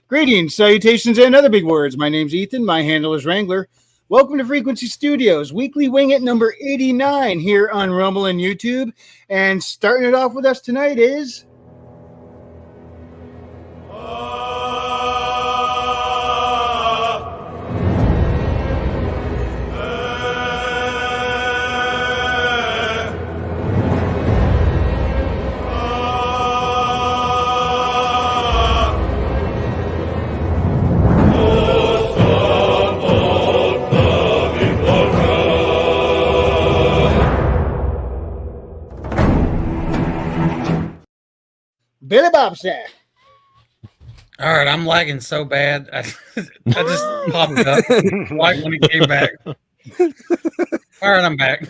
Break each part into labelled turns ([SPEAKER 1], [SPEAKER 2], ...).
[SPEAKER 1] Greetings, salutations, and other big words. My name's Ethan. My handle is Wrangler. Welcome to Frequency Studios, weekly wing it number 89 here on Rumble and YouTube. And starting it off with us tonight is... Billy Bobsack.
[SPEAKER 2] All right, I'm lagging so bad. I just popped up right when he came back. All right, I'm back.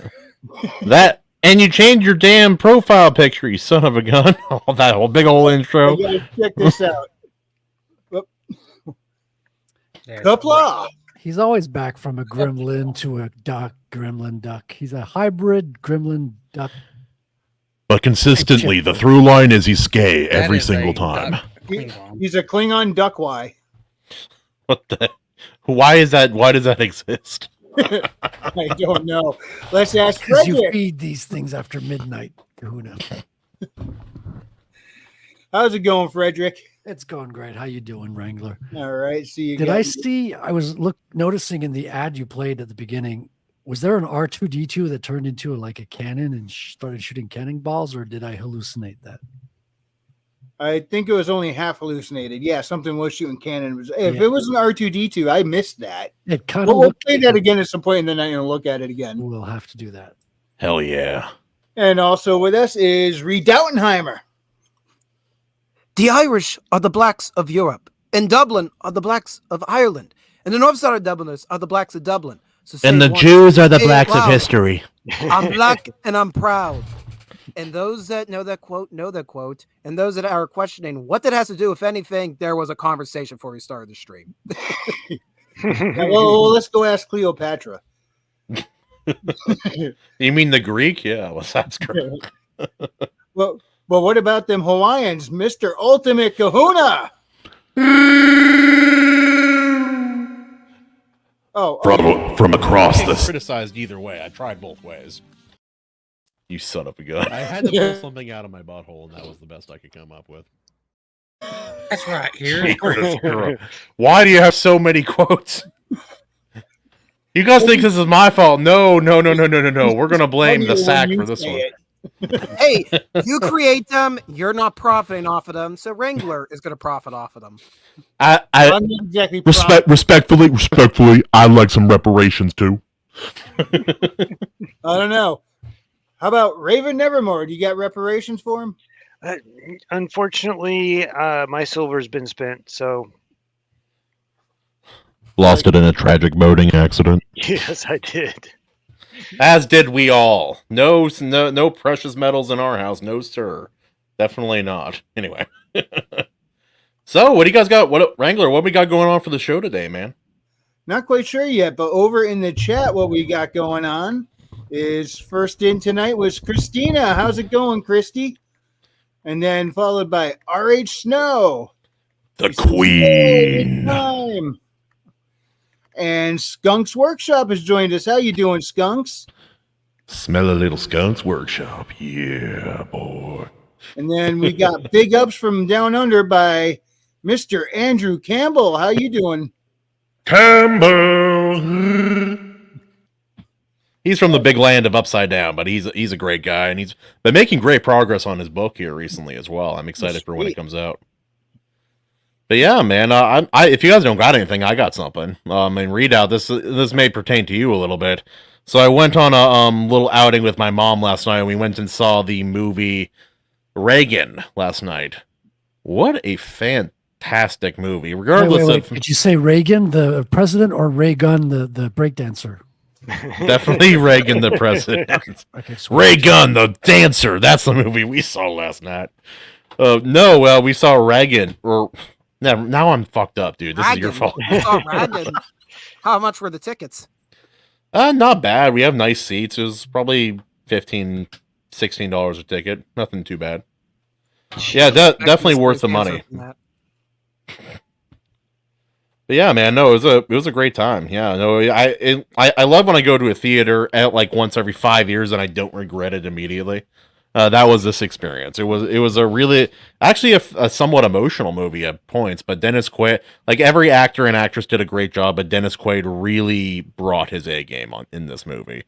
[SPEAKER 3] That and you changed your damn profile picture, you son of a gun. Oh, that whole big old intro.
[SPEAKER 1] Check this out. Kapla.
[SPEAKER 4] He's always back from a gremlin to a duck, gremlin duck. He's a hybrid gremlin duck.
[SPEAKER 3] But consistently, the through line is he's gay every single time.
[SPEAKER 1] He's a Klingon duck. Why?
[SPEAKER 3] What the? Why is that? Why does that exist?
[SPEAKER 1] I don't know. Let's ask
[SPEAKER 4] Because you
[SPEAKER 1] Frederick.
[SPEAKER 4] feed these things after midnight, Kahuna.
[SPEAKER 1] How's it going, Frederick?
[SPEAKER 4] It's going great. How you doing, Wrangler?
[SPEAKER 1] All right. See you.
[SPEAKER 4] Did I see? I was noticing in the ad you played at the beginning. Was there an R2-D2 that turned into like a cannon and started shooting cannonballs, or did I hallucinate that?
[SPEAKER 1] I think it was only half hallucinated. Yeah, something was shooting cannon. If it was an R2-D2, I missed that.
[SPEAKER 4] It kind of.
[SPEAKER 1] We'll play that again at some point in the night and look at it again.
[SPEAKER 4] We'll have to do that.
[SPEAKER 3] Hell yeah!
[SPEAKER 1] And also with us is Reed Dautenheimer.
[SPEAKER 5] The Irish are the blacks of Europe, and Dublin are the blacks of Ireland, and the North Side Dubliners are the blacks of Dublin. So
[SPEAKER 3] And the Jews are the blacks of history.
[SPEAKER 5] I'm black and I'm proud. And those that know that quote, know that quote. And those that are questioning what that has to do, if anything, there was a conversation before we started the stream.
[SPEAKER 1] Well, let's go ask Cleopatra.
[SPEAKER 3] You mean the Greek? Yeah, well, that's correct.
[SPEAKER 1] Well, what about them Hawaiians, Mr. Ultimate Kahuna?
[SPEAKER 3] From across the
[SPEAKER 6] criticized either way. I tried both ways.
[SPEAKER 3] You son of a gun.
[SPEAKER 6] I had to pull something out of my butthole, and that was the best I could come up with.
[SPEAKER 2] That's right here.
[SPEAKER 3] Why do you have so many quotes? You guys think this is my fault? No. We're gonna blame the sack for this one.
[SPEAKER 5] Hey, you create them, you're not profiting off of them, so Wrangler is going to profit off of them.
[SPEAKER 1] I'm not exactly
[SPEAKER 3] Respectfully, I'd like some reparations too.
[SPEAKER 1] I don't know. How about Raven Nevermore? Do you got reparations for him?
[SPEAKER 7] Unfortunately, my silver's been spent, so...
[SPEAKER 3] Lost it in a tragic boating accident.
[SPEAKER 7] Yes, I did.
[SPEAKER 3] As did we all. No precious metals in our house, no sir. Definitely not. Anyway. So, what do you guys got? Wrangler, what we got going on for the show today, man?
[SPEAKER 1] Not quite sure yet, but over in the chat, what we got going on is first in tonight was Christina. How's it going, Christy? And then followed by R.H. Snow.
[SPEAKER 3] The Queen.
[SPEAKER 1] Time. And Skunks Workshop has joined us. How you doing, Skunks?
[SPEAKER 3] Smell a little Skunks Workshop. Yeah, boy.
[SPEAKER 1] And then we got big ups from down under by Mr. Andrew Campbell. How you doing?
[SPEAKER 3] Campbell. He's from the big land of Upside Down, but he's a great guy, and he's been making great progress on his book here recently as well. I'm excited for when it
[SPEAKER 1] Sweet.
[SPEAKER 3] comes out. But yeah, man, if you guys don't got anything, I got something. And readout this may pertain to you a little bit. So I went on a little outing with my mom last night, and we went and saw the movie Reagan last night. What a fantastic movie! Regardless
[SPEAKER 4] Wait.
[SPEAKER 3] of
[SPEAKER 4] Did you say Reagan, the president, or Ray Gunn, the breakdancer?
[SPEAKER 3] definitely Reagan the president.
[SPEAKER 4] Okay,
[SPEAKER 3] Ray Gunn the dancer. That's the movie we saw last night. We saw Reagan. Or now I'm fucked up, dude. This is your fault.
[SPEAKER 5] You saw Reagan. How much were the tickets?
[SPEAKER 3] Not bad. We have nice seats. It was probably $15, $16 a ticket. Nothing too bad. Yeah, definitely worth the money. But yeah, man, no, it was a great time. Yeah, no, I love when I go to a theater at like once every 5 years and I don't regret it immediately. That was this experience. It was a really actually a somewhat emotional movie at points, but Dennis Quaid, like every actor and actress did a great job, but Dennis Quaid really brought his A game in this movie.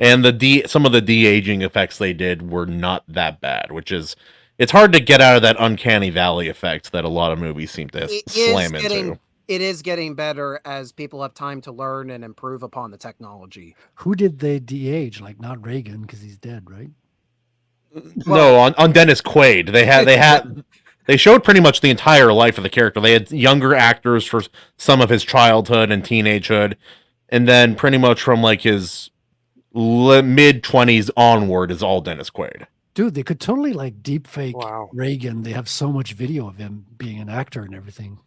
[SPEAKER 3] And some of the de-aging effects they did were not that bad, which is it's hard to get out of that uncanny valley effect that a lot of movies seem to slam into.
[SPEAKER 5] It is getting better as people have time to learn and improve upon the technology.
[SPEAKER 4] Who did they de-age? Like not Reagan because he's dead, right?
[SPEAKER 3] No, on Dennis Quaid, they showed pretty much the entire life of the character. They had younger actors for some of his childhood and teenagehood, and then pretty much from like his mid-20s onward is all Dennis Quaid.
[SPEAKER 4] Dude, they could totally like deep fake
[SPEAKER 7] Wow.
[SPEAKER 4] Reagan. They have so much video of him being an actor and everything.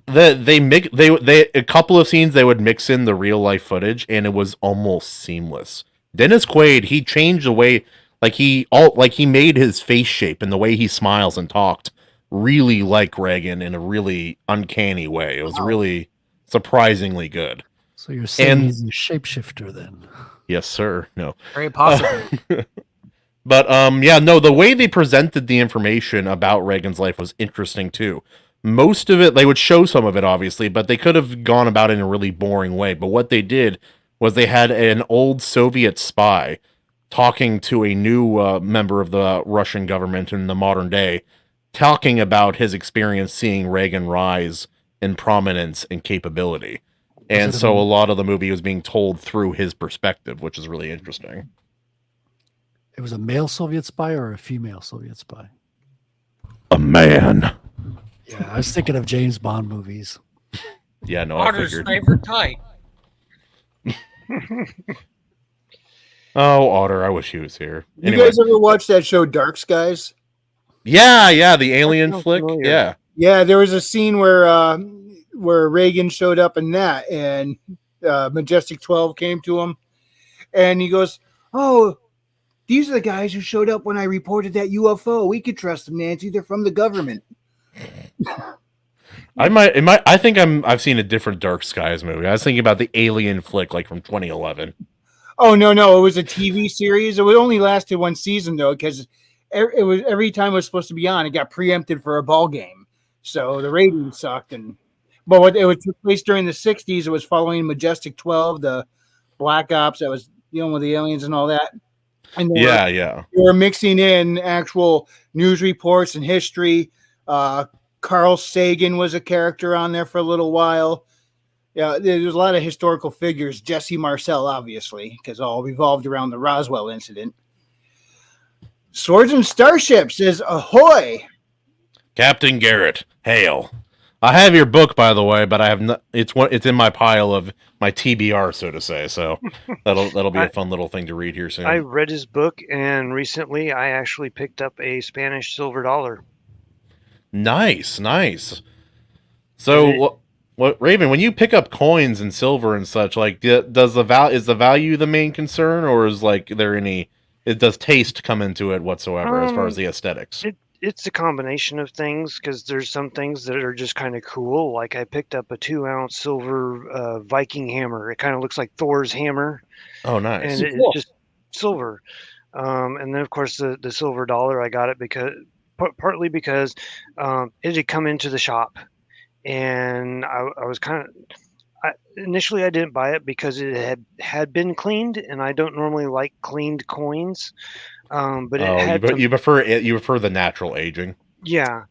[SPEAKER 3] They a couple of scenes they would mix in the real life footage, and it was almost seamless. Dennis Quaid, he changed the way he made his face shape and the way he smiles and talked really like Reagan in a really uncanny way. It was really surprisingly good.
[SPEAKER 4] So you're saying he's a shapeshifter then?
[SPEAKER 3] Yes, sir. No.
[SPEAKER 5] Very possible.
[SPEAKER 3] But the way they presented the information about Reagan's life was interesting too. Most of it, they would show some of it, obviously, but they could have gone about it in a really boring way. But what they did was they had an old Soviet spy talking to a new member of the Russian government in the modern day, talking about his experience seeing Reagan rise in prominence and capability. And so a lot of the movie was being told through his perspective, which is really interesting.
[SPEAKER 4] It was a male Soviet spy or a female Soviet spy?
[SPEAKER 3] A man.
[SPEAKER 4] Yeah, I was thinking of James Bond movies.
[SPEAKER 3] Yeah, no,
[SPEAKER 2] Otter's
[SPEAKER 3] I figured.
[SPEAKER 2] favorite type.
[SPEAKER 3] Oh, Otter, I wish he was here.
[SPEAKER 1] You guys ever watch that show Dark Skies?
[SPEAKER 3] Yeah, the alien
[SPEAKER 7] sounds
[SPEAKER 3] flick.
[SPEAKER 7] familiar.
[SPEAKER 3] Yeah.
[SPEAKER 1] Yeah, there was a scene where Reagan showed up in that, and Majestic 12 came to him, and he goes, "Oh, these are the guys who showed up when I reported that UFO. We could trust them, Nancy. They're from the government."
[SPEAKER 3] I've seen a different Dark Skies movie. I was thinking about the alien flick, like from 2011.
[SPEAKER 1] Oh no, it was a TV series. It only lasted one season though, because it was every time it was supposed to be on, it got preempted for a ball game, so the ratings sucked. But it took place during the '60s. It was following Majestic 12, the Black Ops that was dealing with the aliens and all that. And they were mixing in actual news reports and history. Carl Sagan was a character on there for a little while. Yeah, there's a lot of historical figures. Jesse Marcel, obviously, because all revolved around the Roswell incident. Swords and Starships says ahoy.
[SPEAKER 3] Captain Garrett, hail. I have your book, by the way, but I have not. It's in my pile of my TBR, so to say. So that'll be a fun little thing to read here soon.
[SPEAKER 7] I read his book, and recently I actually picked up a Spanish silver dollar.
[SPEAKER 3] Nice. So what Raven? When you pick up coins and silver and such, like, is the value the main concern, or is does taste come into it whatsoever as far as the aesthetics?
[SPEAKER 7] It's a combination of things, because there's some things that are just kind of cool. Like I picked up a 2-ounce silver Viking hammer. It kind of looks like Thor's hammer.
[SPEAKER 3] Oh, nice.
[SPEAKER 7] And it's just silver. And then of course the silver dollar, I got it partly because it had come into the shop, and I was Initially I didn't buy it because it had been cleaned, and I don't normally like cleaned coins. But it had some,
[SPEAKER 3] you prefer the natural aging.
[SPEAKER 7] yeah.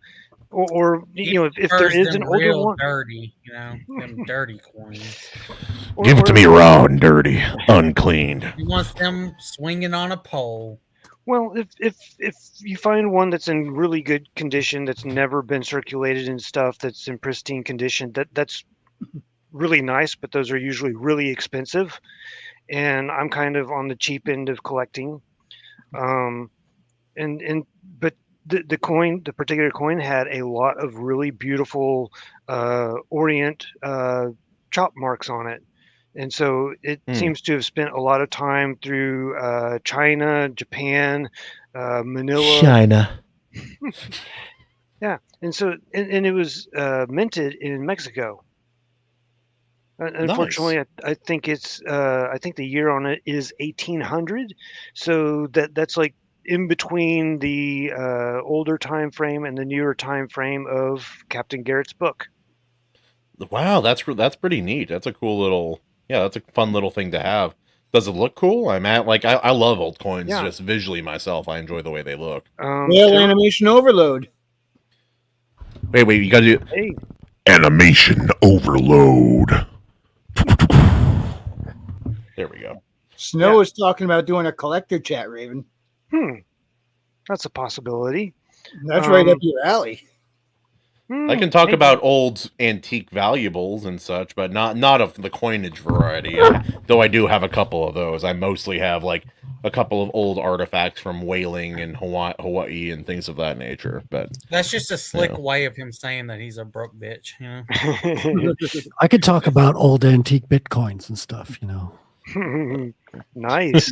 [SPEAKER 7] Or you know, if there
[SPEAKER 2] Prefers
[SPEAKER 7] is
[SPEAKER 2] them
[SPEAKER 7] an older
[SPEAKER 2] real
[SPEAKER 7] one,
[SPEAKER 2] dirty, them dirty coins.
[SPEAKER 3] Give it to me raw and dirty, uncleaned.
[SPEAKER 2] He wants them swinging on a pole.
[SPEAKER 7] Well, if you find one that's in really good condition, that's never been circulated and stuff, that's in pristine condition, that's really nice. But those are usually really expensive, and I'm kind of on the cheap end of collecting. But the particular coin had a lot of really beautiful Orient chop marks on it. And so it seems to have spent a lot of time through China, Japan, Manila.
[SPEAKER 3] China.
[SPEAKER 7] Yeah, and so and it was minted in Mexico. Unfortunately, I think I think the year on it is 1800. So that's like in between the older time frame and the newer time frame of Captain Garrett's book.
[SPEAKER 3] Wow, that's pretty neat. That's a cool little, that's a fun little thing to have. Does it look cool? I love old coins.
[SPEAKER 7] Yeah.
[SPEAKER 3] Just visually myself, I enjoy the way they look.
[SPEAKER 1] Animation overload.
[SPEAKER 3] Wait, you gotta do
[SPEAKER 7] Hey,
[SPEAKER 6] Animation overload.
[SPEAKER 3] There we go.
[SPEAKER 1] Snow is talking about doing a collector chat, Raven.
[SPEAKER 7] that's a possibility.
[SPEAKER 1] That's right up your alley.
[SPEAKER 3] I can talk about old antique valuables and such, but not of the coinage variety. Though I do have a couple of those. I mostly have like a couple of old artifacts from whaling and Hawaii and things of that nature. But
[SPEAKER 2] That's just a slick way of him saying that he's a broke bitch.
[SPEAKER 4] I could talk about old antique bitcoins and stuff,
[SPEAKER 7] Nice.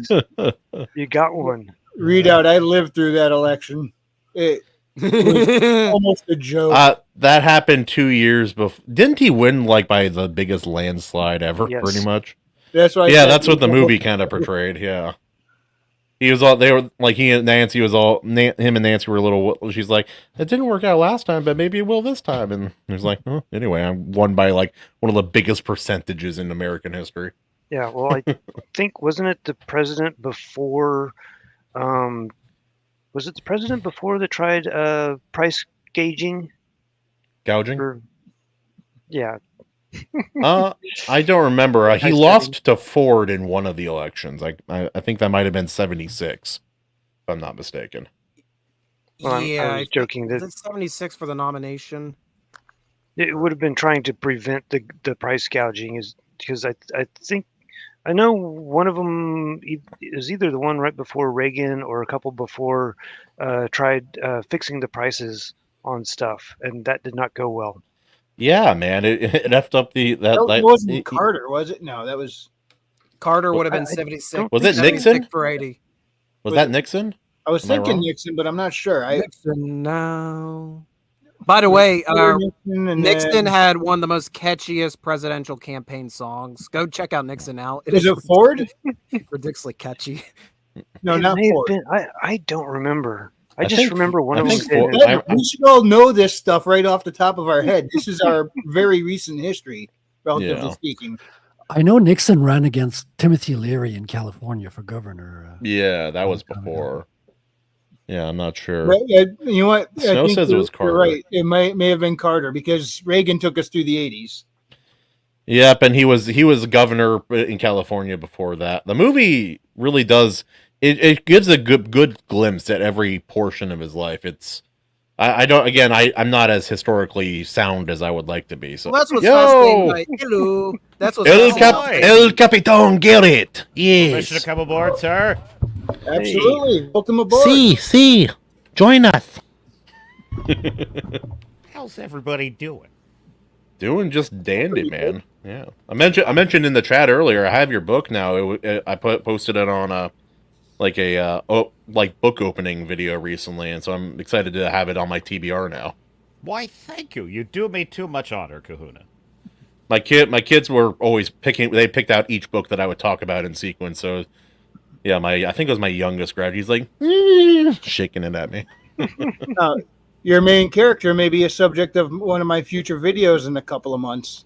[SPEAKER 7] You got one.
[SPEAKER 1] Readout, I lived through that election. It was almost a joke.
[SPEAKER 3] That happened 2 years before. Didn't he win like by the biggest landslide ever?
[SPEAKER 7] Yes.
[SPEAKER 3] Pretty much.
[SPEAKER 1] That's why.
[SPEAKER 3] That's what the movie kind of portrayed. Yeah. He was all. They were like he and Nancy was all. Him and Nancy were a little. She's like, it didn't work out last time, but maybe it will this time. And he was like, anyway, I won by like one of the biggest percentages in American history.
[SPEAKER 7] Yeah, well, I think wasn't it the president before? Was it the president before that tried price gauging?
[SPEAKER 3] Gouging?
[SPEAKER 7] Yeah.
[SPEAKER 3] I don't remember. He
[SPEAKER 7] Price
[SPEAKER 3] lost to Ford in one of the elections. I think that might have been 76, if I'm not mistaken.
[SPEAKER 7] Well, I was joking that
[SPEAKER 5] it's 76 for the nomination.
[SPEAKER 7] it would have been trying to prevent the price gouging, is because I think I know one of them is either the one right before Reagan or a couple before tried fixing the prices on stuff, and that did not go well.
[SPEAKER 3] Yeah, man, it effed up
[SPEAKER 1] that wasn't Carter, was it? No, that was
[SPEAKER 5] Carter. Would have been 76.
[SPEAKER 3] Was it Nixon?
[SPEAKER 5] For 80.
[SPEAKER 3] Was that Nixon?
[SPEAKER 1] I was thinking Nixon, but I'm not sure.
[SPEAKER 5] Nixon, no. By the way, Nixon had one of the most catchiest presidential campaign songs. Go check out Nixon out.
[SPEAKER 1] Is it Ford?
[SPEAKER 5] Ridiculously catchy.
[SPEAKER 1] No,
[SPEAKER 7] It
[SPEAKER 1] not
[SPEAKER 7] may have
[SPEAKER 1] Ford.
[SPEAKER 7] been- I don't remember. I
[SPEAKER 3] I
[SPEAKER 7] just
[SPEAKER 3] think-
[SPEAKER 7] remember one
[SPEAKER 3] I
[SPEAKER 7] of them.
[SPEAKER 3] think
[SPEAKER 7] said
[SPEAKER 3] Ford-
[SPEAKER 7] it.
[SPEAKER 1] We should all know this stuff right off the top of our head. This is our very recent history, relatively speaking.
[SPEAKER 4] I know Nixon ran against Timothy Leary in California for governor.
[SPEAKER 3] Yeah, that was before. Yeah, I'm not sure.
[SPEAKER 1] Right, you know what? I
[SPEAKER 3] Snow
[SPEAKER 1] think
[SPEAKER 3] says it was
[SPEAKER 1] you're
[SPEAKER 3] Carter.
[SPEAKER 1] right. It may have been Carter because Reagan took us through the 80s.
[SPEAKER 3] Yep, and he was governor in California before that. The movie really does it gives a good glimpse at every portion of his life. It's I'm not as historically sound as I would like to be. So
[SPEAKER 5] Well, that's what's fascinating. Like, hello. That's what's fascinating.
[SPEAKER 3] El Capitan Garrett.
[SPEAKER 6] Permission to come aboard, sir?
[SPEAKER 1] Absolutely. Welcome aboard.
[SPEAKER 3] See, join us.
[SPEAKER 6] How's everybody doing?
[SPEAKER 3] Doing just dandy, man. Yeah, I mentioned in the chat earlier. I have your book now. I posted it on a book opening video recently, and so I'm excited to have it on my TBR now.
[SPEAKER 6] Why, thank you. You do me too much honor, Kahuna.
[SPEAKER 3] My kids were always they picked out each book that I would talk about in sequence. So yeah, I think it was my youngest grad. He's like shaking it at me.
[SPEAKER 1] Your main character may be a subject of one of my future videos in a couple of months.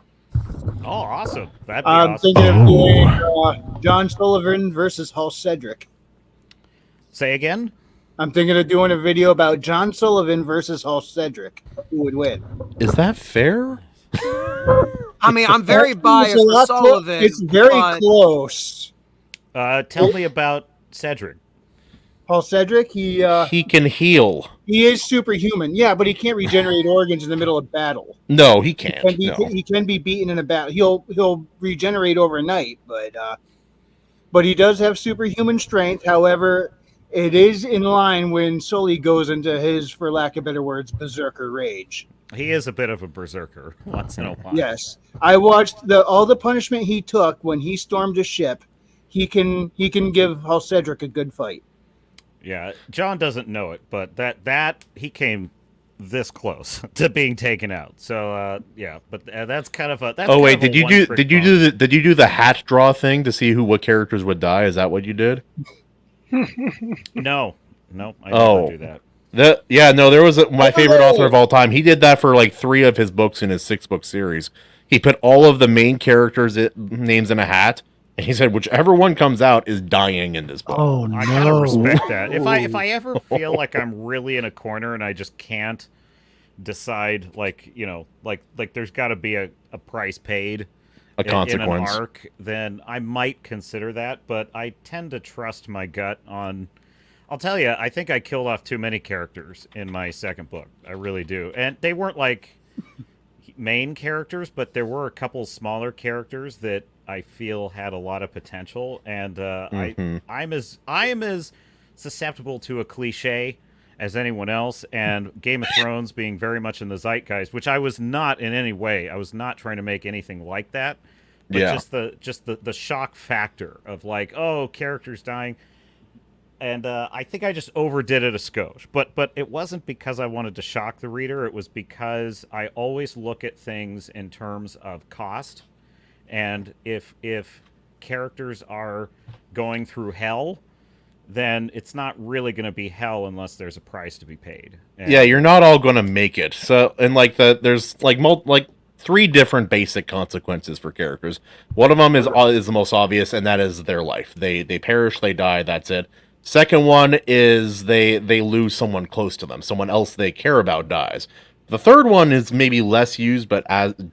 [SPEAKER 8] Oh, awesome. That'd be
[SPEAKER 1] I'm
[SPEAKER 8] awesome.
[SPEAKER 1] thinking of doing John Sullivan versus Hal Cedric.
[SPEAKER 8] Say again?
[SPEAKER 1] I'm thinking of doing a video about John Sullivan versus Hal Cedric. Who would win?
[SPEAKER 3] Is that fair?
[SPEAKER 5] I mean, I'm very
[SPEAKER 1] It's a
[SPEAKER 5] biased for
[SPEAKER 1] lot
[SPEAKER 5] Sullivan.
[SPEAKER 1] It's very
[SPEAKER 5] but
[SPEAKER 1] close.
[SPEAKER 8] Tell me about Cedric.
[SPEAKER 1] Hal Cedric, he
[SPEAKER 3] Can heal.
[SPEAKER 1] is superhuman. Yeah, but he can't regenerate organs in the middle of battle.
[SPEAKER 3] No, he can't.
[SPEAKER 1] He can be beaten in a battle. He'll regenerate overnight, but he does have superhuman strength. However, it is in line when Sully goes into his, for lack of better words, berserker rage.
[SPEAKER 8] He is a bit of a berserker once in a while.
[SPEAKER 1] Yes, I watched all the punishment he took when he stormed a ship. He can give Hal Cedric a good fight.
[SPEAKER 8] Yeah, John doesn't know it, but that he came this close to being taken out. So yeah, but that's kind of a. That's
[SPEAKER 3] Oh
[SPEAKER 8] kind
[SPEAKER 3] wait,
[SPEAKER 8] of a
[SPEAKER 3] did you do the hat draw thing to see what characters would die? Is that what you did?
[SPEAKER 8] No, I didn't do that.
[SPEAKER 3] There was my favorite author of all time. He did that for like 3 of his books in his 6-book series. He put all of the main characters' names in a hat, and he said whichever one comes out is dying in this book.
[SPEAKER 4] Oh no!
[SPEAKER 8] I kind of respect that. If I ever feel like I'm really in a corner and I just can't decide, like there's got to be a price paid,
[SPEAKER 3] A consequence.
[SPEAKER 8] in an arc, then I might consider that. But I tend to trust my gut on. I'll tell you, I think I killed off too many characters in my second book. I really do, and they weren't like main characters, but there were a couple smaller characters that I feel had a lot of potential, and I am as susceptible to a cliche as anyone else. And Game of Thrones being very much in the zeitgeist, which I was not in any way. I was not trying to make anything like that. But just the shock factor of like, oh, characters dying. And I think I just overdid it a skosh. But it wasn't because I wanted to shock the reader. It was because I always look at things in terms of cost. And if characters are going through hell, then it's not really going to be hell unless there's a price to be paid. And
[SPEAKER 3] yeah, you're not all going to make it. So, and like there's like 3 different basic consequences for characters. One of them is the most obvious, and that is their life. They perish, they die. That's it. Second one is they lose someone close to them. Someone else they care about dies. The third one is maybe less used, but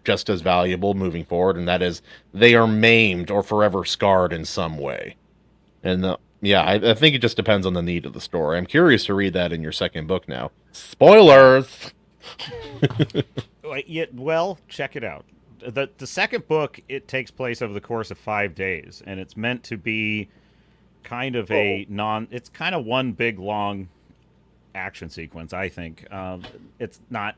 [SPEAKER 3] just as valuable moving forward, and that is they are maimed or forever scarred in some way. And I think it just depends on the need of the story. I'm curious to read that in your second book now. Spoilers!
[SPEAKER 8] Well, check it out. The second book, it takes place over the course of 5 days, and it's meant to be kind of it's kind of one big long action sequence, I think. It's not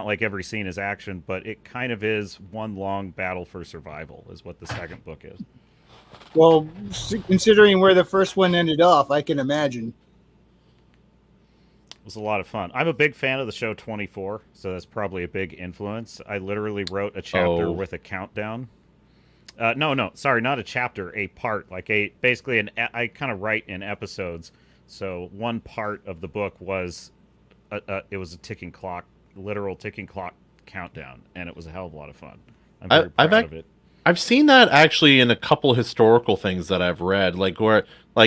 [SPEAKER 8] like every scene is action, but it kind of is one long battle for survival is what the second book is.
[SPEAKER 1] Well, considering where the first one ended off, I can imagine.
[SPEAKER 8] It was a lot of fun. I'm a big fan of the show 24, so that's probably a big influence. I literally wrote a chapter with a countdown. No, sorry, not a chapter, a part. Like I kind of write in episodes. So one part of the book was it was a ticking clock, literal ticking clock countdown, and it was a hell of a lot of fun. I'm very proud of it.
[SPEAKER 3] I've seen that actually in a couple historical things that I've read, like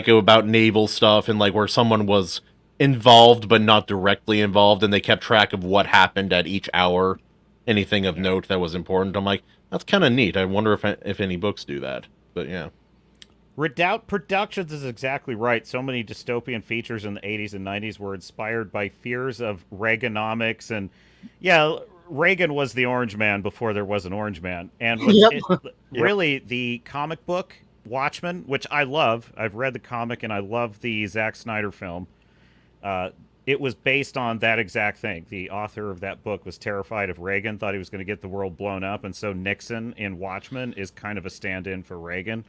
[SPEAKER 3] about naval stuff, and like where someone was involved but not directly involved, and they kept track of what happened at each hour, anything of note that was important. I'm like, that's kind of neat. I wonder if any books do that. But yeah.
[SPEAKER 8] Redoubt Productions is exactly right. So many dystopian features in the 80s and 90s were inspired by fears of Reaganomics. And yeah, Reagan was the Orange Man before there was an Orange Man. And really, the comic book, Watchmen, which I love. I've read the comic and I love the Zack Snyder film. It was based on that exact thing. The author of that book was terrified of Reagan, thought he was going to get the world blown up. And so Nixon in Watchmen is kind of a stand-in for Reagan.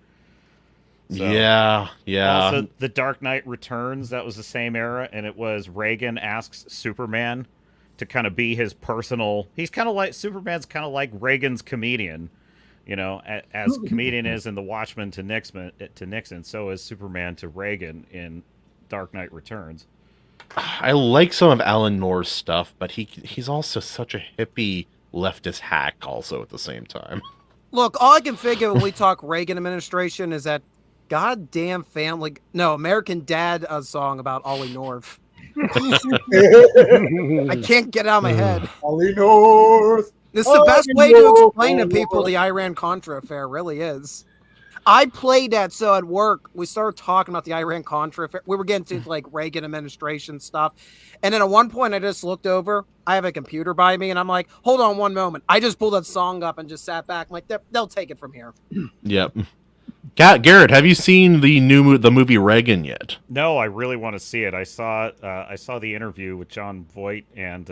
[SPEAKER 8] So,
[SPEAKER 3] yeah.
[SPEAKER 8] Also, The Dark Knight Returns, that was the same era, and it was Reagan asks Superman to kind of be his personal. He's kind of like Superman's kind of like Reagan's comedian, as comedian is in The Watchmen to Nixon, so is Superman to Reagan in Dark Knight Returns.
[SPEAKER 3] I like some of Alan Moore's stuff, but he's also such a hippie leftist hack also at the same time.
[SPEAKER 5] Look, all I can figure when we talk Reagan administration is that goddamn Family, no, American Dad song about Ollie North. I can't get it out of my head.
[SPEAKER 1] Ollie North.
[SPEAKER 5] It's the best way to explain to people the Iran-Contra affair, really is. I played that, so at work, we started talking about the Iran-Contra affair. We were getting to like Reagan administration stuff. And then at one point, I just looked over. I have a computer by me, and I'm like, hold on one moment. I just pulled that song up and just sat back. I'm like, they'll take it from here.
[SPEAKER 3] Yep. Garrett, have you seen the movie Reagan yet?
[SPEAKER 8] No, I really want to see it. I saw the interview with John Voight and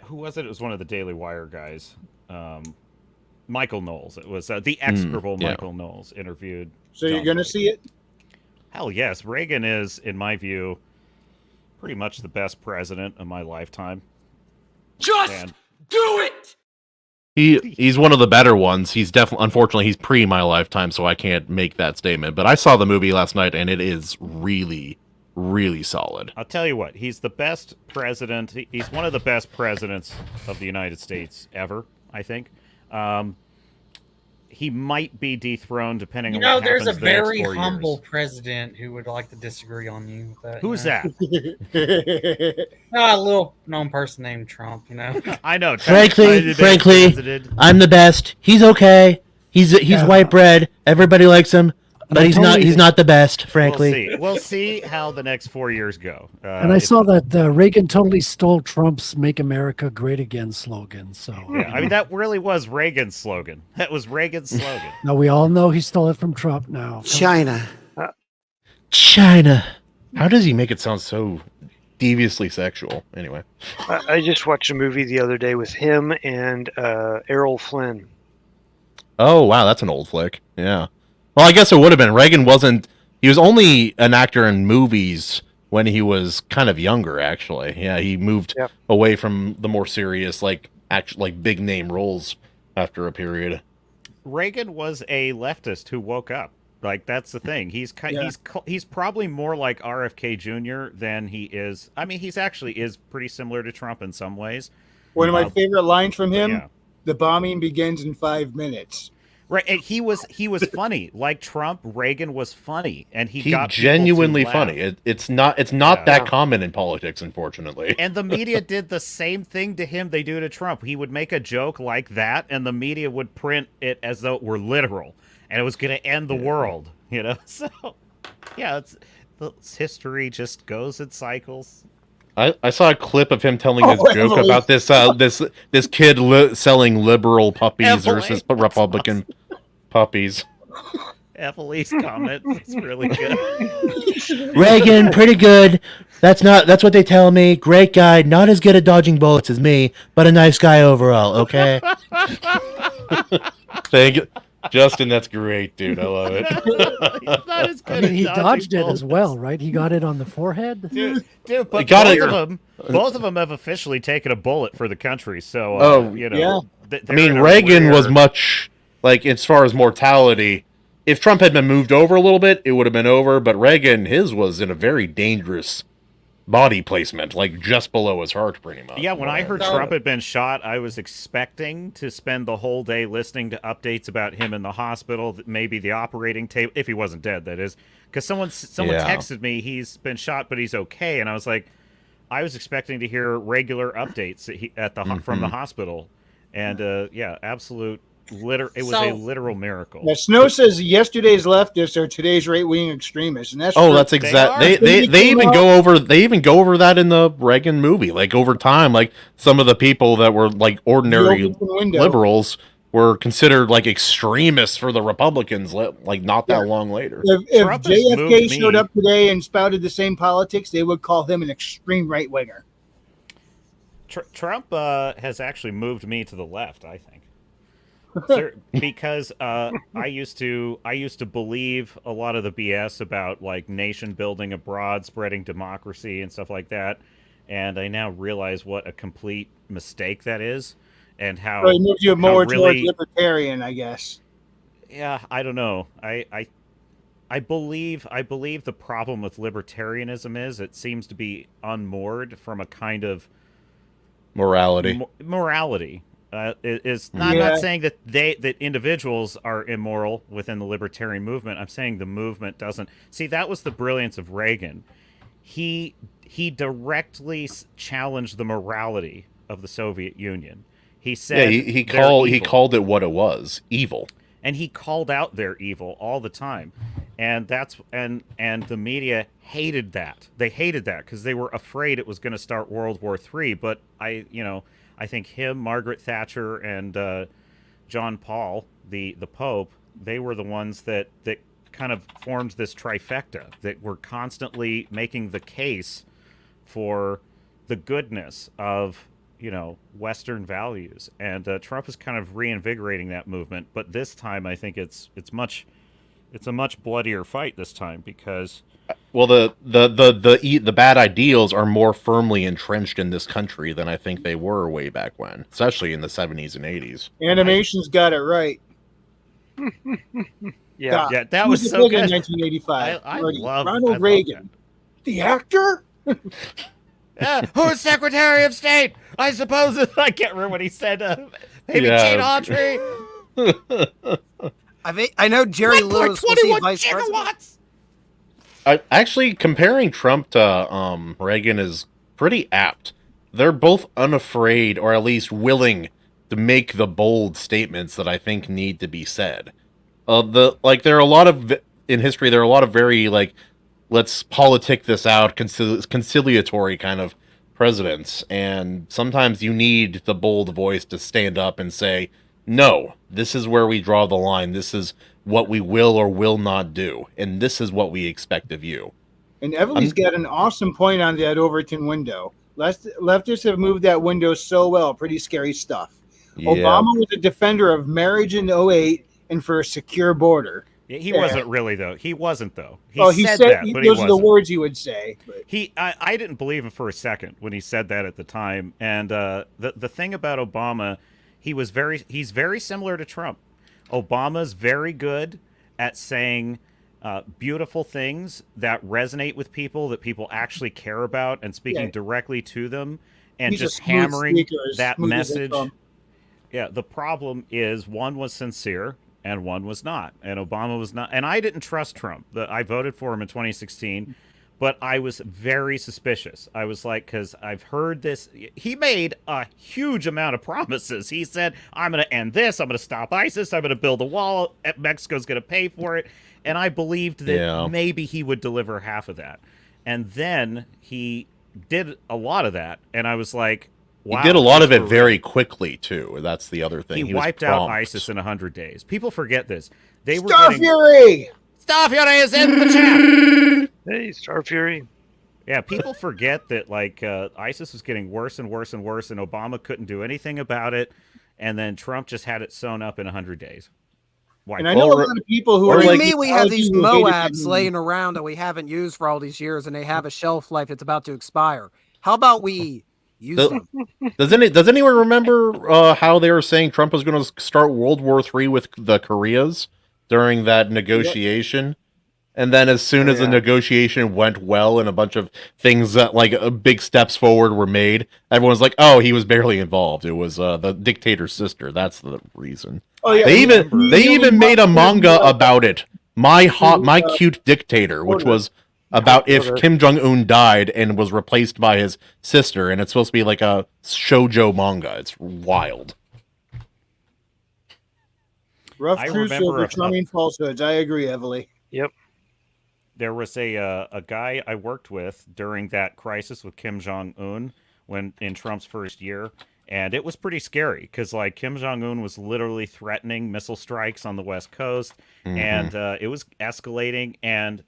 [SPEAKER 8] who was it? It was one of the Daily Wire guys. Michael Knowles. It was the execrable Michael Knowles interviewed.
[SPEAKER 1] So you're going to see it?
[SPEAKER 8] Hell yes. Reagan is, in my view, pretty much the best president of my lifetime.
[SPEAKER 9] Just do it!
[SPEAKER 3] He's one of the better ones. He's definitely, unfortunately, he's pre my lifetime, so I can't make that statement. But I saw the movie last night, and it is really, really solid.
[SPEAKER 8] I'll tell you what. He's the best president. He's one of the best presidents of the United States ever, I think. He might be dethroned depending on what happens.
[SPEAKER 2] There's a
[SPEAKER 8] the next
[SPEAKER 2] very
[SPEAKER 8] 4
[SPEAKER 2] humble
[SPEAKER 8] years.
[SPEAKER 2] president who would like to disagree on you with that.
[SPEAKER 8] Who's that?
[SPEAKER 2] A little known person named Trump,
[SPEAKER 8] I know.
[SPEAKER 10] Frankly, I'm the best. He's okay. He's white bread. Everybody likes him, but he's not the best. Frankly,
[SPEAKER 8] we'll see how the next 4 years go.
[SPEAKER 4] And I saw that Reagan totally stole Trump's "Make America Great Again" slogan. So
[SPEAKER 8] yeah, I mean that really was Reagan's slogan. That was Reagan's slogan.
[SPEAKER 4] now we all know he stole it from Trump. Now
[SPEAKER 10] China.
[SPEAKER 3] How does he make it sound so deviously sexual? Anyway,
[SPEAKER 7] I just watched a movie the other day with him and Errol Flynn.
[SPEAKER 3] oh wow, that's an old flick. Yeah. Well, I guess it would have been. Reagan wasn't. He was only an actor in movies when he was kind of younger. Actually, yeah, he moved away from the more serious, like big name roles after a period.
[SPEAKER 8] Reagan was a leftist who woke up. Like that's the thing. He's probably more like RFK Jr. than he is. I mean, he's actually is pretty similar to Trump in some ways.
[SPEAKER 1] One of my favorite lines from him:
[SPEAKER 8] yeah.
[SPEAKER 1] "The bombing begins in 5 minutes."
[SPEAKER 8] Right, and he was funny. Like Trump, Reagan was funny, and he got
[SPEAKER 3] genuinely
[SPEAKER 8] people to laugh.
[SPEAKER 3] funny. It's not that common in politics, unfortunately.
[SPEAKER 8] And the media did the same thing to him they do to Trump. He would make a joke like that, and the media would print it as though it were literal, and it was going to end the world. So yeah, it's history just goes in cycles.
[SPEAKER 3] I saw a clip of him telling his joke about this kid selling liberal puppies versus Republican puppies.
[SPEAKER 8] Emily's comment is really good.
[SPEAKER 10] Reagan, pretty good. That's what they tell me. Great guy, not as good at dodging bullets as me, but a nice guy overall. Okay.
[SPEAKER 3] Thank you, Justin. That's great, dude. I love it.
[SPEAKER 8] Not as good
[SPEAKER 4] I mean, he
[SPEAKER 8] at dodging
[SPEAKER 4] dodged it
[SPEAKER 8] bullets.
[SPEAKER 4] as well, right? He got it on the forehead.
[SPEAKER 8] Dude, but both of them have officially taken a bullet for the country. So,
[SPEAKER 3] I mean, Reagan was much like as far as mortality. If Trump had been moved over a little bit, it would have been over. But Reagan, his was in a very dangerous body placement, like just below his heart, pretty much.
[SPEAKER 8] Yeah, when I heard Trump had been shot, I was expecting to spend the whole day listening to updates about him in the hospital, maybe the operating table, if he wasn't dead, that is. Because someone texted me, he's been shot, but he's okay. And I was like, I was expecting to hear regular updates from the hospital. And absolute. It was a literal miracle.
[SPEAKER 1] Now, Snow says yesterday's leftists are today's right-wing extremists, and that's
[SPEAKER 3] that's exactly. They even go over that in the Reagan movie. Like over time, like some of the people that were like ordinary liberals were considered like extremists for the Republicans. Like not that long later.
[SPEAKER 1] If JFK showed up today and spouted the same politics, they would call him an extreme right-winger.
[SPEAKER 8] Trump has actually moved me to the left, I think. Because I used to believe a lot of the BS about like nation building abroad, spreading democracy and stuff like that, and I now realize what a complete mistake that is, and how
[SPEAKER 1] so it moves you more towards libertarian, I guess.
[SPEAKER 8] Yeah, I don't know. I believe the problem with libertarianism is it seems to be unmoored from a kind of
[SPEAKER 3] morality.
[SPEAKER 8] Is I'm
[SPEAKER 1] Yeah.
[SPEAKER 8] not saying that that individuals are immoral within the libertarian movement. I'm saying the movement doesn't. See, that was the brilliance of Reagan. He directly challenged the morality of the Soviet Union. He said
[SPEAKER 3] he
[SPEAKER 8] they're evil.
[SPEAKER 3] called it what it was, evil.
[SPEAKER 8] And he called out their evil all the time, and that's and the media hated that. They hated that because they were afraid it was going to start World War III. But I think him, Margaret Thatcher, and John Paul, the Pope, they were the ones that kind of formed this trifecta that were constantly making the case for the goodness of Western values, and Trump is kind of reinvigorating that movement. But this time, I think it's a much bloodier fight this time because
[SPEAKER 3] Well, the bad ideals are more firmly entrenched in this country than I think they were way back when, especially in the 70s and 80s.
[SPEAKER 1] Animation's got it right.
[SPEAKER 7] Yeah.
[SPEAKER 8] yeah, that
[SPEAKER 1] He
[SPEAKER 8] was
[SPEAKER 1] the
[SPEAKER 8] so
[SPEAKER 1] president
[SPEAKER 8] good.
[SPEAKER 1] in 1985.
[SPEAKER 8] I
[SPEAKER 1] Marty.
[SPEAKER 8] love
[SPEAKER 1] Ronald Reagan, the actor.
[SPEAKER 8] Who's Secretary of State? I suppose I can't remember what he said. Maybe Gene Autry.
[SPEAKER 5] I know Jerry Lewis will see vice president.
[SPEAKER 3] Actually, comparing Trump to Reagan is pretty apt. They're both unafraid, or at least willing, to make the bold statements that I think need to be said. There are a lot of in history. There are a lot of very let's politic this out, conciliatory kind of presidents, and sometimes you need the bold voice to stand up and say, no, this is where we draw the line. This is what we will or will not do, and this is what we expect of you.
[SPEAKER 1] And Everly's got an awesome point on that Overton window. Leftists have moved that window so well. Pretty scary stuff.
[SPEAKER 3] Yeah.
[SPEAKER 1] Obama was a defender of marriage in 2008 and for a secure border.
[SPEAKER 8] He wasn't really, though. He wasn't, though.
[SPEAKER 1] He
[SPEAKER 8] said
[SPEAKER 1] said
[SPEAKER 8] that, but
[SPEAKER 1] those
[SPEAKER 8] he
[SPEAKER 1] are the
[SPEAKER 8] wasn't.
[SPEAKER 1] words he would say. But.
[SPEAKER 8] I didn't believe him for a second when he said that at the time. And the thing about Obama, he's very similar to Trump. Obama's very good at saying beautiful things that resonate with people, that people actually care about, and speaking directly to them, and
[SPEAKER 1] He's
[SPEAKER 8] just
[SPEAKER 1] a smooth
[SPEAKER 8] hammering
[SPEAKER 1] speaker, as
[SPEAKER 8] that
[SPEAKER 1] smooth as they
[SPEAKER 8] message.
[SPEAKER 1] come.
[SPEAKER 8] Yeah, the problem is one was sincere and one was not. And Obama was not. And I didn't trust Trump. I voted for him in 2016, but I was very suspicious. I was like, because I've heard this. He made a huge amount of promises. He said, I'm going to end this. I'm going to stop ISIS. I'm going to build a wall. Mexico's going to pay for it. And I believed that maybe he would deliver half of that. And then he did a lot of that. And I was like, wow.
[SPEAKER 3] He did a lot of it very quickly, too. That's the other thing.
[SPEAKER 8] He wiped out ISIS in 100 days. People forget this. They were
[SPEAKER 1] Star Fury!
[SPEAKER 8] Star Fury is in the chat!
[SPEAKER 7] Hey, Star Fury.
[SPEAKER 8] Yeah, people forget that ISIS was getting worse and worse and worse, and Obama couldn't do anything about it, and then Trump just had it sewn up in 100 days.
[SPEAKER 1] And I know a lot of people who
[SPEAKER 5] what
[SPEAKER 1] are
[SPEAKER 5] do you
[SPEAKER 1] like,
[SPEAKER 5] mean we have these
[SPEAKER 1] who hated
[SPEAKER 5] Moabs
[SPEAKER 1] him.
[SPEAKER 5] laying around that we haven't used for all these years, and they have a shelf life that's about to expire? How about we use them?
[SPEAKER 3] Does anyone remember how they were saying Trump was going to start World War III with the Koreas during that negotiation? And then as soon as the negotiation went well and a bunch of things that big steps forward were made, everyone's like, oh, he was barely involved. It was the dictator's sister. That's the reason.
[SPEAKER 1] Oh, yeah,
[SPEAKER 3] They even made a manga about it. My Cute Dictator, which was about if Kim Jong-un died and was replaced by his sister, and it's supposed to be like a shoujo manga. It's wild.
[SPEAKER 1] Rough
[SPEAKER 8] I
[SPEAKER 1] truths
[SPEAKER 8] remember
[SPEAKER 1] over charming falsehoods. I agree, Evely.
[SPEAKER 7] Yep.
[SPEAKER 8] There was a guy I worked with during that crisis with Kim Jong-un when in Trump's first year, and it was pretty scary because Kim Jong-un was literally threatening missile strikes on the West Coast, and it was escalating. And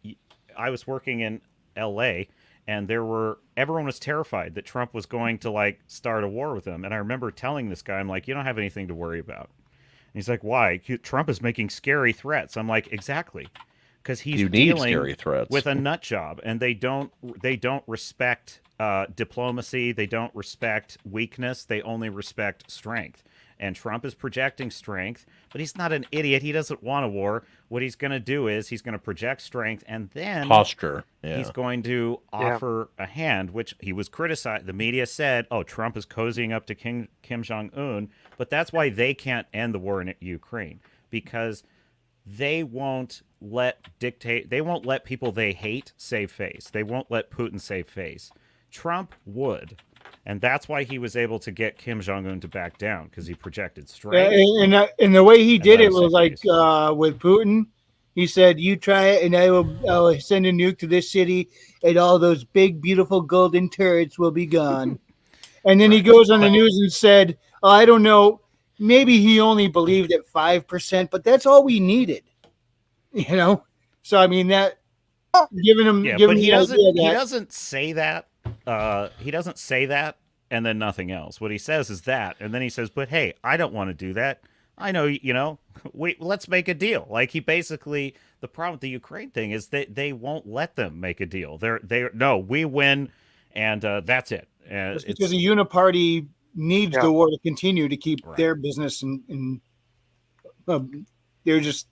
[SPEAKER 8] I was working in L.A. and everyone was terrified that Trump was going to start a war with them. And I remember telling this guy, I'm like, you don't have anything to worry about. And he's like, why? Trump is making scary threats. I'm like, exactly. because he's
[SPEAKER 3] You need
[SPEAKER 8] dealing
[SPEAKER 3] scary threats.
[SPEAKER 8] with a nut job, and they don't respect diplomacy. They don't respect weakness. They only respect strength. And Trump is projecting strength, but he's not an idiot. He doesn't want a war. What he's going to do is he's going to project strength, and then
[SPEAKER 3] Posture. Yeah.
[SPEAKER 8] he's going to offer a hand, which he was criticized. The media said, "Oh, Trump is cozying up to Kim Jong-un," but that's why they can't end the war in Ukraine, because they won't let people they hate save face. They won't let Putin save face. Trump would. And that's why he was able to get Kim Jong-un to back down, because he projected strength.
[SPEAKER 1] And the way he did it was
[SPEAKER 8] save
[SPEAKER 1] like with Putin. He said, "You try it, and I'll send a nuke to this city, and all those big, beautiful golden turrets will be gone." And then he goes on the news and said, "I don't know, maybe he only believed it 5%, but that's all we needed." You know, so I mean that giving him,
[SPEAKER 8] but he doesn't say that. He doesn't say that and then nothing else. What he says is that, and then he says, "But hey, I don't want to do that. I know, let's make a deal." Like, he basically, the problem with the Ukraine thing is that they won't let them make a deal. No, we win, and that's it.
[SPEAKER 1] It's because the uniparty needs the war to continue to keep their business, and they're just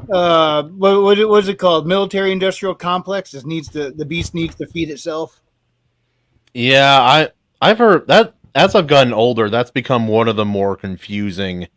[SPEAKER 1] what was it called? Military industrial complex. The beast needs to feed itself.
[SPEAKER 3] Yeah, I've heard that as I've gotten older, that's become one of the more confusing,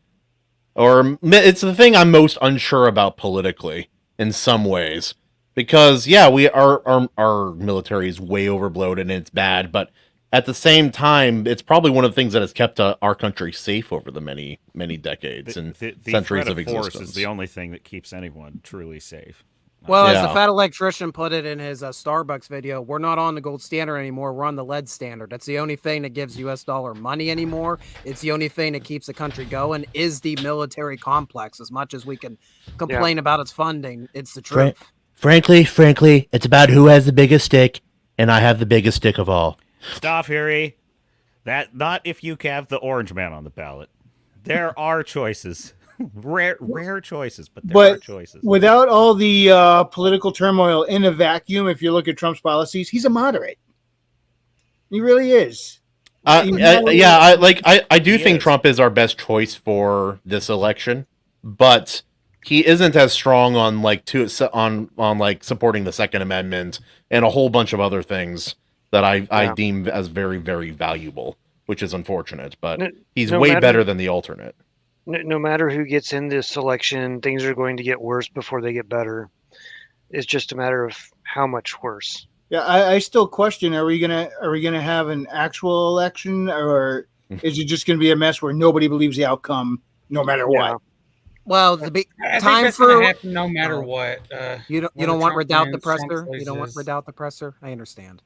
[SPEAKER 3] or it's the thing I'm most unsure about politically in some ways, because our military is way overbloated and it's bad, but at the same time, it's probably one of the things that has kept our country safe over the many decades and centuries of existence.
[SPEAKER 8] Force is the only thing that keeps anyone truly safe.
[SPEAKER 5] Well, as the fat electrician put it in his Starbucks video, we're not on the gold standard anymore. We're on the lead standard. That's the only thing that gives U.S. dollar money anymore. It's the only thing that keeps the country going is the military complex. As much as we can complain about its funding, it's the truth.
[SPEAKER 10] Frankly, it's about who has the biggest stick, and I have the biggest stick of all.
[SPEAKER 8] Stop, Harry. That not if you have the orange man on the ballot. There are choices. Rare choices, but there are choices.
[SPEAKER 1] Without all the political turmoil in a vacuum, if you look at Trump's policies, he's a moderate. He really is.
[SPEAKER 3] I do think Trump is our best choice for this election, but he isn't as strong on supporting the Second Amendment and a whole bunch of other things that I deem as very, very valuable, which is unfortunate. But he's way better than the alternate.
[SPEAKER 7] No matter who gets in this election, things are going to get worse before they get better. It's just a matter of how much worse.
[SPEAKER 1] Yeah, I still question: Are we gonna have an actual election, or is it just gonna be a mess where nobody believes the outcome, no matter what?
[SPEAKER 5] Well,
[SPEAKER 2] I think that's gonna happen no matter what.
[SPEAKER 5] You don't want Redoubt the Presser. You don't want Redoubt the Presser. I understand.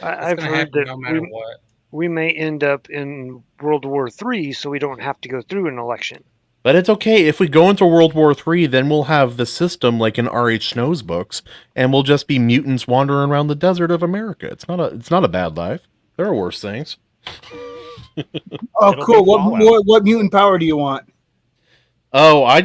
[SPEAKER 7] I've heard that
[SPEAKER 2] no matter what.
[SPEAKER 7] We may end up in World War III, so we don't have to go through an election.
[SPEAKER 3] But it's okay. If we go into World War III, then we'll have the system like in R.H. Snow's books, and we'll just be mutants wandering around the desert of America. It's not a bad life. There are worse things.
[SPEAKER 1] Oh, cool. What mutant power do you want?
[SPEAKER 3] Oh, I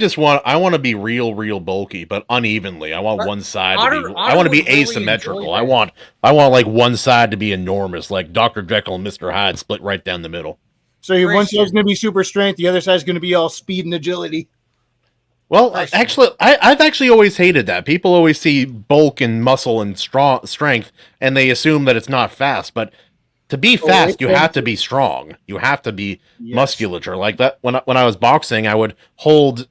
[SPEAKER 3] want to be real bulky, but unevenly. I want one side I want to be asymmetrical. I want like one side to be enormous, like Dr. Jekyll and Mr. Hyde split right down the middle.
[SPEAKER 1] So your one side's going to be super strength, the other side's going to be all speed and agility.
[SPEAKER 3] Well, actually, I've actually always hated that. People always see bulk and muscle and strength, and they assume that it's not fast, but to be fast, you have to be strong. You have to be musculature. Like that, when I was boxing, I would hold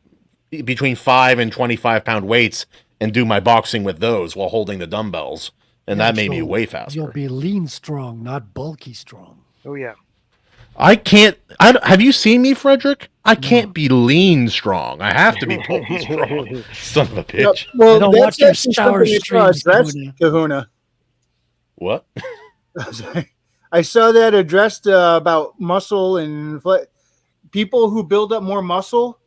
[SPEAKER 3] between 5 and 25-pound weights and do my boxing with those while holding the dumbbells, and that made me way faster.
[SPEAKER 4] You'll be lean strong, not bulky strong.
[SPEAKER 7] Oh yeah.
[SPEAKER 3] Have you seen me, Frederick? I can't be lean strong. I have to be bulky strong. Son of a bitch.
[SPEAKER 1] Well, I don't watch your sour streams. That's Kahuna.
[SPEAKER 3] What?
[SPEAKER 1] I saw that addressed about muscle and people who build up more muscle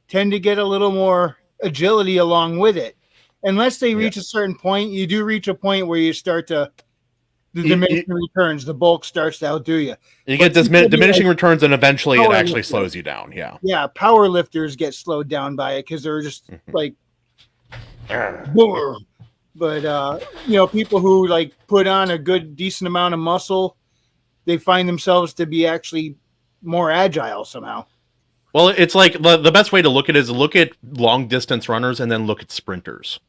[SPEAKER 1] tend to get a little more agility along with it. Unless they reach a certain point, you do reach a point where you start to the diminishing returns. The bulk starts to outdo you.
[SPEAKER 3] You get diminishing returns, and eventually it actually slows you down. Yeah.
[SPEAKER 1] Yeah, power lifters get slowed down by it because they're just like Boom. But people who like put on a good decent amount of muscle, they find themselves to be actually more agile somehow.
[SPEAKER 3] Well, it's like the best way to look at it is look at long distance runners and then look at sprinters.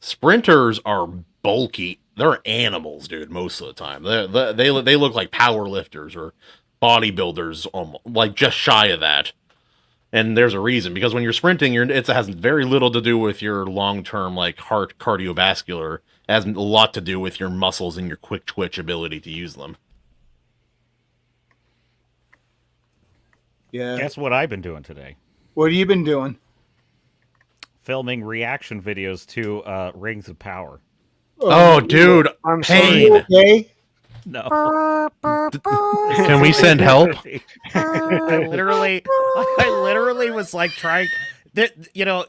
[SPEAKER 3] Sprinters are bulky. They're animals, dude. Most of the time, they look like power lifters or bodybuilders, almost like just shy of that. And there's a reason, because when you're sprinting, it has very little to do with your long term like heart cardiovascular. It has a lot to do with your muscles and your quick twitch ability to use them.
[SPEAKER 1] Yeah.
[SPEAKER 8] Guess what I've been doing today?
[SPEAKER 1] What have you been doing?
[SPEAKER 8] Filming reaction videos to Rings of Power.
[SPEAKER 3] Oh, dude,
[SPEAKER 7] I'm
[SPEAKER 3] pain.
[SPEAKER 7] sorry.
[SPEAKER 1] Okay.
[SPEAKER 8] No.
[SPEAKER 3] Can we send help?
[SPEAKER 8] I literally was like trying.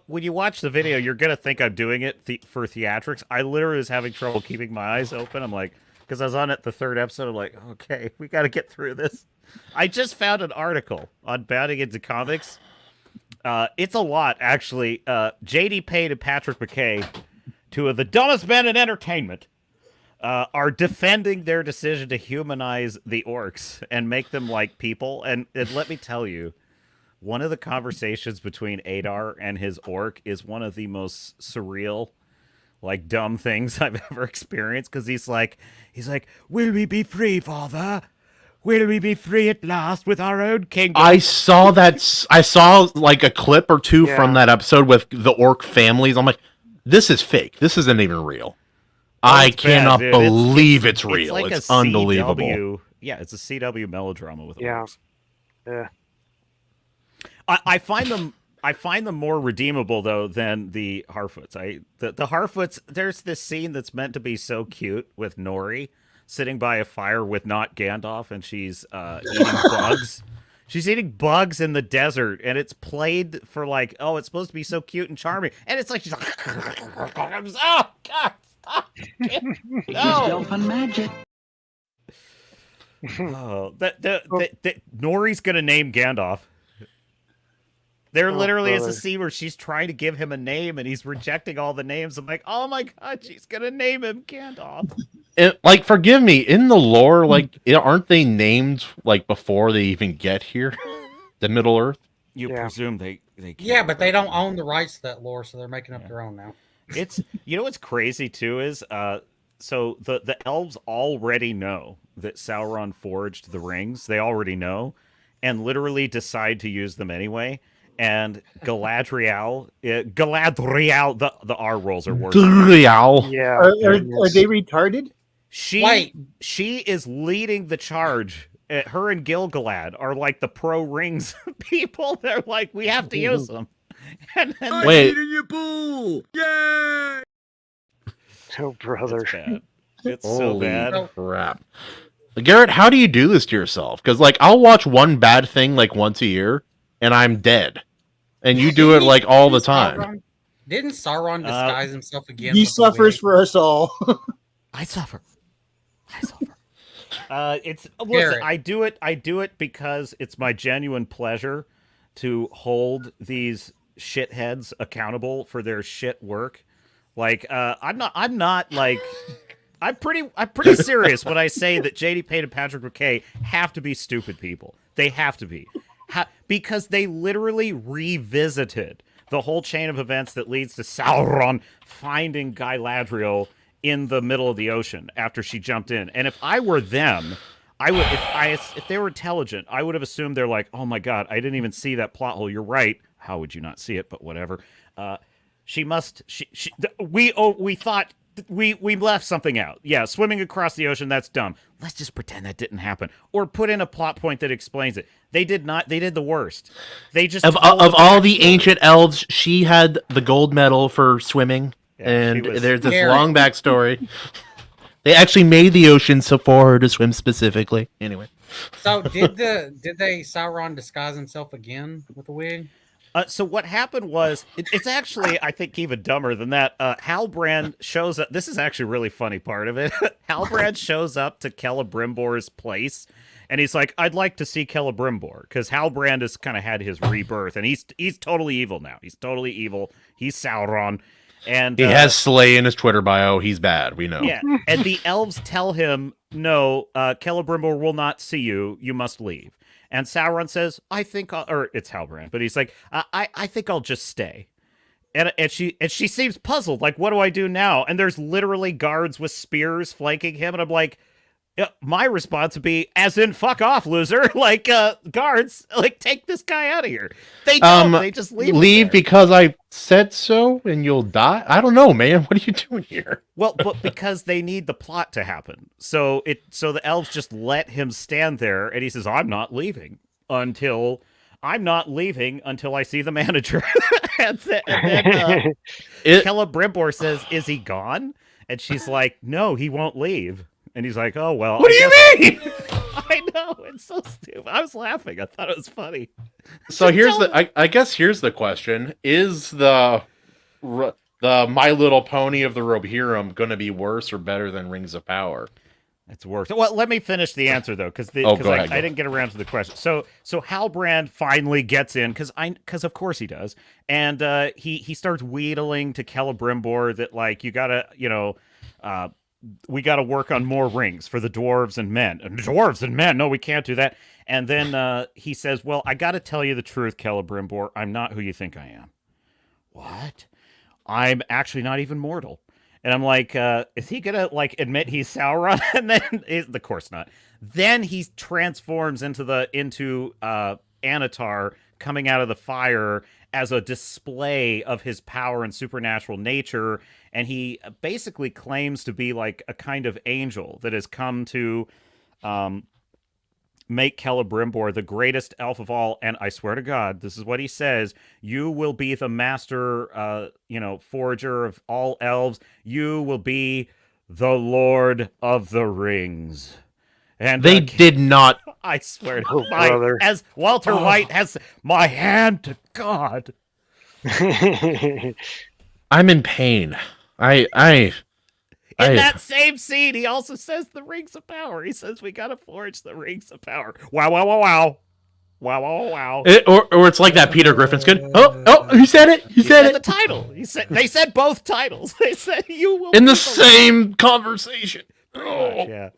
[SPEAKER 8] When you watch the video, you're gonna think I'm doing it for theatrics. I literally was having trouble keeping my eyes open. I'm like, because I was on it the third episode. I'm like, okay, we got to get through this. I just found an article on Bounding Into Comics. It's a lot, actually. J.D. Payne and Patrick McKay, two of the dumbest men in entertainment, are defending their decision to humanize the orcs and make them like people. And let me tell you, one of the conversations between Adar and his orc is one of the most surreal, like, dumb things I've ever experienced. Because he's like, will we be free, father? Will we be free at last with our own kingdom?
[SPEAKER 3] I saw like a clip or two from that episode with the orc families. I'm like, this is fake. This isn't even real. I cannot believe it's real.
[SPEAKER 8] Like
[SPEAKER 3] it's
[SPEAKER 8] a
[SPEAKER 3] unbelievable.
[SPEAKER 8] CW, it's a CW melodrama with orcs.
[SPEAKER 7] Yeah.
[SPEAKER 8] I find them more redeemable though than the Harfoots. The Harfoots, there's this scene that's meant to be so cute with Nori sitting by a fire with not Gandalf, and she's eating bugs. She's eating bugs in the desert, and it's played for like, oh, it's supposed to be so cute and charming, and it's like she's like, oh God, stop! No,
[SPEAKER 9] magic.
[SPEAKER 8] oh, Nori's gonna name Gandalf. There literally is a scene where she's trying to give him a name and he's rejecting all the names. I'm like, oh my God, she's gonna name him Gandalf.
[SPEAKER 3] Like, forgive me, in the lore, like, aren't they named like before they even get here, the Middle Earth?
[SPEAKER 8] You presume they
[SPEAKER 2] Yeah, but they don't own the rights to that lore, so they're making up their own now.
[SPEAKER 8] It's what's crazy too is so the elves already know that Sauron forged the rings. They already know, and literally decide to use them anyway. And Galadriel, the R rolls are worse.
[SPEAKER 3] Galadriel.
[SPEAKER 7] Yeah.
[SPEAKER 1] Are they retarded?
[SPEAKER 8] She is leading the charge. Her and Gil-galad are like the pro rings people. They're like, we have to use them. And then
[SPEAKER 3] wait,
[SPEAKER 9] your pool! Yay!
[SPEAKER 7] Oh, brother.
[SPEAKER 8] It's bad. It's so bad.
[SPEAKER 3] Crap. Garrett, how do you do this to yourself? Because like I'll watch one bad thing like once a year, and I'm dead. And you do it like all the time.
[SPEAKER 2] Didn't Sauron disguise himself again?
[SPEAKER 1] He suffers for us all.
[SPEAKER 8] I suffer. Listen, I do it because it's my genuine pleasure to hold these shitheads accountable for their shit work. Like, I'm not like I'm pretty serious when I say that JD Payne and Patrick McKay have to be stupid people. They have to be. Because they literally revisited the whole chain of events that leads to Sauron finding Galadriel in the middle of the ocean after she jumped in. And if I were them, I would, if they were intelligent, I would have assumed they're like, oh my God, I didn't even see that plot hole. You're right. How would you not see it? But whatever. We thought we left something out. Yeah, swimming across the ocean, that's dumb. Let's just pretend that didn't happen. Or put in a plot point that explains it. They did not. They did the worst. They just
[SPEAKER 10] of all the ancient elves, she had the gold medal for swimming, and there's this long backstory. They actually made the ocean so for her to swim specifically. Anyway,
[SPEAKER 2] so did they Sauron disguise himself again with a wig?
[SPEAKER 8] So what happened was, it's actually, I think, even dumber than that. Halbrand shows up. This is actually a really funny part of it. Halbrand shows up to Celebrimbor's place, and he's like, I'd like to see Celebrimbor, because Halbrand has kind of had his rebirth, and he's totally evil now. He's totally evil. He's Sauron. And
[SPEAKER 3] He has Slay in his Twitter bio. He's bad. We know.
[SPEAKER 8] Yeah, and the elves tell him, no, Celebrimbor will not see you. You must leave. And Sauron says, I think or it's Halbrand, but he's like, I think I'll just stay. And she seems puzzled, like, what do I do now? And there's literally guards with spears flanking him, and I'm like, my response would be, as in, fuck off, loser. Like, guards, like, take this guy out of here. They don't. They just leave.
[SPEAKER 3] Leave because I said so, and you'll die. I don't know, man. What are you doing here?
[SPEAKER 8] Well, but because they need the plot to happen, so the elves just let him stand there, and he says, I'm not leaving until I see the manager. and then Celebrimbor says, is he gone? And she's like, no, he won't leave. And he's like, oh, well.
[SPEAKER 3] What do you mean?
[SPEAKER 8] I know. It's so stupid. I was laughing. I thought it was funny.
[SPEAKER 3] So I guess here's the question. Is the My Little Pony of the Rohirrim going to be worse or better than Rings of Power?
[SPEAKER 8] It's worse. Well, let me finish the answer, though, because I didn't get around to the question. So Halbrand finally gets in, because of course he does. And he starts wheedling to Celebrimbor that, like, you got to, we got to work on more rings for the dwarves and men. Dwarves and men? No, we can't do that. And then he says, well, I got to tell you the truth, Celebrimbor. I'm not who you think I am. What? I'm actually not even mortal. And I'm like, is he going to, like, admit he's Sauron? And then, of course not. Then he transforms into Anatar coming out of the fire as a display of his power and supernatural nature. And he basically claims to be like a kind of angel that has come to make Celebrimbor the greatest elf of all. And I swear to God, this is what he says: you will be the master, forager of all elves. You will be the Lord of the Rings. And
[SPEAKER 3] they did not.
[SPEAKER 8] I swear to God, as Walter White has my hand to God.
[SPEAKER 3] I'm in pain. In
[SPEAKER 8] that same scene, he also says the Rings of Power. He says we gotta forge the Rings of Power. Wow, wow, wow, wow. Wow, wow, wow.
[SPEAKER 3] Or it's like that Peter Griffin's good. Oh, he said it. He said it.
[SPEAKER 8] The title. They said both titles. They said you will
[SPEAKER 3] in the same conversation.
[SPEAKER 8] Oh. Yeah.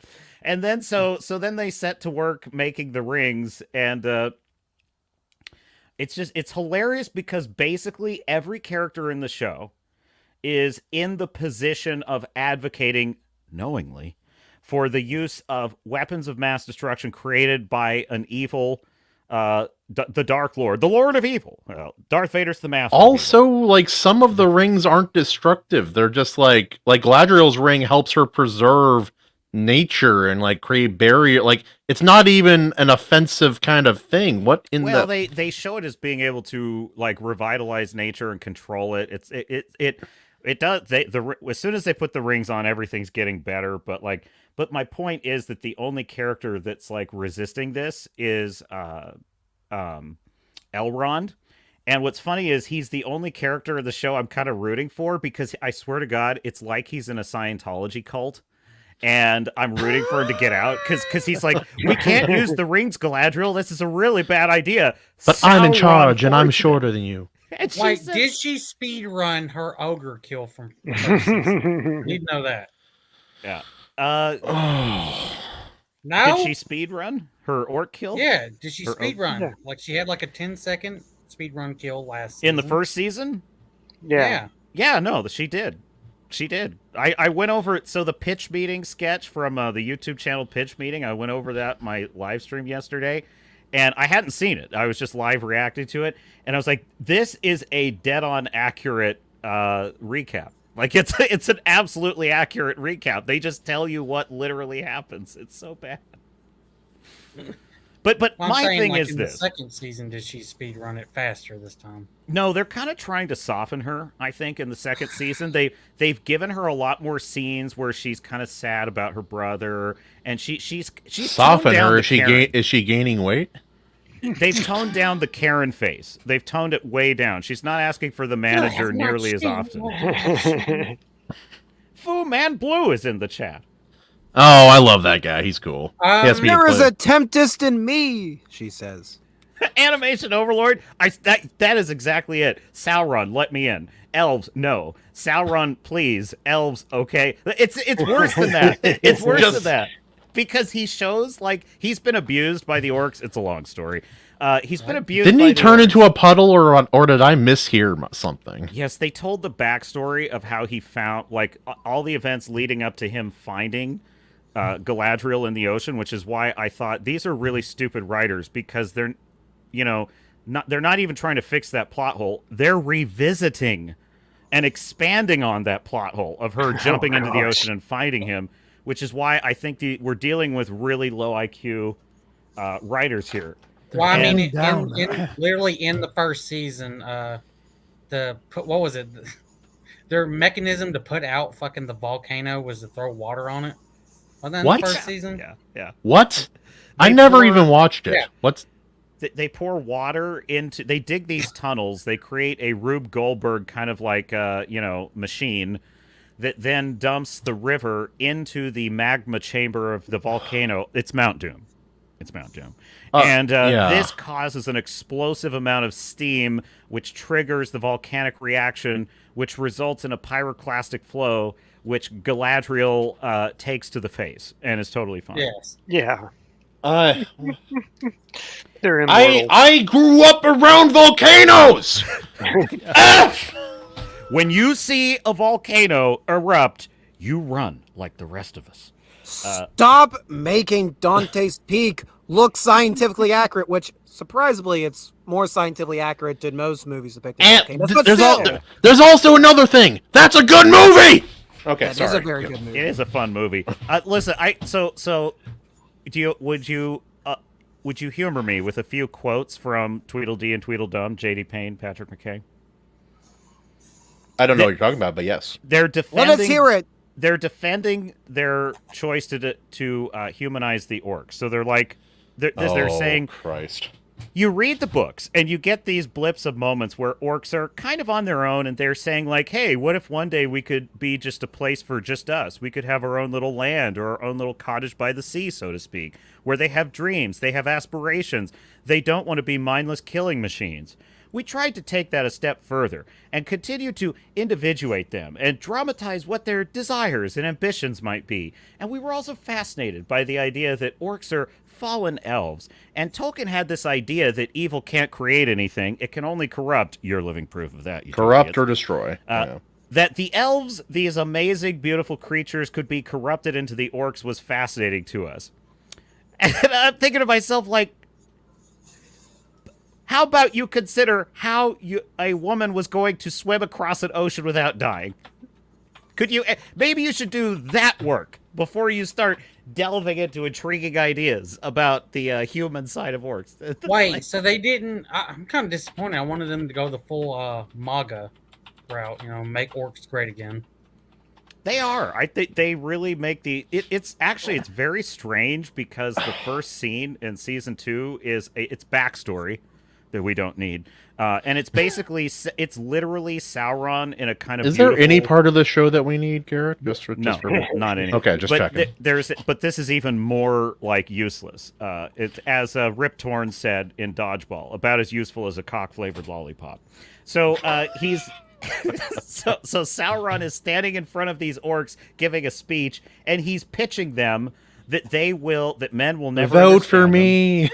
[SPEAKER 8] And then so then they set to work making the rings, and it's hilarious because basically every character in the show is in the position of advocating knowingly for the use of weapons of mass destruction created by an evil the Dark Lord, the Lord of Evil. Darth Vader's the master.
[SPEAKER 3] Also, like, some of the rings aren't destructive. They're just like Galadriel's ring helps her preserve nature and like create barrier. Like, it's not even an offensive kind of thing.
[SPEAKER 8] They show it as being able to like revitalize nature and control it. It does. As soon as they put the rings on, everything's getting better. But my point is that the only character that's like resisting this is Elrond. And what's funny is he's the only character of the show I'm kind of rooting for, because I swear to God, it's like he's in a Scientology cult. And I'm rooting for him to get out because he's like, we can't use the rings, Galadriel. This is a really bad idea.
[SPEAKER 3] But I'm in charge, and I'm shorter than you.
[SPEAKER 2] Like, did she speed run her ogre kill from the first season? You'd know that.
[SPEAKER 8] Yeah.
[SPEAKER 2] No?
[SPEAKER 8] Did she speed run her orc kill?
[SPEAKER 2] Yeah. Did she speed run?
[SPEAKER 5] Yeah.
[SPEAKER 2] Like, she had like a 10-second speed run kill last season.
[SPEAKER 8] In the first season?
[SPEAKER 2] Yeah.
[SPEAKER 8] Yeah, no, she did. She did. I went over it. So the pitch meeting sketch from the YouTube channel Pitch Meeting, I went over that my live stream yesterday, and I hadn't seen it. I was just live reacting to it, and I was like, this is a dead-on accurate recap. Like, it's an absolutely accurate recap. They just tell you what literally happens. It's so bad. But my thing is this.
[SPEAKER 2] In the second season, did she speed run it faster this time?
[SPEAKER 8] No, they're kind of trying to soften her, I think, in the second season. They've given her a lot more scenes where she's kind of sad about her brother, and she's
[SPEAKER 3] soften her. Is she gaining weight?
[SPEAKER 8] They've toned down the Karen face. They've toned it way down. She's not asking for the manager nearly as often. Fu Man Blue is in the chat.
[SPEAKER 3] Oh, I love that guy. He's cool.
[SPEAKER 5] There is a tempest in me, she says.
[SPEAKER 8] Animation Overlord. That is exactly it. Sauron, let me in. Elves, no. Sauron, please. Elves, okay. It's worse than that. It's worse than that. Because he shows like he's been abused by the orcs. It's a long story. He's been abused.
[SPEAKER 3] Didn't
[SPEAKER 8] by
[SPEAKER 3] he
[SPEAKER 8] the
[SPEAKER 3] turn
[SPEAKER 8] orcs.
[SPEAKER 3] into a puddle, or did I mishear something?
[SPEAKER 8] Yes, they told the backstory of how he found like all the events leading up to him finding Galadriel in the ocean, which is why I thought these are really stupid writers because they're, they're not even trying to fix that plot hole. They're revisiting and expanding on that plot hole of her jumping into the ocean and finding him, which is why I think we're dealing with really low IQ writers here.
[SPEAKER 2] Well, I mean, literally in the first season, what was it? Their mechanism to put out fucking the volcano was to throw water on it. Wasn't that in the first season?
[SPEAKER 8] Yeah.
[SPEAKER 3] What? I never even watched it.
[SPEAKER 8] Yeah.
[SPEAKER 3] What's?
[SPEAKER 8] They pour water into. They dig these tunnels. They create a Rube Goldberg kind of like machine that then dumps the river into the magma chamber of the volcano. It's Mount Doom. And this causes an explosive amount of steam, which triggers the volcanic reaction, which results in a pyroclastic flow, which Galadriel takes to the face and is totally fine.
[SPEAKER 2] Yes.
[SPEAKER 7] Yeah.
[SPEAKER 8] They're
[SPEAKER 3] immortal. I grew up around volcanoes.
[SPEAKER 8] F! When you see a volcano erupt, you run like the rest of us.
[SPEAKER 5] Stop making Dante's Peak look scientifically accurate, which surprisingly it's more scientifically accurate than most movies depicting volcanoes. But
[SPEAKER 3] there's also another thing. That's a good movie. Okay,
[SPEAKER 5] that
[SPEAKER 3] sorry.
[SPEAKER 5] is a very good movie.
[SPEAKER 8] It is a fun movie. Listen, would you humor me with a few quotes from Tweedledee and Tweedledum, J.D. Payne, Patrick McKay?
[SPEAKER 3] I don't know what you're talking about, but yes.
[SPEAKER 8] They're defending.
[SPEAKER 5] Let us hear it.
[SPEAKER 8] They're defending their choice to humanize the orcs. So they're like, they're saying,
[SPEAKER 3] Christ.
[SPEAKER 8] You read the books and you get these blips of moments where orcs are kind of on their own and they're saying like, hey, what if one day we could be just a place for just us? We could have our own little land or our own little cottage by the sea, so to speak, where they have dreams, they have aspirations. They don't want to be mindless killing machines. We tried to take that a step further and continue to individuate them and dramatize what their desires and ambitions might be. And we were also fascinated by the idea that orcs are fallen elves. And Tolkien had this idea that evil can't create anything. It can only corrupt. You're living proof of that.
[SPEAKER 3] Corrupt or destroy.
[SPEAKER 8] That the elves, these amazing, beautiful creatures, could be corrupted into the orcs was fascinating to us. And I'm thinking to myself, like, how about you consider how a woman was going to swim across an ocean without dying? Maybe you should do that work before you start delving into intriguing ideas about the human side of orcs.
[SPEAKER 2] Wait, so they didn't... I'm kind of disappointed. I wanted them to go the full MAGA route, make orcs great again.
[SPEAKER 8] They are. I think they really make it's very strange because the first scene in season 2 is it's backstory that we don't need. And it's basically, it's literally Sauron in a kind of.
[SPEAKER 3] Is there any part of the show that we need, Garrett?
[SPEAKER 8] Not any.
[SPEAKER 3] Okay, just checking.
[SPEAKER 8] But this is even more like useless. It's as Rip Torn said in Dodgeball, about as useful as a cock-flavored lollipop. So so Sauron is standing in front of these orcs giving a speech, and he's pitching them that men will never
[SPEAKER 3] vote for me.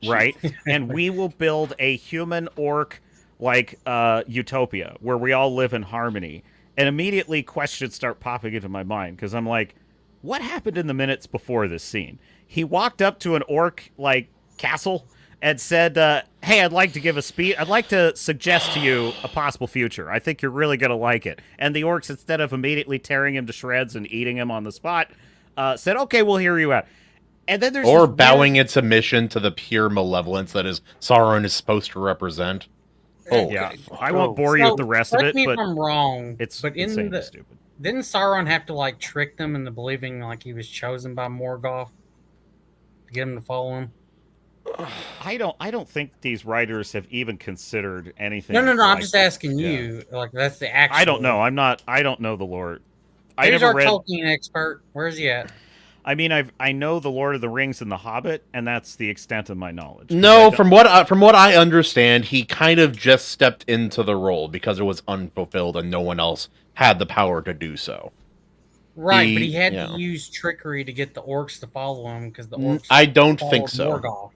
[SPEAKER 8] Right? And we will build a human orc like utopia where we all live in harmony. And immediately questions start popping into my mind because I'm like, what happened in the minutes before this scene? He walked up to an orc like castle and said, hey, I'd like to give a speech. I'd like to suggest to you a possible future. I think you're really going to like it. And the orcs, instead of immediately tearing him to shreds and eating him on the spot, said, okay, we'll hear you out. And then there's
[SPEAKER 3] bowing its submission to the pure malevolence that is Sauron is supposed to represent.
[SPEAKER 8] Oh yeah, I won't bore you with the rest of it.
[SPEAKER 2] Me
[SPEAKER 8] but
[SPEAKER 2] if I'm wrong.
[SPEAKER 8] It's
[SPEAKER 2] but
[SPEAKER 8] insanely stupid.
[SPEAKER 2] Didn't Sauron have to like trick them into believing like he was chosen by Morgoth to get him to follow him?
[SPEAKER 8] I don't think these writers have even considered anything.
[SPEAKER 2] No.
[SPEAKER 8] Like
[SPEAKER 2] I'm just asking you. Like that's the actual.
[SPEAKER 8] I don't know. I don't know the lore.
[SPEAKER 2] Here's our Tolkien expert. Where's he at?
[SPEAKER 8] I mean, I know the Lord of the Rings and the Hobbit, and that's the extent of my knowledge.
[SPEAKER 3] No, from what I understand, he kind of just stepped into the role because it was unfulfilled and no one else had the power to do so.
[SPEAKER 2] Right, but he had to use trickery to get the orcs to follow him because the orcs.
[SPEAKER 3] I don't think so.
[SPEAKER 2] Morgoth.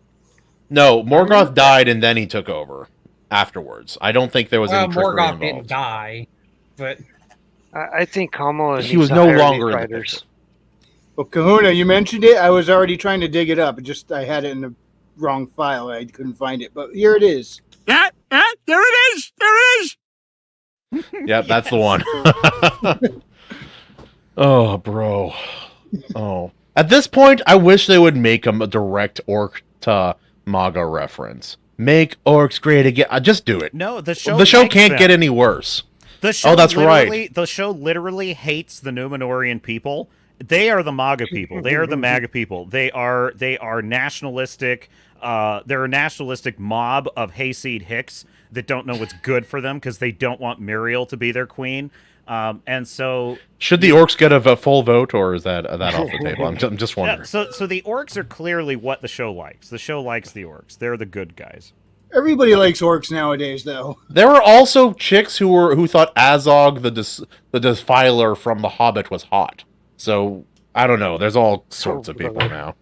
[SPEAKER 3] No, Morgoth died and then he took over afterwards. I don't think there was any trickery
[SPEAKER 2] Morgoth
[SPEAKER 3] involved.
[SPEAKER 2] didn't die, but
[SPEAKER 7] I think Kamala.
[SPEAKER 3] He was no longer in the picture.
[SPEAKER 1] Well, Kahuna, you mentioned it. I was already trying to dig it up. I had it in the wrong file. I couldn't find it, but here it is.
[SPEAKER 9] There it is. There it is.
[SPEAKER 3] Yep, that's the one. Oh, bro. Oh. At this point, I wish they would make him a direct orc to MAGA reference. Make orcs great again. Just do it.
[SPEAKER 8] No, the show
[SPEAKER 3] can't get any worse.
[SPEAKER 8] The show
[SPEAKER 3] that's right.
[SPEAKER 8] The show literally hates the Numenorian people. They are the MAGA people. They are the MAGA people. They are nationalistic. They're a nationalistic mob of hayseed hicks that don't know what's good for them because they don't want Muriel to be their queen. And so,
[SPEAKER 3] should the orcs get a full vote, or is that off the table? I'm just wondering.
[SPEAKER 8] Yeah, so the orcs are clearly what the show likes. The show likes the orcs. They're the good guys.
[SPEAKER 1] Everybody likes orcs nowadays, though.
[SPEAKER 3] There were also chicks who thought Azog the Defiler from The Hobbit was hot. So I don't know. There's all sorts of people now.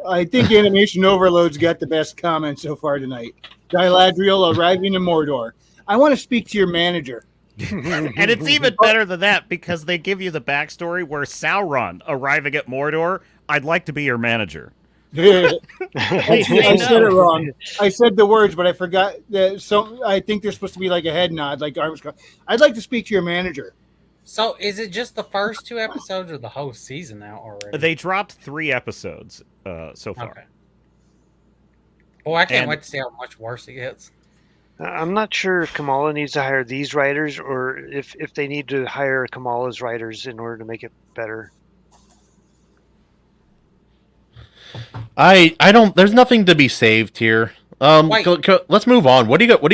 [SPEAKER 1] I think Animation Overload's got the best comment so far tonight. Galadriel arriving in Mordor. I want to speak to your manager.
[SPEAKER 8] And it's even better than that because they give you the backstory where Sauron arriving at Mordor. I'd like to be your manager.
[SPEAKER 1] I said it wrong. I said the words, but I forgot that. So I think there's supposed to be like a head nod, like arms. I'd like to speak to your manager.
[SPEAKER 2] So is it just the first 2 episodes or the whole season out already?
[SPEAKER 8] They dropped 3 episodes so far.
[SPEAKER 2] Okay. Well, I can't wait to see how much worse it gets.
[SPEAKER 7] I'm not sure if Kamala needs to hire these writers or if they need to hire Kamala's writers in order to make it better.
[SPEAKER 3] I don't. There's nothing to be saved here. Let's move on. What do you got?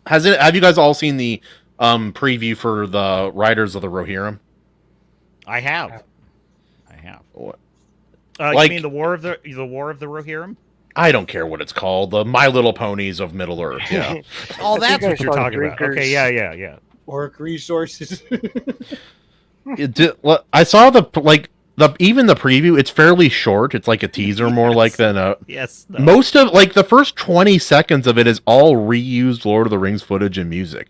[SPEAKER 3] Have you guys all seen the preview for the Riders of the Rohirrim?
[SPEAKER 8] I have.
[SPEAKER 3] What?
[SPEAKER 8] You mean the War of the Rohirrim?
[SPEAKER 3] I don't care what it's called. The My Little Ponies of Middle Earth. Yeah.
[SPEAKER 8] Oh, that's what you're talking about. Okay, yeah.
[SPEAKER 1] Orc resources.
[SPEAKER 3] I saw even the preview. It's fairly short. It's like a teaser, more like than a.
[SPEAKER 8] Yes. No.
[SPEAKER 3] Most of the first 20 seconds of it is all reused Lord of the Rings footage and music.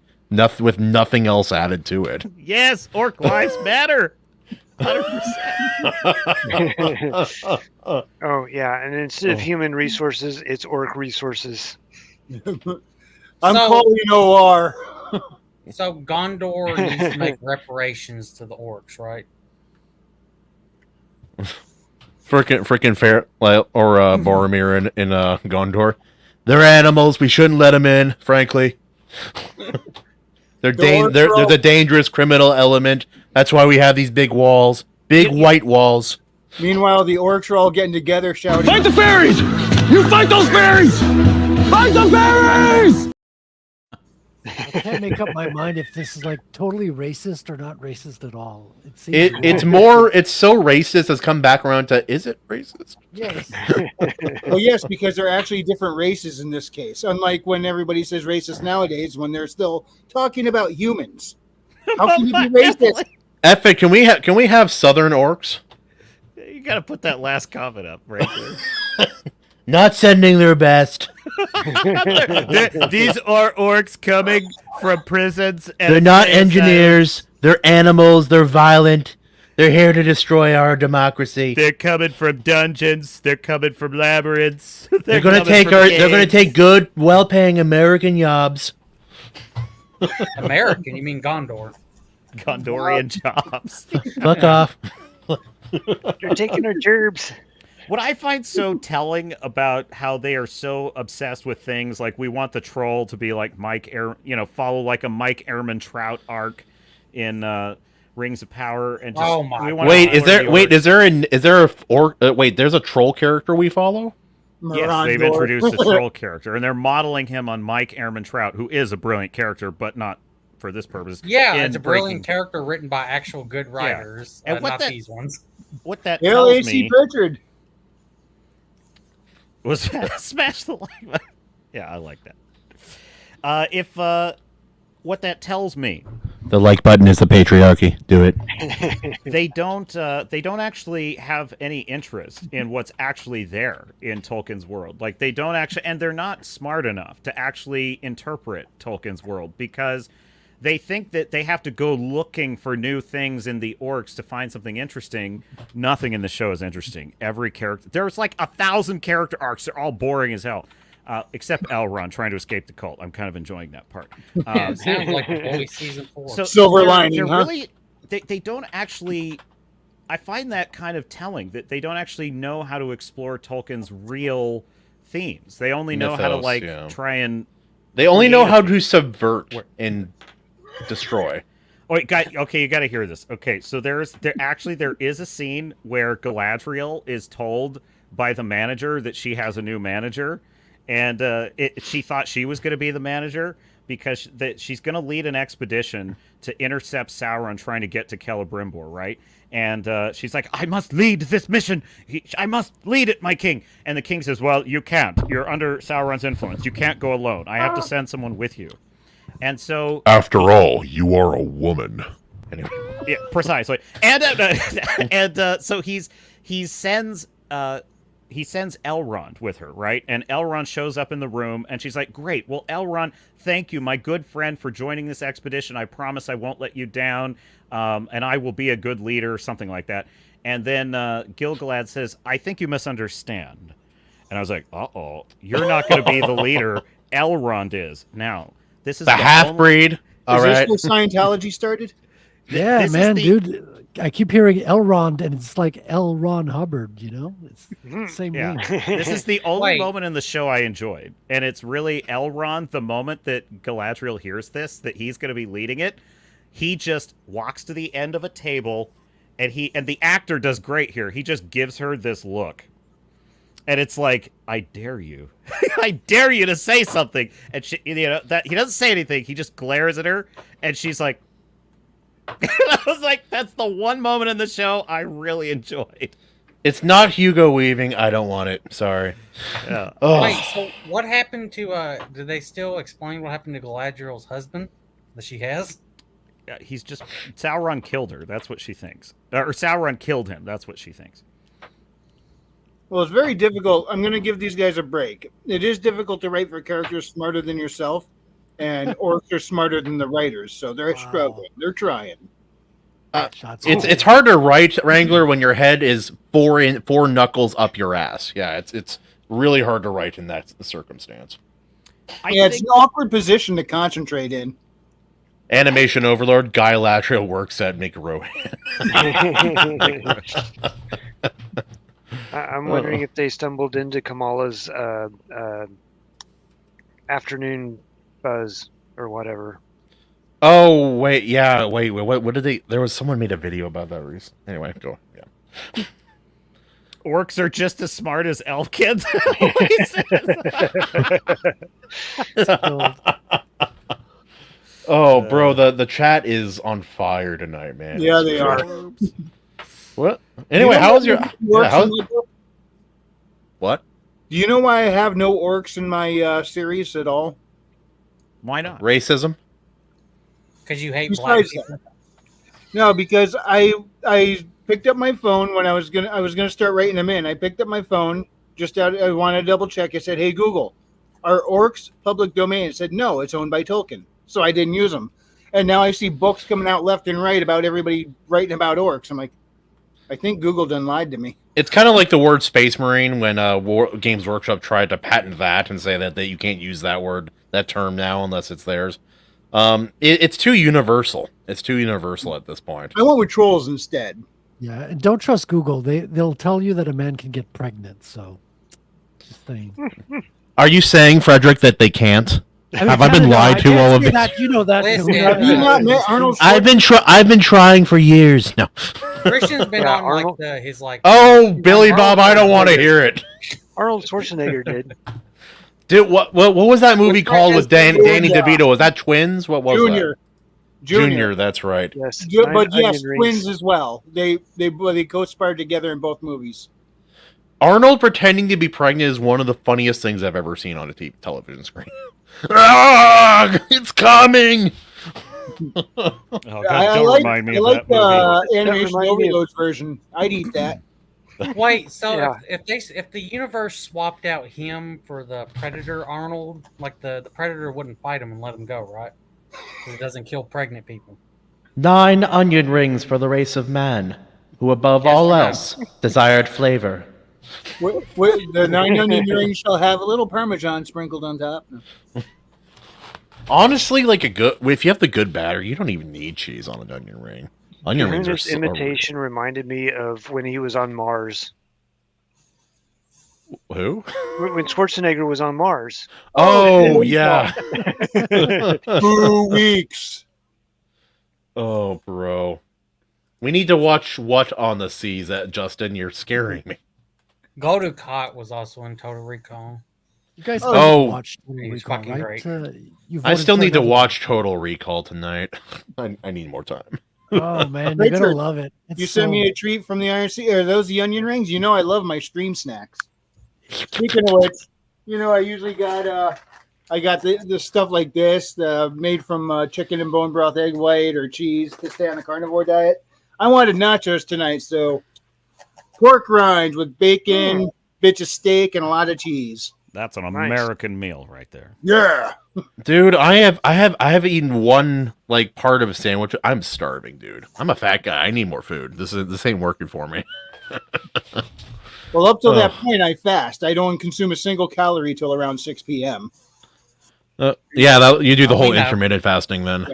[SPEAKER 3] With nothing else added to it.
[SPEAKER 8] Yes, orc lives matter. 100%.
[SPEAKER 7] Oh yeah, and instead of human resources, it's orc resources.
[SPEAKER 1] I'm calling OR.
[SPEAKER 2] So Gondor needs to make reparations to the orcs, right?
[SPEAKER 3] Freaking fair, or Boromir in Gondor. They're animals. We shouldn't let them in. Frankly, they're the dangerous criminal element. That's why we have these big walls, big white walls.
[SPEAKER 1] Meanwhile, the orcs are all getting together, shouting,
[SPEAKER 9] "Fight the fairies! You fight those fairies! Fight the fairies!"
[SPEAKER 4] I can't make up my mind if this is like totally racist or not racist at all.
[SPEAKER 3] It's so racist it's come back around to, is it racist?
[SPEAKER 4] Yes.
[SPEAKER 1] Well, yes, because they're actually different races in this case. Unlike when everybody says racist nowadays, when they're still talking about humans. How can you be racist?
[SPEAKER 3] Effie, can we have Southern orcs?
[SPEAKER 8] You gotta put that last comment up right there.
[SPEAKER 10] Not sending their best.
[SPEAKER 8] These are orcs coming from prisons. And
[SPEAKER 10] they're not engineers. They're animals. They're violent. They're here to destroy our democracy.
[SPEAKER 8] They're coming from dungeons. They're coming from labyrinths.
[SPEAKER 10] They're going to take good, well-paying American jobs.
[SPEAKER 2] American? You mean Gondor?
[SPEAKER 8] Gondorian jobs.
[SPEAKER 10] Fuck off.
[SPEAKER 7] They're taking our gerbs.
[SPEAKER 8] What I find so telling about how they are so obsessed with things like we want the troll to be like follow like a Mike Ehrmantraut arc in Rings of Power, and just
[SPEAKER 3] there's a troll character we follow?
[SPEAKER 8] Yes, they've introduced a troll character, and they're modeling him on Mike Ehrmantraut, who is a brilliant character, but not for this purpose.
[SPEAKER 2] Yeah,
[SPEAKER 8] in
[SPEAKER 2] it's a brilliant character written by actual good writers,
[SPEAKER 8] And what
[SPEAKER 2] not
[SPEAKER 8] that-
[SPEAKER 2] these ones.
[SPEAKER 8] What that
[SPEAKER 1] Hail
[SPEAKER 8] tells
[SPEAKER 1] AC
[SPEAKER 8] me
[SPEAKER 1] Pritchard.
[SPEAKER 8] was smash the like button. Yeah, I like that. If what that tells me,
[SPEAKER 10] The like button is the patriarchy. Do it.
[SPEAKER 8] they don't actually have any interest in what's actually there in Tolkien's world. Like they don't actually, and they're not smart enough to actually interpret Tolkien's world because they think that they have to go looking for new things in the orcs to find something interesting. Nothing in the show is interesting. Every character, there's like 1,000 character arcs. They're all boring as hell. Except Elrond trying to escape the cult. I'm kind of enjoying that part.
[SPEAKER 2] Yeah, it sounds like The Boys season 4.
[SPEAKER 8] So
[SPEAKER 1] Silver
[SPEAKER 8] they're-
[SPEAKER 1] lining,
[SPEAKER 8] they're
[SPEAKER 1] huh?
[SPEAKER 8] really, they don't actually. I find that kind of telling that they don't actually know how to explore Tolkien's real themes. They only know how to
[SPEAKER 3] Mythos,
[SPEAKER 8] try and.
[SPEAKER 3] They only know
[SPEAKER 8] create
[SPEAKER 3] how
[SPEAKER 8] a-
[SPEAKER 3] to subvert and destroy.
[SPEAKER 8] Oh, wait, okay, you got to hear this. Okay, so there is a scene where Galadriel is told by the manager that she has a new manager, and she thought she was going to be the manager because she's going to lead an expedition to intercept Sauron trying to get to Celebrimbor, right? And she's like, I must lead this mission. I must lead it, my king. And the king says, well, you can't. You're under Sauron's influence. You can't go alone. I have to send someone with you. And so,
[SPEAKER 9] After all, you are a woman.
[SPEAKER 3] Anyway.
[SPEAKER 8] yeah, precisely. And so he sends Elrond with her, right? And Elrond shows up in the room, and she's like, "Great, well, Elrond, thank you, my good friend, for joining this expedition. I promise I won't let you down, and I will be a good leader," something like that. And then Gil-galad says, "I think you misunderstand." And I was like, "Uh-oh, you're not going to be the leader. Elrond is now." This is
[SPEAKER 3] The half breed. All
[SPEAKER 1] Is
[SPEAKER 3] right.
[SPEAKER 1] this where Scientology started?
[SPEAKER 4] Yeah,
[SPEAKER 8] This is
[SPEAKER 4] man,
[SPEAKER 8] the-
[SPEAKER 4] dude. I keep hearing Elrond, and it's like L. Ron Hubbard. You know, it's the same
[SPEAKER 8] Yeah,
[SPEAKER 4] name.
[SPEAKER 8] this is the only
[SPEAKER 2] Wait.
[SPEAKER 8] moment in the show I enjoyed, and it's really Elrond. The moment that Galadriel hears this, that he's going to be leading it, he just walks to the end of a table, and the actor does great here. He just gives her this look, and it's like, I dare you, I dare you to say something, and she, that he doesn't say anything. He just glares at her, and she's like. I was like, that's the one moment in the show I really enjoyed.
[SPEAKER 3] It's not Hugo Weaving. I don't want it. Sorry.
[SPEAKER 8] Yeah.
[SPEAKER 3] Oh.
[SPEAKER 2] Wait, so what happened to? Did they still explain what happened to Galadriel's husband that she has?
[SPEAKER 8] He's just Sauron killed her. That's what she thinks, or Sauron killed him. That's what she thinks.
[SPEAKER 1] Well, it's very difficult. I'm going to give these guys a break. It is difficult to write for characters smarter than yourself, and orcs are smarter than the writers, so they're struggling. They're trying.
[SPEAKER 3] It's hard to write Wrangler when your head is four knuckles up your ass. Yeah, it's really hard to write in that circumstance.
[SPEAKER 1] It's an awkward position to concentrate in.
[SPEAKER 3] Animation overlord Guy Latrio works at Make a Rohan.
[SPEAKER 7] I'm wondering if they stumbled into Kamala's afternoon buzz or whatever.
[SPEAKER 3] Oh wait, yeah, wait. What did they? There was someone made a video about that recently. Anyway, go. Yeah.
[SPEAKER 8] Orcs are just as smart as elf kids.
[SPEAKER 3] Oh, bro, the chat is on fire tonight, man.
[SPEAKER 1] Yeah,
[SPEAKER 3] It's
[SPEAKER 1] they
[SPEAKER 3] true.
[SPEAKER 1] are.
[SPEAKER 3] What? Anyway, how was your? Yeah, how, what?
[SPEAKER 1] Do you know why I have no orcs in my series at all?
[SPEAKER 8] Why not?
[SPEAKER 3] Racism.
[SPEAKER 2] Because you hate black
[SPEAKER 1] Besides
[SPEAKER 2] people.
[SPEAKER 1] that. No, because I picked up my phone when I was gonna start writing them in. I picked up my phone I wanted to double check. I said, "Hey Google, are orcs public domain?" It said, "No, it's owned by Tolkien." So I didn't use them. And now I see books coming out left and right about everybody writing about orcs. I'm like, I think Google done lied to me.
[SPEAKER 3] It's kind of like the word Space Marine when Games Workshop tried to patent that and say that you can't use that term now unless it's theirs. It's too universal. It's too universal at this point.
[SPEAKER 1] I went with trolls instead.
[SPEAKER 4] Yeah, and don't trust Google. They'll tell you that a man can get pregnant. So, just saying.
[SPEAKER 10] Are you saying, Frederick, that they can't? Have I been lied to all of this?
[SPEAKER 4] That, you know that.
[SPEAKER 2] Listen,
[SPEAKER 1] Have you not met Arnold
[SPEAKER 10] I've been trying for years. No.
[SPEAKER 2] Christian's been
[SPEAKER 7] Yeah,
[SPEAKER 2] on
[SPEAKER 7] Arnold-
[SPEAKER 2] his
[SPEAKER 3] Oh, Billy Bob, I don't want to hear it.
[SPEAKER 7] Arnold Schwarzenegger did.
[SPEAKER 3] Dude, what was that movie
[SPEAKER 1] Which
[SPEAKER 3] call
[SPEAKER 1] one
[SPEAKER 3] with
[SPEAKER 1] is the
[SPEAKER 3] Danny
[SPEAKER 1] Junior?
[SPEAKER 3] DeVito? Was that Twins? What was
[SPEAKER 1] Junior.
[SPEAKER 3] Junior, that's right.
[SPEAKER 7] Yes,
[SPEAKER 1] But yes,
[SPEAKER 7] onion
[SPEAKER 1] twins
[SPEAKER 7] rings.
[SPEAKER 1] as well. They co-starred together in both movies.
[SPEAKER 3] Arnold pretending to be pregnant is one of the funniest things I've ever seen on a television screen. Ah, it's coming.
[SPEAKER 8] Oh, God,
[SPEAKER 1] I
[SPEAKER 8] don't
[SPEAKER 1] like,
[SPEAKER 8] remind me
[SPEAKER 1] I
[SPEAKER 8] of
[SPEAKER 1] like
[SPEAKER 8] that movie.
[SPEAKER 1] animation
[SPEAKER 7] reminded me of-
[SPEAKER 1] overload version. I'd eat that.
[SPEAKER 2] Wait, so
[SPEAKER 7] Yeah.
[SPEAKER 2] if the universe swapped out him for the Predator Arnold, like the Predator wouldn't fight him and let him go, right? 'Cause it doesn't kill pregnant people.
[SPEAKER 10] 9 onion rings for the race of man, who above
[SPEAKER 2] Yes
[SPEAKER 10] all
[SPEAKER 2] or no?
[SPEAKER 10] else desired flavor.
[SPEAKER 1] The 9 onion rings shall have a little Parmesan sprinkled on top.
[SPEAKER 3] Honestly, like if you have the good batter, you don't even need cheese on an onion ring. Onion rings are
[SPEAKER 7] His imitation reminded me of when he was on Mars.
[SPEAKER 3] Who?
[SPEAKER 7] When Schwarzenegger was on Mars.
[SPEAKER 3] Oh yeah.
[SPEAKER 1] 2 weeks.
[SPEAKER 3] Oh, bro. We need to watch What on the Seas, Justin. You're scaring me.
[SPEAKER 2] Golden Cot was also in Total Recall.
[SPEAKER 4] You guys
[SPEAKER 1] Oh,
[SPEAKER 4] haven't watched Total
[SPEAKER 2] he's
[SPEAKER 4] Recall,
[SPEAKER 2] fucking
[SPEAKER 4] right?
[SPEAKER 2] great.
[SPEAKER 4] You
[SPEAKER 3] I
[SPEAKER 4] voted
[SPEAKER 3] still
[SPEAKER 4] for
[SPEAKER 3] need to
[SPEAKER 4] another-
[SPEAKER 3] watch Total Recall tonight. I need more time.
[SPEAKER 4] Oh man, you're gonna
[SPEAKER 1] Richard,
[SPEAKER 4] love it. It's
[SPEAKER 1] You sent
[SPEAKER 4] so-
[SPEAKER 1] me a treat from the Iron Sea. Are those the onion rings? You know I love my stream snacks. Speaking of which, I usually got I got the stuff like this, made from chicken and bone broth, egg white, or cheese to stay on a carnivore diet. I wanted nachos tonight, so pork rinds with bacon, bits of steak, and a lot of cheese.
[SPEAKER 8] That's an
[SPEAKER 7] Nice.
[SPEAKER 8] American meal right there.
[SPEAKER 1] Yeah.
[SPEAKER 3] Dude, I have eaten one part of a sandwich. I'm starving, dude. I'm a fat guy. I need more food. This ain't working for me.
[SPEAKER 1] Well, up till that point, I fast. I don't consume a single calorie till around 6 p.m.
[SPEAKER 3] Yeah, you do the whole
[SPEAKER 2] we know.
[SPEAKER 3] intermittent fasting then.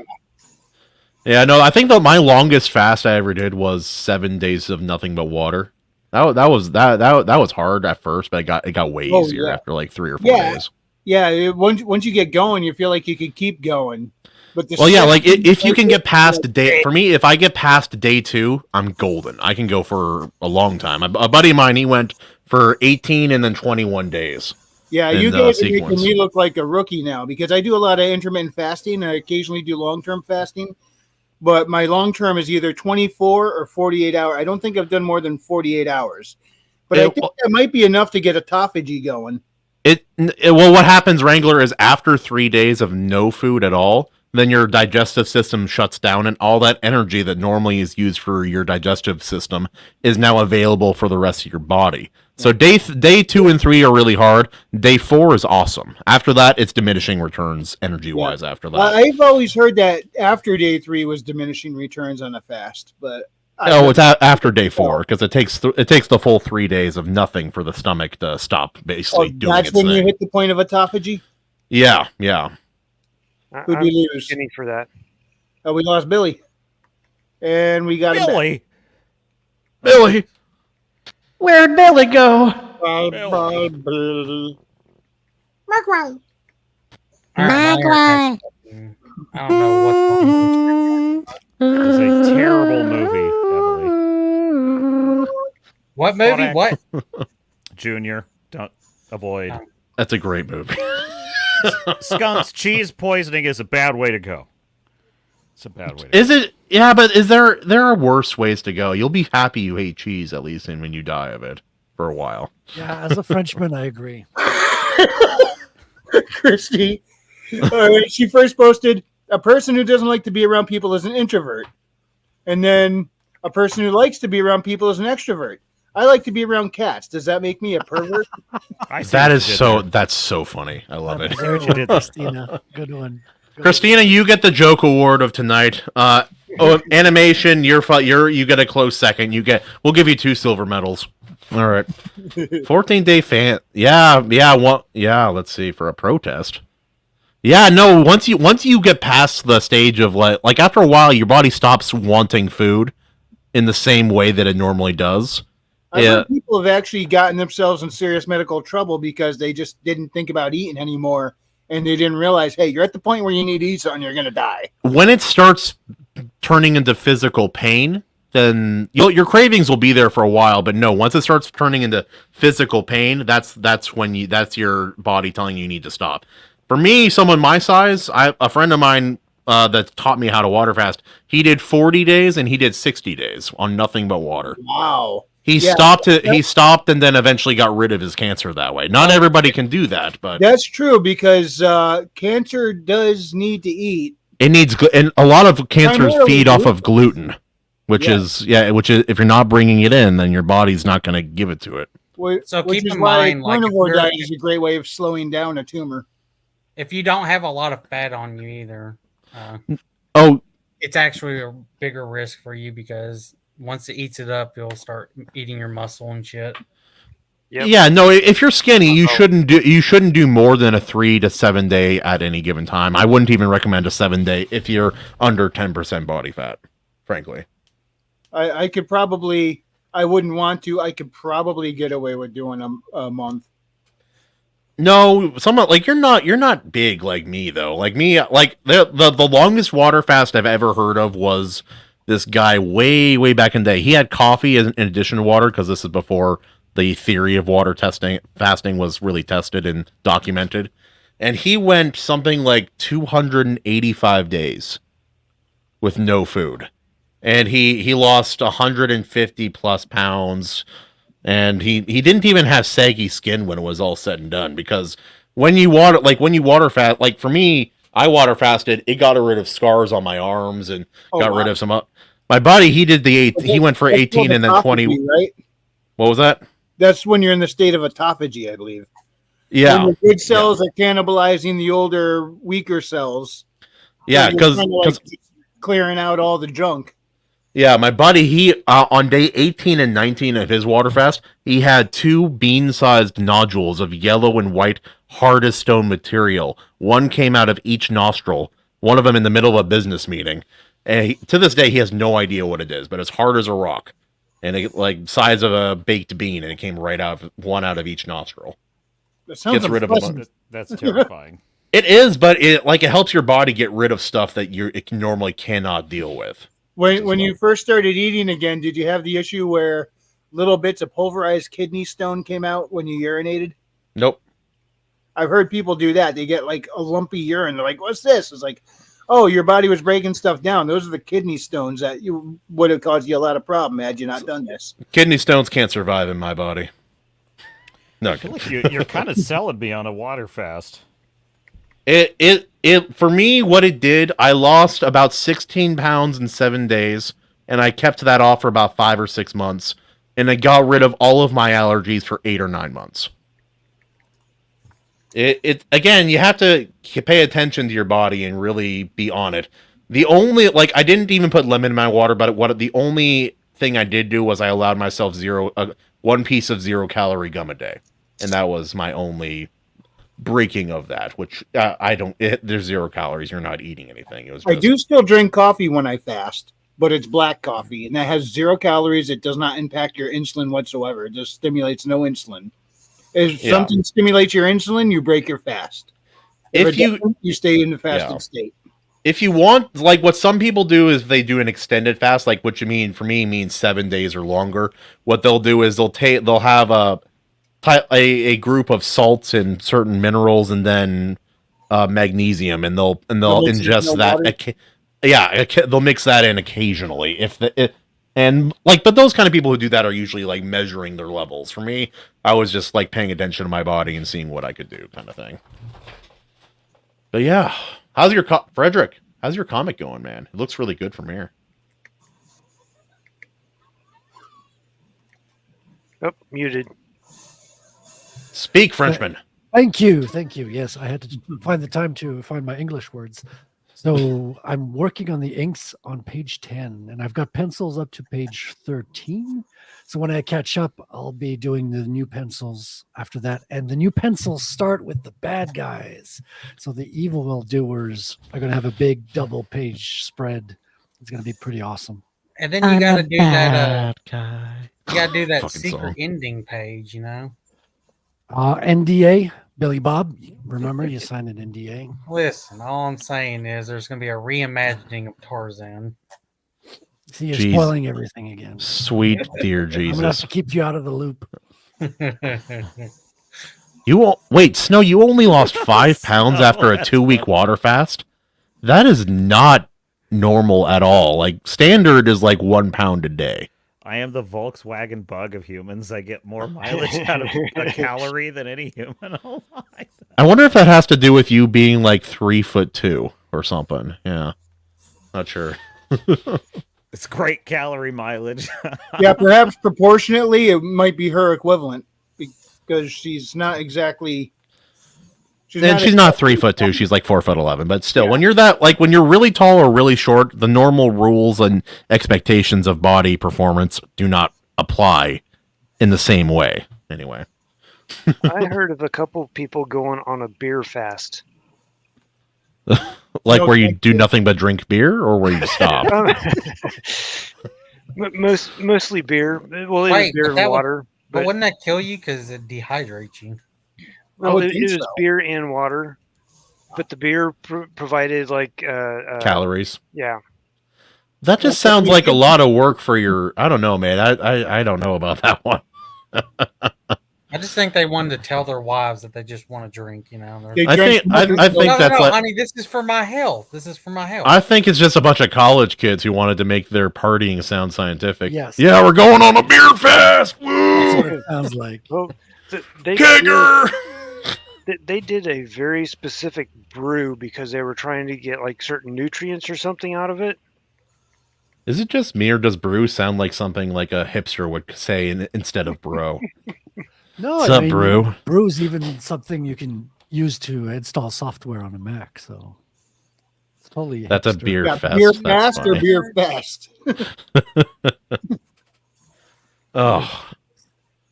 [SPEAKER 3] Yeah, no, I think that my longest fast I ever did was 7 days of nothing but water. That was hard at first, but it got way
[SPEAKER 1] Oh,
[SPEAKER 3] easier
[SPEAKER 1] yeah.
[SPEAKER 3] after like 3 or 4
[SPEAKER 1] Yeah.
[SPEAKER 3] days.
[SPEAKER 1] Yeah, once you get going, you feel like you could keep going. But
[SPEAKER 3] Well, yeah, like if you can get past for me, if I get past day 2, I'm golden. I can go for a long time. A buddy of mine, he went for 18 and then 21 days.
[SPEAKER 1] Yeah,
[SPEAKER 3] in
[SPEAKER 1] you
[SPEAKER 3] the
[SPEAKER 1] guys are making
[SPEAKER 3] sequence.
[SPEAKER 1] me look like a rookie now because I do a lot of intermittent fasting. I occasionally do long-term fasting, but my long-term is either 24 or 48 hours. I don't think I've done more than 48 hours, but I think that might be enough to get autophagy going.
[SPEAKER 3] Well, what happens, Wrangler, is after 3 days of no food at all, then your digestive system shuts down, and all that energy that normally is used for your digestive system is now available for the rest of your body. So day 2 and 3 are really hard. Day 4 is awesome. After that, it's diminishing returns energy-wise. After that,
[SPEAKER 1] I've always heard that after day 3 was diminishing returns on a fast, but
[SPEAKER 3] it's after day 4 because it takes the full 3 days of nothing for the stomach to stop basically doing
[SPEAKER 1] that's
[SPEAKER 3] its
[SPEAKER 1] when you
[SPEAKER 3] thing.
[SPEAKER 1] hit the point of autophagy.
[SPEAKER 3] Yeah.
[SPEAKER 1] Who'd
[SPEAKER 7] I'm
[SPEAKER 1] we lose?
[SPEAKER 7] skinny for that.
[SPEAKER 1] Oh, we lost Billy, and we got him back.
[SPEAKER 3] Billy.
[SPEAKER 10] Where'd Billy go?
[SPEAKER 1] Bye, bye, Billy.
[SPEAKER 2] All right, I don't know what's
[SPEAKER 8] It's a terrible movie, Emily.
[SPEAKER 2] What movie? What?
[SPEAKER 8] Junior, don't avoid.
[SPEAKER 3] That's a great movie.
[SPEAKER 8] Skunks cheese poisoning is a bad way to go. It's a bad way to
[SPEAKER 3] Is it? Yeah, but there are worse ways to go. You'll be happy you hate cheese at least, and when you die of it for a while.
[SPEAKER 4] Yeah, as a Frenchman, I agree.
[SPEAKER 1] Christy, she first posted, a person who doesn't like to be around people is an introvert. And then a person who likes to be around people is an extrovert. I like to be around cats. Does that make me a pervert?
[SPEAKER 3] That's so funny. I love it.
[SPEAKER 4] There you go, Christina. Good one.
[SPEAKER 3] Christina, you get the joke award of tonight. Animation, you get a close second. We'll give you 2 silver medals. All right. 14-day fan. Yeah. Let's see, for a protest. Yeah, no. Once you get past the stage of like after a while, your body stops wanting food in the same way that it normally does.
[SPEAKER 1] I've heard people have actually gotten themselves in serious medical trouble because they just didn't think about eating anymore, and they didn't realize, hey, you're at the point where you need to eat something, you're gonna die.
[SPEAKER 3] When it starts turning into physical pain, then your cravings will be there for a while. But no, once it starts turning into physical pain, that's your body telling you need to stop. For me, someone my size, a friend of mine that taught me how to water fast. He did 40 days and he did 60 days on nothing but water.
[SPEAKER 1] Wow.
[SPEAKER 3] He stopped and then eventually got rid of his cancer that way. Not everybody can do that, but
[SPEAKER 1] that's true because cancer does need to eat.
[SPEAKER 3] It needs and a lot of cancers feed off of gluten, which
[SPEAKER 1] Yeah.
[SPEAKER 3] is if you're not bringing it in, then your body's not going to give it to it.
[SPEAKER 2] So
[SPEAKER 1] Which
[SPEAKER 2] keep
[SPEAKER 1] is
[SPEAKER 2] in
[SPEAKER 1] why
[SPEAKER 2] mind, like, if
[SPEAKER 1] carnivore
[SPEAKER 2] you're-
[SPEAKER 1] diet is a great way of slowing down a tumor.
[SPEAKER 2] If you don't have a lot of fat on you either,
[SPEAKER 3] Oh,
[SPEAKER 2] it's actually a bigger risk for you because once it eats it up, you'll start eating your muscle and shit.
[SPEAKER 7] Yep.
[SPEAKER 3] yeah, no. If you're skinny, you shouldn't do more than a 3 to 7 day at any given time. I wouldn't even recommend a 7 day if you're under 10% body fat. Frankly,
[SPEAKER 1] I could probably. I wouldn't want to. I could probably get away with doing a month.
[SPEAKER 3] no. Someone like you're not big like me though. Like me, like the longest water fast I've ever heard of was this guy way back in the day. He had coffee in addition to water because this is before the theory of water fasting was really tested and documented. And he went something like 285 days with no food. And he lost 150 plus pounds. And he didn't even have saggy skin when it was all said and done. Because when you water fast, like for me, I water fasted, it got rid of scars on my arms and got rid of some my buddy, he went for 18 and then 20.
[SPEAKER 1] Right?
[SPEAKER 3] What was that?
[SPEAKER 1] That's when you're in the state of autophagy, I believe.
[SPEAKER 3] Yeah.
[SPEAKER 1] When the good cells are cannibalizing the older, weaker cells.
[SPEAKER 3] Yeah,
[SPEAKER 1] You're
[SPEAKER 3] because
[SPEAKER 1] kinda like clearing out all the junk.
[SPEAKER 3] yeah, my buddy, he on day 18 and 19 of his water fast, he had 2 bean-sized nodules of yellow and white hard as stone material. One came out of each nostril. One of them in the middle of a business meeting. And to this day, he has no idea what it is, but it's hard as a rock, and it, like size of a baked bean, and it came right out of each nostril.
[SPEAKER 1] That sounds
[SPEAKER 3] Gets rid of
[SPEAKER 1] unpleasant.
[SPEAKER 8] That's terrifying.
[SPEAKER 3] It is, but it helps your body get rid of stuff that it normally cannot deal with.
[SPEAKER 1] When you first started eating again, did you have the issue where little bits of pulverized kidney stone came out when you urinated?
[SPEAKER 3] Nope.
[SPEAKER 1] I've heard people do that. They get like a lumpy urine. They're like, "What's this?" It's like, "Oh, your body was breaking stuff down. Those are the kidney stones that you would have caused you a lot of problem had you not done this."
[SPEAKER 3] Kidney stones can't survive in my body. No,
[SPEAKER 8] I feel like you're kind of selling me on a water fast.
[SPEAKER 3] It for me, what it did, I lost about 16 pounds in 7 days, and I kept that off for about 5 or 6 months, and I got rid of all of my allergies for 8 or 9 months. It again, you have to pay attention to your body and really be on it. The only I didn't even put lemon in my water, but the only thing I did do was I allowed myself 1 piece of 0-calorie gum a day, and that was my only breaking of that. Which there's 0 calories. You're not eating anything. It was.
[SPEAKER 1] I do still drink coffee when I fast, but it's black coffee, and that has 0 calories. It does not impact your insulin whatsoever. It just stimulates no insulin. If something stimulates your insulin, you break your fast. If you stay in the fasted state.
[SPEAKER 3] If you want, what some people do is they do an extended fast, which for me means 7 days or longer. What they'll do is they'll have a group of salts and certain minerals and then magnesium, and they'll ingest that. They'll mix that in occasionally but those kind of people who do that are usually measuring their levels. For me, I was just paying attention to my body and seeing what I could do, kind of thing. But yeah, how's your Frederick? How's your comic going, man? It looks really good from here.
[SPEAKER 7] Oh, muted.
[SPEAKER 3] Speak, Frenchman.
[SPEAKER 4] Thank you. Yes, I had to find the time to find my English words. So I'm working on the inks on page 10, and I've got pencils up to page 13. So when I catch up, I'll be doing the new pencils after that. And the new pencils start with the bad guys. So the evil doers are going to have a big double page spread. It's going to be pretty awesome.
[SPEAKER 2] And then you got to do that.
[SPEAKER 10] Guy.
[SPEAKER 2] You got to do that
[SPEAKER 3] Fucking
[SPEAKER 2] secret
[SPEAKER 3] song.
[SPEAKER 2] ending page,
[SPEAKER 4] NDA, Billy Bob. Remember, you signed an NDA.
[SPEAKER 2] Listen, all I'm saying is there's going to be a reimagining of Tarzan.
[SPEAKER 4] See, you're
[SPEAKER 3] Jeez.
[SPEAKER 4] spoiling everything again.
[SPEAKER 3] Sweet dear
[SPEAKER 4] I'm going to have
[SPEAKER 3] Jesus.
[SPEAKER 4] to keep you out of the loop.
[SPEAKER 3] Wait, Snow, you only lost 5 pounds after a 2-week water fast? That is not normal at all. Like standard is like 1 pound a day.
[SPEAKER 8] I am the Volkswagen bug of humans. I get more mileage out of a calorie than any human alive.
[SPEAKER 3] I wonder if that has to do with you being like 3'2" or something. Yeah, not sure.
[SPEAKER 8] It's great calorie mileage.
[SPEAKER 1] Yeah, perhaps proportionately, it might be her equivalent because she's not exactly.
[SPEAKER 3] She's not 3'2". She's like 4'11". But still, when you're that, like when you're really tall or really short, the normal rules and expectations of body performance do not apply in the same way. Anyway,
[SPEAKER 7] I heard of a couple people going on a beer fast.
[SPEAKER 3] like where you do nothing but drink beer, or where you stop.
[SPEAKER 7] Mostly beer. Well, it was beer and water.
[SPEAKER 2] But wouldn't that kill you because it dehydrates you?
[SPEAKER 7] Well, it was beer and water, but the beer provided like
[SPEAKER 3] calories.
[SPEAKER 7] Yeah.
[SPEAKER 3] That just sounds like a lot of work for your. I don't know, man. I don't know about that one.
[SPEAKER 2] I just think they wanted to tell their wives that they just want to drink. You know,
[SPEAKER 3] I think that's like,
[SPEAKER 2] honey, this is for my health. This is for my health.
[SPEAKER 3] I think it's just a bunch of college kids who wanted to make their partying sound scientific.
[SPEAKER 4] Yes.
[SPEAKER 3] Yeah, we're going on a beer fest.
[SPEAKER 4] That's what
[SPEAKER 3] Woo!
[SPEAKER 4] it sounds like.
[SPEAKER 7] Well,
[SPEAKER 3] Kegger!
[SPEAKER 7] They did a very specific brew because they were trying to get like certain nutrients or something out of it.
[SPEAKER 3] Is it just me, or does brew sound like something like a hipster would say instead of bro?
[SPEAKER 4] No,
[SPEAKER 3] What's up, brew?
[SPEAKER 4] Brew's even something you can use to install software on a Mac, so it's totally.
[SPEAKER 3] That's a
[SPEAKER 4] hipster.
[SPEAKER 3] beer fest.
[SPEAKER 1] Beer
[SPEAKER 3] That's
[SPEAKER 1] fast or
[SPEAKER 3] funny.
[SPEAKER 1] beer fest?
[SPEAKER 3] Oh,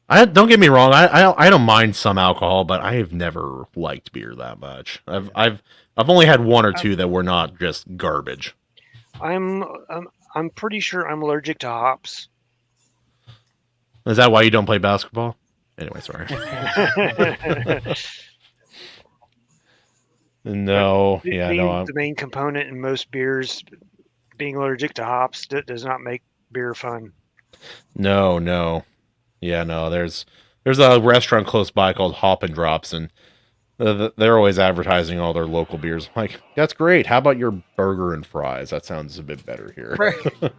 [SPEAKER 3] don't get me wrong. I don't mind some alcohol, but I have never liked beer that much. I've only had one or two that were not just garbage.
[SPEAKER 7] I'm pretty sure I'm allergic to hops.
[SPEAKER 3] Is that why you don't play basketball? Anyway, sorry. No, yeah, no.
[SPEAKER 7] The main component in most beers, being allergic to hops, does not make beer fun.
[SPEAKER 3] No. Yeah, no. There's a restaurant close by called Hop and Drops, and they're always advertising all their local beers. I'm like, that's great. How about your burger and fries? That sounds a bit better here.
[SPEAKER 2] Right.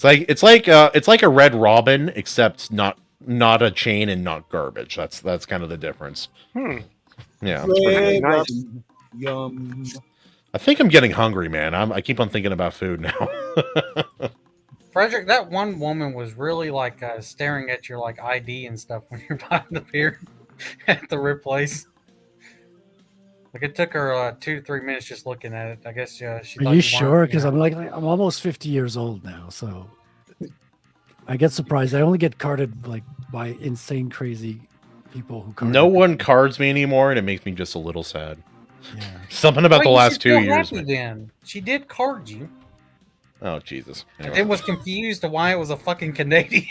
[SPEAKER 3] It's like a Red Robin, except not a chain and not garbage. That's kind of the difference. Yeah.
[SPEAKER 1] Red
[SPEAKER 7] nice.
[SPEAKER 1] Robin. Yum.
[SPEAKER 3] I think I'm getting hungry, man. I keep on thinking about food now.
[SPEAKER 2] Frederick, that one woman was really like staring at your like ID and stuff when you're buying the beer at the rib place. Like it took her 2 to 3 minutes just looking at it. I guess she.
[SPEAKER 4] Are you sure? Because I'm almost 50 years old now, so I get surprised. I only get carded like by insane, crazy people who card.
[SPEAKER 3] No one cards me anymore, and it makes me just a little sad.
[SPEAKER 4] Yeah.
[SPEAKER 3] Something about the last 2 years.
[SPEAKER 2] Then she did card you.
[SPEAKER 3] Oh Jesus!
[SPEAKER 2] Anyway. It was confused to why it was a fucking Canadian.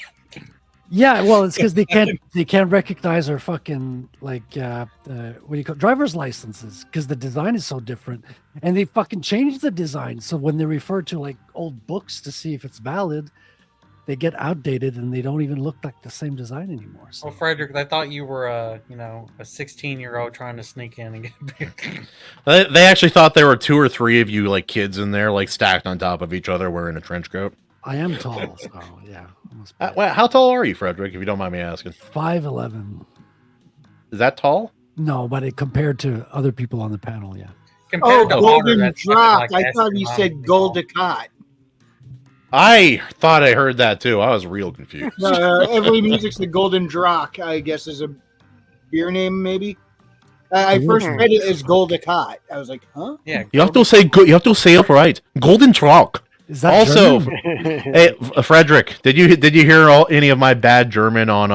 [SPEAKER 4] Yeah, well, it's because they can't recognize our fucking like what do you call driver's licenses because the design is so different, and they fucking changed the design so when they refer to like old books to see if it's valid, they get outdated and they don't even look like the same design anymore. So.
[SPEAKER 2] Well, Frederick, they thought you were a 16-year-old trying to sneak in and get a beer.
[SPEAKER 3] They actually thought there were 2 or 3 of you like kids in there, like stacked on top of each other, wearing a trench coat.
[SPEAKER 4] I am tall, so yeah.
[SPEAKER 3] Well, how tall are you, Frederick? If you don't mind me asking.
[SPEAKER 4] 5'11".
[SPEAKER 3] Is that tall?
[SPEAKER 4] No, but it compared to other people on the panel, yeah.
[SPEAKER 2] Compared to
[SPEAKER 1] Golden
[SPEAKER 2] Otter,
[SPEAKER 1] Drop.
[SPEAKER 2] like
[SPEAKER 1] I thought you said Goldicott.
[SPEAKER 3] I thought I heard that too. I was real confused.
[SPEAKER 1] Everly Music's the Golden Drock, I guess, is a beer name, maybe. I first read it as Goldicott. I was like, huh?
[SPEAKER 2] Yeah.
[SPEAKER 3] You have to say it right. Golden Drock.
[SPEAKER 4] Is that
[SPEAKER 3] also, hey, Frederick, did you hear any of my bad German on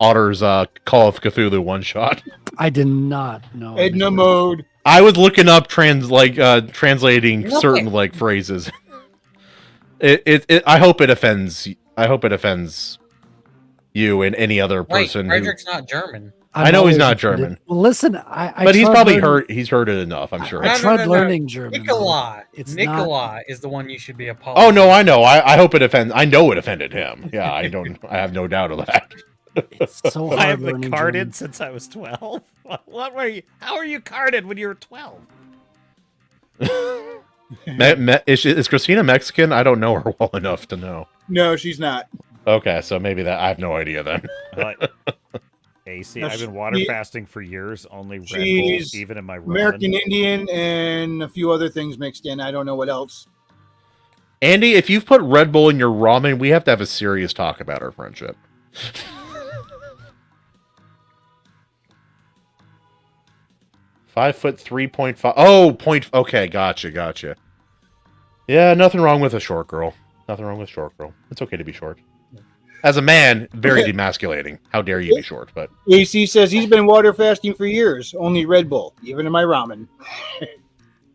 [SPEAKER 3] Otter's Call of Cthulhu one shot?
[SPEAKER 4] I did not know.
[SPEAKER 1] Edna mode.
[SPEAKER 3] I was looking up translating certain like phrases. I hope it offends. I hope it offends you and any other person.
[SPEAKER 2] Frederick's not German.
[SPEAKER 3] I know he's not German.
[SPEAKER 4] Well, listen, but
[SPEAKER 3] he's probably heard. He's heard it enough. I'm sure.
[SPEAKER 4] I tried learning German.
[SPEAKER 2] Nikolai.
[SPEAKER 4] Nikolai
[SPEAKER 2] is the one you should be apologizing.
[SPEAKER 3] Oh no, I know. I hope it offends. I know it offended him. Yeah, I don't. I have no doubt of that.
[SPEAKER 4] It's so hard.
[SPEAKER 8] I have been carded
[SPEAKER 4] German.
[SPEAKER 8] since I was 12. What were you? How are you carded when you were 12?
[SPEAKER 3] Is Christina Mexican? I don't know her well enough to know.
[SPEAKER 1] No, she's not.
[SPEAKER 3] Okay, so maybe that I have no idea then.
[SPEAKER 8] AC,
[SPEAKER 1] No,
[SPEAKER 8] I've been water fasting for years, only Red Bull,
[SPEAKER 1] She's
[SPEAKER 8] even in my
[SPEAKER 1] American
[SPEAKER 8] ramen.
[SPEAKER 1] Indian and a few other things mixed in. I don't know what else.
[SPEAKER 3] Andy, if you've put Red Bull in your ramen, we have to have a serious talk about our friendship. 5'3.5". Oh, point. Okay, gotcha. Yeah, nothing wrong with a short girl. Nothing wrong with short girl. It's okay to be short. As a man, very demasculating. How dare you be short? But
[SPEAKER 1] AC says he's been water fasting for years. Only Red Bull, even in my ramen.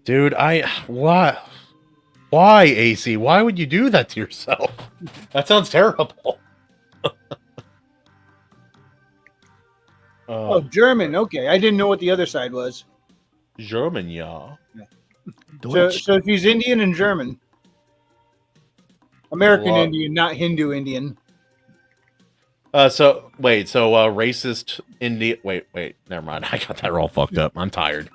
[SPEAKER 3] dude, what? Why, AC? Why would you do that to yourself? That sounds terrible.
[SPEAKER 1] Oh, German. Okay, I didn't know what the other side was.
[SPEAKER 3] German, yeah.
[SPEAKER 1] So she's Indian and German. American Indian, not Hindu Indian.
[SPEAKER 3] So racist Indian. Wait, never mind. I got that all fucked up. I'm tired.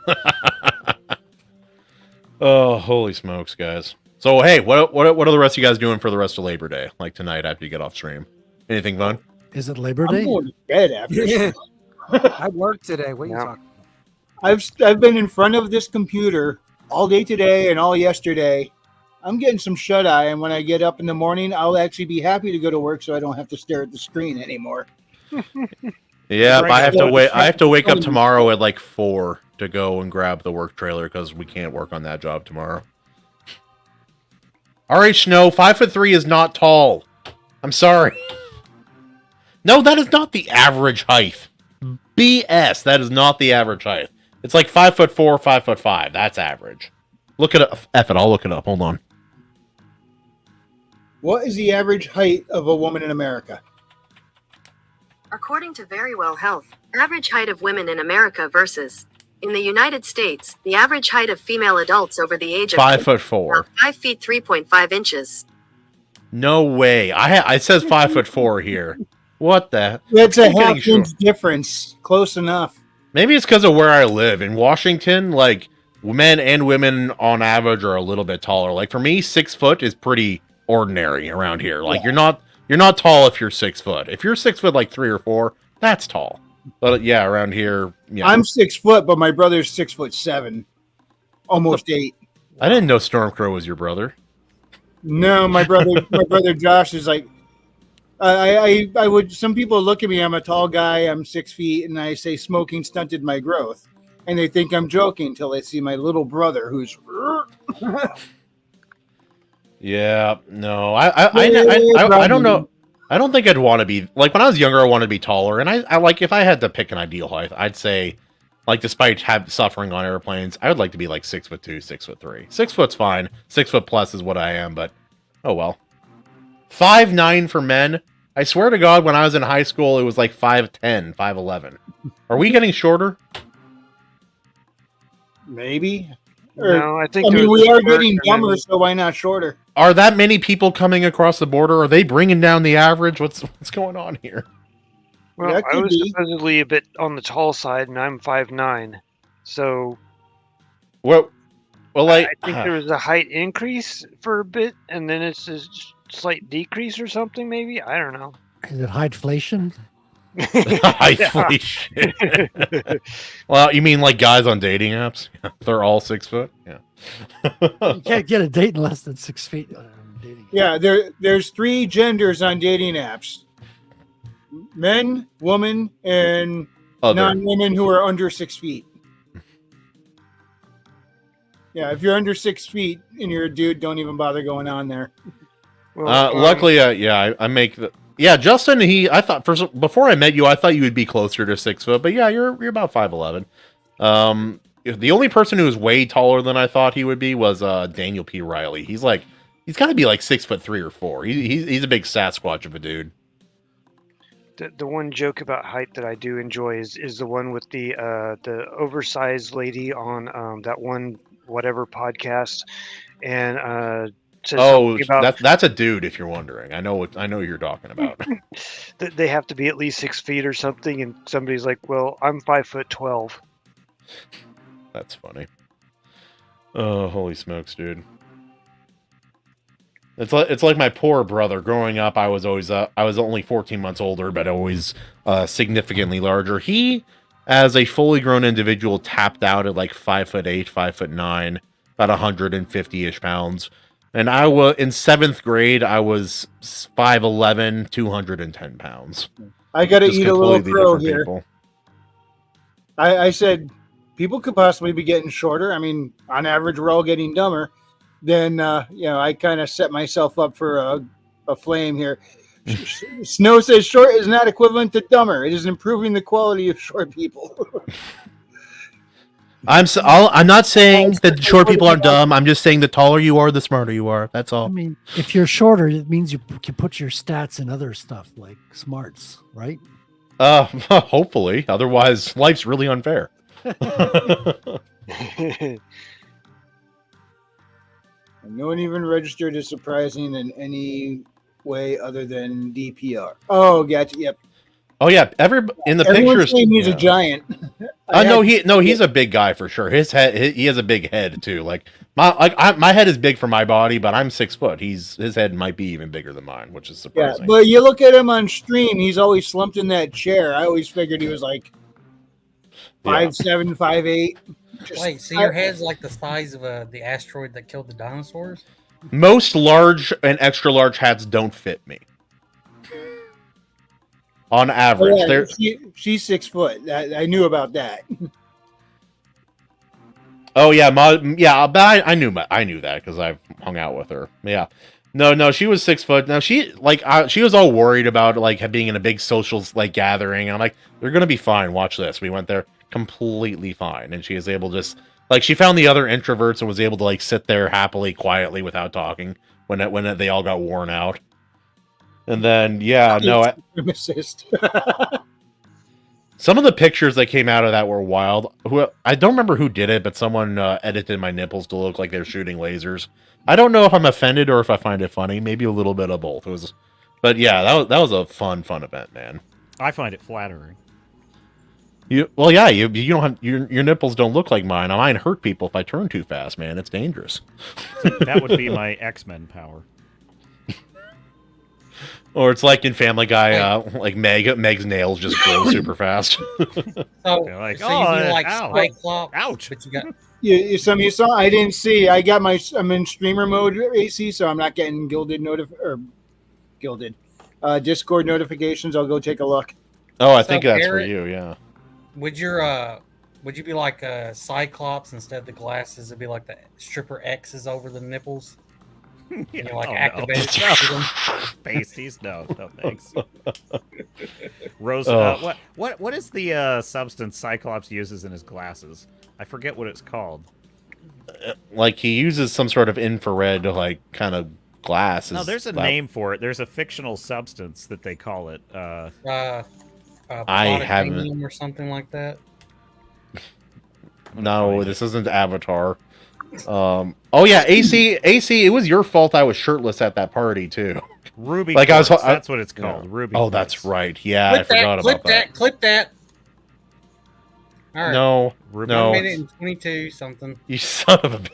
[SPEAKER 3] Oh, holy smokes, guys. So hey, what are the rest of you guys doing for the rest of Labor Day? Like tonight after you get off stream? Anything fun?
[SPEAKER 4] Is it Labor Day?
[SPEAKER 1] I'm going to bed after.
[SPEAKER 5] Yeah. I worked today. What are you talking about?
[SPEAKER 1] I've been in front of this computer all day today and all yesterday. I'm getting some shut eye, and when I get up in the morning, I'll actually be happy to go to work, so I don't have to stare at the screen anymore.
[SPEAKER 3] Yeah, I have to wait. I have to wake up tomorrow at like 4 to go and grab the work trailer because we can't work on that job tomorrow. RH Snow, 5'3" is not tall. I'm sorry. No, that is not the average height. BS. That is not the average height. It's like 5'4", 5'5". That's average. Look it up. F it. I'll look it up. Hold on.
[SPEAKER 1] What is the average height of a woman in America?
[SPEAKER 11] According to Verywell Health, average height of women in America versus in the United States, the average height of female adults over the age of
[SPEAKER 3] 5'4".
[SPEAKER 11] 5 feet 3.5 inches.
[SPEAKER 3] No way. It says 5'4" here. What the?
[SPEAKER 1] That's a half-inch difference. Close enough.
[SPEAKER 3] Maybe it's because of where I live. In Washington, like, men and women on average are a little bit taller. Like, for me, 6 foot is pretty ordinary around here. Like, you're not tall if you're 6 foot. If you're 6 foot, like 3 or 4, that's tall. But yeah, around here, yeah.
[SPEAKER 1] I'm 6 foot, but my brother's 6'7", almost 8.
[SPEAKER 3] I didn't know Stormcrow was your brother.
[SPEAKER 1] No, my brother Josh is like, I would. Some people look at me. I'm a tall guy. I'm 6 feet, and I say smoking stunted my growth, and they think I'm joking until they see my little brother, who's.
[SPEAKER 3] Yeah, no, I don't know. I don't think I'd want to be like when I was younger. I wanted to be taller, and I like if I had to pick an ideal height, I'd say, like, despite suffering on airplanes, I would like to be like 6'2", 6'3". 6 foot's fine. 6 foot plus is what I am, but oh well. 5'9" for men. I swear to God, when I was in high school, it was like 5'10", 5'11". Are we getting shorter?
[SPEAKER 1] Maybe.
[SPEAKER 7] No, I think.
[SPEAKER 1] I mean, we are getting dumber, so why not shorter?
[SPEAKER 3] Are that many people coming across the border? Are they bringing down the average? What's going on here?
[SPEAKER 7] Well, I was supposedly a bit on the tall side, and I'm 5'9". So,
[SPEAKER 3] well,
[SPEAKER 7] I think there was a height increase for a bit, and then it's a slight decrease or something. Maybe, I don't know.
[SPEAKER 4] Is it hightflation?
[SPEAKER 3] Hightflation. Well, you mean like guys on dating apps? They're all 6 foot. Yeah.
[SPEAKER 4] You can't get a date in less than 6 feet.
[SPEAKER 1] Yeah, there's 3 genders on dating apps: men, woman, and non-women who are under 6 feet. Yeah, if you're under 6 feet and you're a dude, don't even bother going on there.
[SPEAKER 3] Luckily, I make the. Yeah, Justin. I thought before I met you, I thought you would be closer to 6 foot, but yeah, you're about 5'11". The only person who was way taller than I thought he would be was Daniel P. Riley. He's got to be like 6'3" or 4". He's a big Sasquatch of a dude.
[SPEAKER 7] The one joke about height that I do enjoy is the one with the oversized lady on that one whatever podcast, and
[SPEAKER 3] that's a dude. If you're wondering, I know what you're talking about.
[SPEAKER 7] They have to be at least 6 feet or something, and somebody's like, "Well, I'm 5'12".
[SPEAKER 3] That's funny. Oh, holy smokes, dude! It's like my poor brother. Growing up, I was only 14 months older, but always significantly larger. He, as a fully grown individual, tapped out at like 5'8", 5'9", about 150-ish pounds. And I was in 7th grade. I was 5'11", 210 pounds.
[SPEAKER 1] I got to eat a little crow here. I said people could possibly be getting shorter. I mean, on average, we're all getting dumber. Then, I kind of set myself up for a flame here. Snow says short is not equivalent to dumber. It is improving the quality of short people.
[SPEAKER 10] I'm not saying that short people are dumb. I'm just saying the taller you are, the smarter you are. That's all.
[SPEAKER 4] I mean, if you're shorter, it means you can put your stats in other stuff like smarts, right?
[SPEAKER 3] Hopefully. Otherwise, life's really unfair.
[SPEAKER 1] No one even registered as surprising in any way other than DPR. Oh, gotcha. Yep.
[SPEAKER 3] Oh yeah, in the pictures.
[SPEAKER 1] He's a giant.
[SPEAKER 3] He's a big guy for sure. His head, he has a big head too. Like my head is big for my body, but I'm 6 foot. His head might be even bigger than mine, which is surprising.
[SPEAKER 1] Yeah, but you look at him on stream; he's always slumped in that chair. I always figured he was like 5'7", 5'8".
[SPEAKER 2] Wait, so your head's like the size of the asteroid that killed the dinosaurs?
[SPEAKER 3] Most large and extra large hats don't fit me. On average,
[SPEAKER 1] she's 6 foot. I knew about that.
[SPEAKER 3] Oh yeah, but I knew that because I've hung out with her. Yeah, no, she was 6 foot. Now she was all worried about like being in a big social gathering. And I'm like, they're gonna be fine. Watch this. We went there completely fine, and she was able to just she found the other introverts and was able to sit there happily, quietly without talking when they all got worn out. And then some of the pictures that came out of that were wild. I don't remember who did it, but someone edited my nipples to look like they're shooting lasers. I don't know if I'm offended or if I find it funny. Maybe a little bit of both. But yeah, that was a fun event, man.
[SPEAKER 8] I find it flattering.
[SPEAKER 3] You don't have your nipples don't look like mine. Mine hurt people if I turn too fast, man. It's dangerous.
[SPEAKER 8] That would be my X-Men power.
[SPEAKER 3] Or it's like in Family Guy, Meg's nails just grow super fast.
[SPEAKER 2] Ouch! But you got
[SPEAKER 1] you saw. I didn't see. I'm in streamer mode AC, so I'm not getting Discord notifications. I'll go take a look.
[SPEAKER 3] Oh, I think that's for you. Yeah.
[SPEAKER 2] Would you be like a Cyclops instead of the glasses? It'd be like the stripper X's over the nipples.
[SPEAKER 8] Yeah,
[SPEAKER 2] activate
[SPEAKER 8] them. Pasties? No, thanks. Rosa, what is the substance Cyclops uses in his glasses? I forget what it's called.
[SPEAKER 3] He uses some sort of infrared kind of glass.
[SPEAKER 8] No, there's a name for it. There's a fictional substance that they call it.
[SPEAKER 3] I haven't,
[SPEAKER 2] or something like that.
[SPEAKER 3] No, this isn't Avatar. Oh yeah, AC. It was your fault. I was shirtless at that party too.
[SPEAKER 8] Ruby. That's what it's called. Yeah. Ruby.
[SPEAKER 3] Oh, that's right. Yeah, I forgot about that.
[SPEAKER 2] Clip that. All right.
[SPEAKER 3] No.
[SPEAKER 2] 1 minute and 22 something.
[SPEAKER 3] You son of a bitch.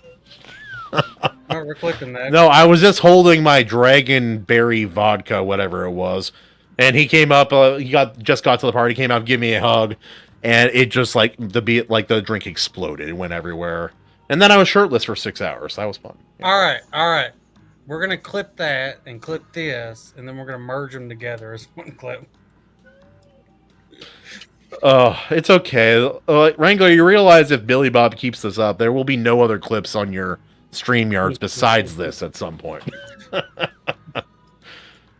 [SPEAKER 2] All right, we're clipping that.
[SPEAKER 3] No, I was just holding my dragon berry vodka, whatever it was. And he came up. He just got to the party. Came out, give me a hug, and it just the drink exploded. It went everywhere. And then I was shirtless for 6 hours. That was fun.
[SPEAKER 2] Yeah. All right. We're gonna clip that and clip this, and then we're gonna merge them together as one clip.
[SPEAKER 3] Oh, it's okay. Wrangler, you realize if Billy Bob keeps this up, there will be no other clips on your StreamYards besides this at some point.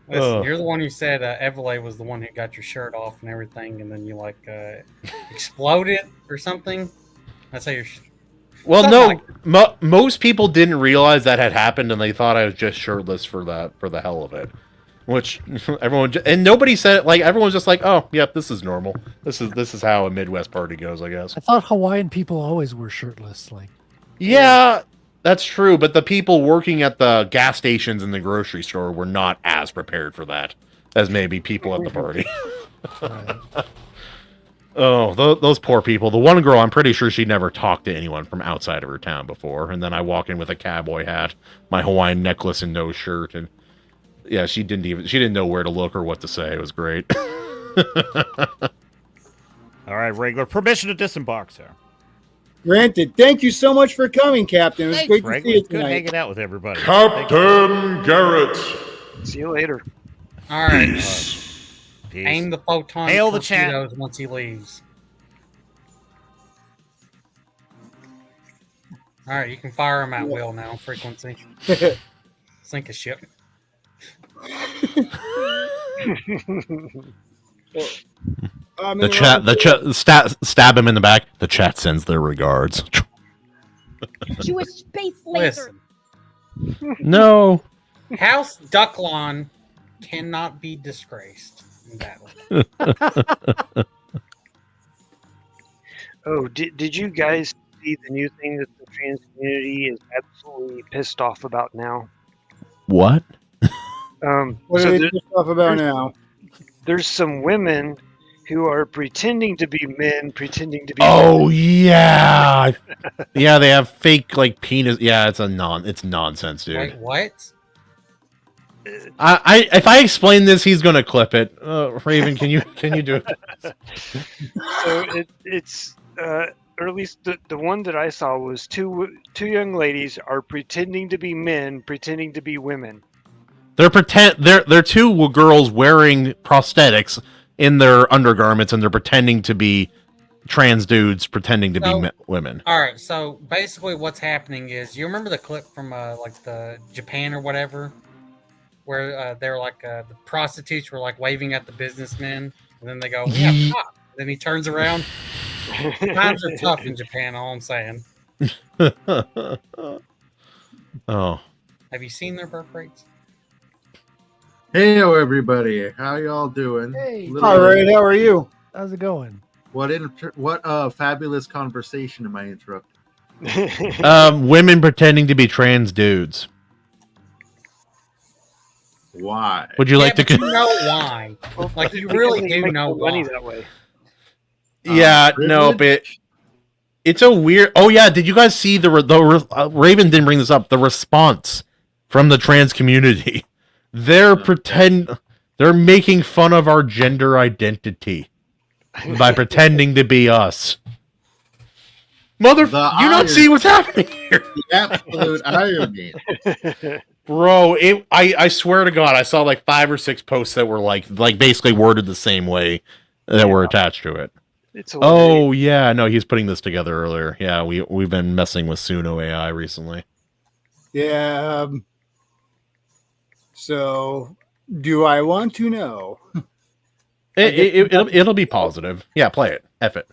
[SPEAKER 2] Listen, you're the one who said Evele was the one who got your shirt off and everything, and then you exploded or something. That's how you're.
[SPEAKER 3] Well, no, most people didn't realize that had happened, and they thought I was just shirtless for the hell of it. Which nobody said it. Everyone's just like, oh, yep, this is normal. This is how a Midwest party goes, I guess.
[SPEAKER 4] I thought Hawaiian people always were shirtless.
[SPEAKER 3] Yeah, that's true. But the people working at the gas stations and the grocery store were not as prepared for that as maybe people at the party. Oh, those poor people. The one girl, I'm pretty sure she never talked to anyone from outside of her town before. And then I walk in with a cowboy hat, my Hawaiian necklace, and no shirt. And yeah, she didn't know where to look or what to say. It was great.
[SPEAKER 8] All right, Wrangler, permission to disembark, sir.
[SPEAKER 1] Granted. Thank you so much for coming, Captain. It was
[SPEAKER 8] Thanks,
[SPEAKER 1] great to
[SPEAKER 8] Wrangler.
[SPEAKER 1] see you
[SPEAKER 8] Good
[SPEAKER 1] tonight.
[SPEAKER 8] hanging out with everybody.
[SPEAKER 6] Captain Garrett.
[SPEAKER 7] See you later.
[SPEAKER 2] All right.
[SPEAKER 8] Peace.
[SPEAKER 2] Aim the photon
[SPEAKER 8] Hail the chat.
[SPEAKER 2] torpedoes once he leaves. All right, you can fire him at will now. Frequency. Sink a ship.
[SPEAKER 3] Stab him in the back. The chat sends their regards.
[SPEAKER 12] Jewish space laser.
[SPEAKER 2] Listen,
[SPEAKER 3] No.
[SPEAKER 2] House Ducklon cannot be disgraced in battle.
[SPEAKER 7] Oh, did you guys see the new thing that the trans community is absolutely pissed off about now?
[SPEAKER 3] What?
[SPEAKER 1] What are they pissed off about now?
[SPEAKER 7] There's some women who are pretending to be men, pretending to be
[SPEAKER 3] Oh
[SPEAKER 7] women.
[SPEAKER 3] yeah, yeah. They have fake like penis. Yeah, it's nonsense, dude.
[SPEAKER 2] Wait, what?
[SPEAKER 3] If I explain this, he's gonna clip it. Raven, can you do it?
[SPEAKER 7] So it's or at least the one that I saw was two young ladies are pretending to be men, pretending to be women.
[SPEAKER 3] They're two girls wearing prosthetics in their undergarments, and they're pretending to be trans dudes, pretending to be women.
[SPEAKER 2] All right, so basically, what's happening is you remember the clip from like the Japan or whatever, where they're like the prostitutes were like waving at the businessmen, and then they go, "We have pop." Then he turns around. Times are tough in Japan. All I'm saying.
[SPEAKER 3] Oh.
[SPEAKER 2] Have you seen their birth rates?
[SPEAKER 13] Hey, everybody! How y'all doing?
[SPEAKER 4] Hey,
[SPEAKER 1] All right, how are you?
[SPEAKER 4] How's it going?
[SPEAKER 13] What fabulous conversation am I interrupting?
[SPEAKER 3] Women pretending to be trans dudes.
[SPEAKER 13] Why?
[SPEAKER 3] Would you like to?
[SPEAKER 2] You know why? Like you really do know
[SPEAKER 7] money
[SPEAKER 2] why.
[SPEAKER 7] that way.
[SPEAKER 3] Yeah, no, but it's a weird. Oh yeah, did you guys see the Raven didn't bring this up? The response from the trans community. They're making fun of our gender identity by pretending to be us. You not see what's happening here?
[SPEAKER 13] The absolute irony.
[SPEAKER 3] Bro, I swear to God, I saw like 5 or 6 posts that were like basically worded the same way that were attached to it. Oh yeah, no, he's putting this together earlier. Yeah, we've been messing with Suno AI recently.
[SPEAKER 1] Yeah. So, do I want to know?
[SPEAKER 3] It'll be positive. Yeah, play it. F it.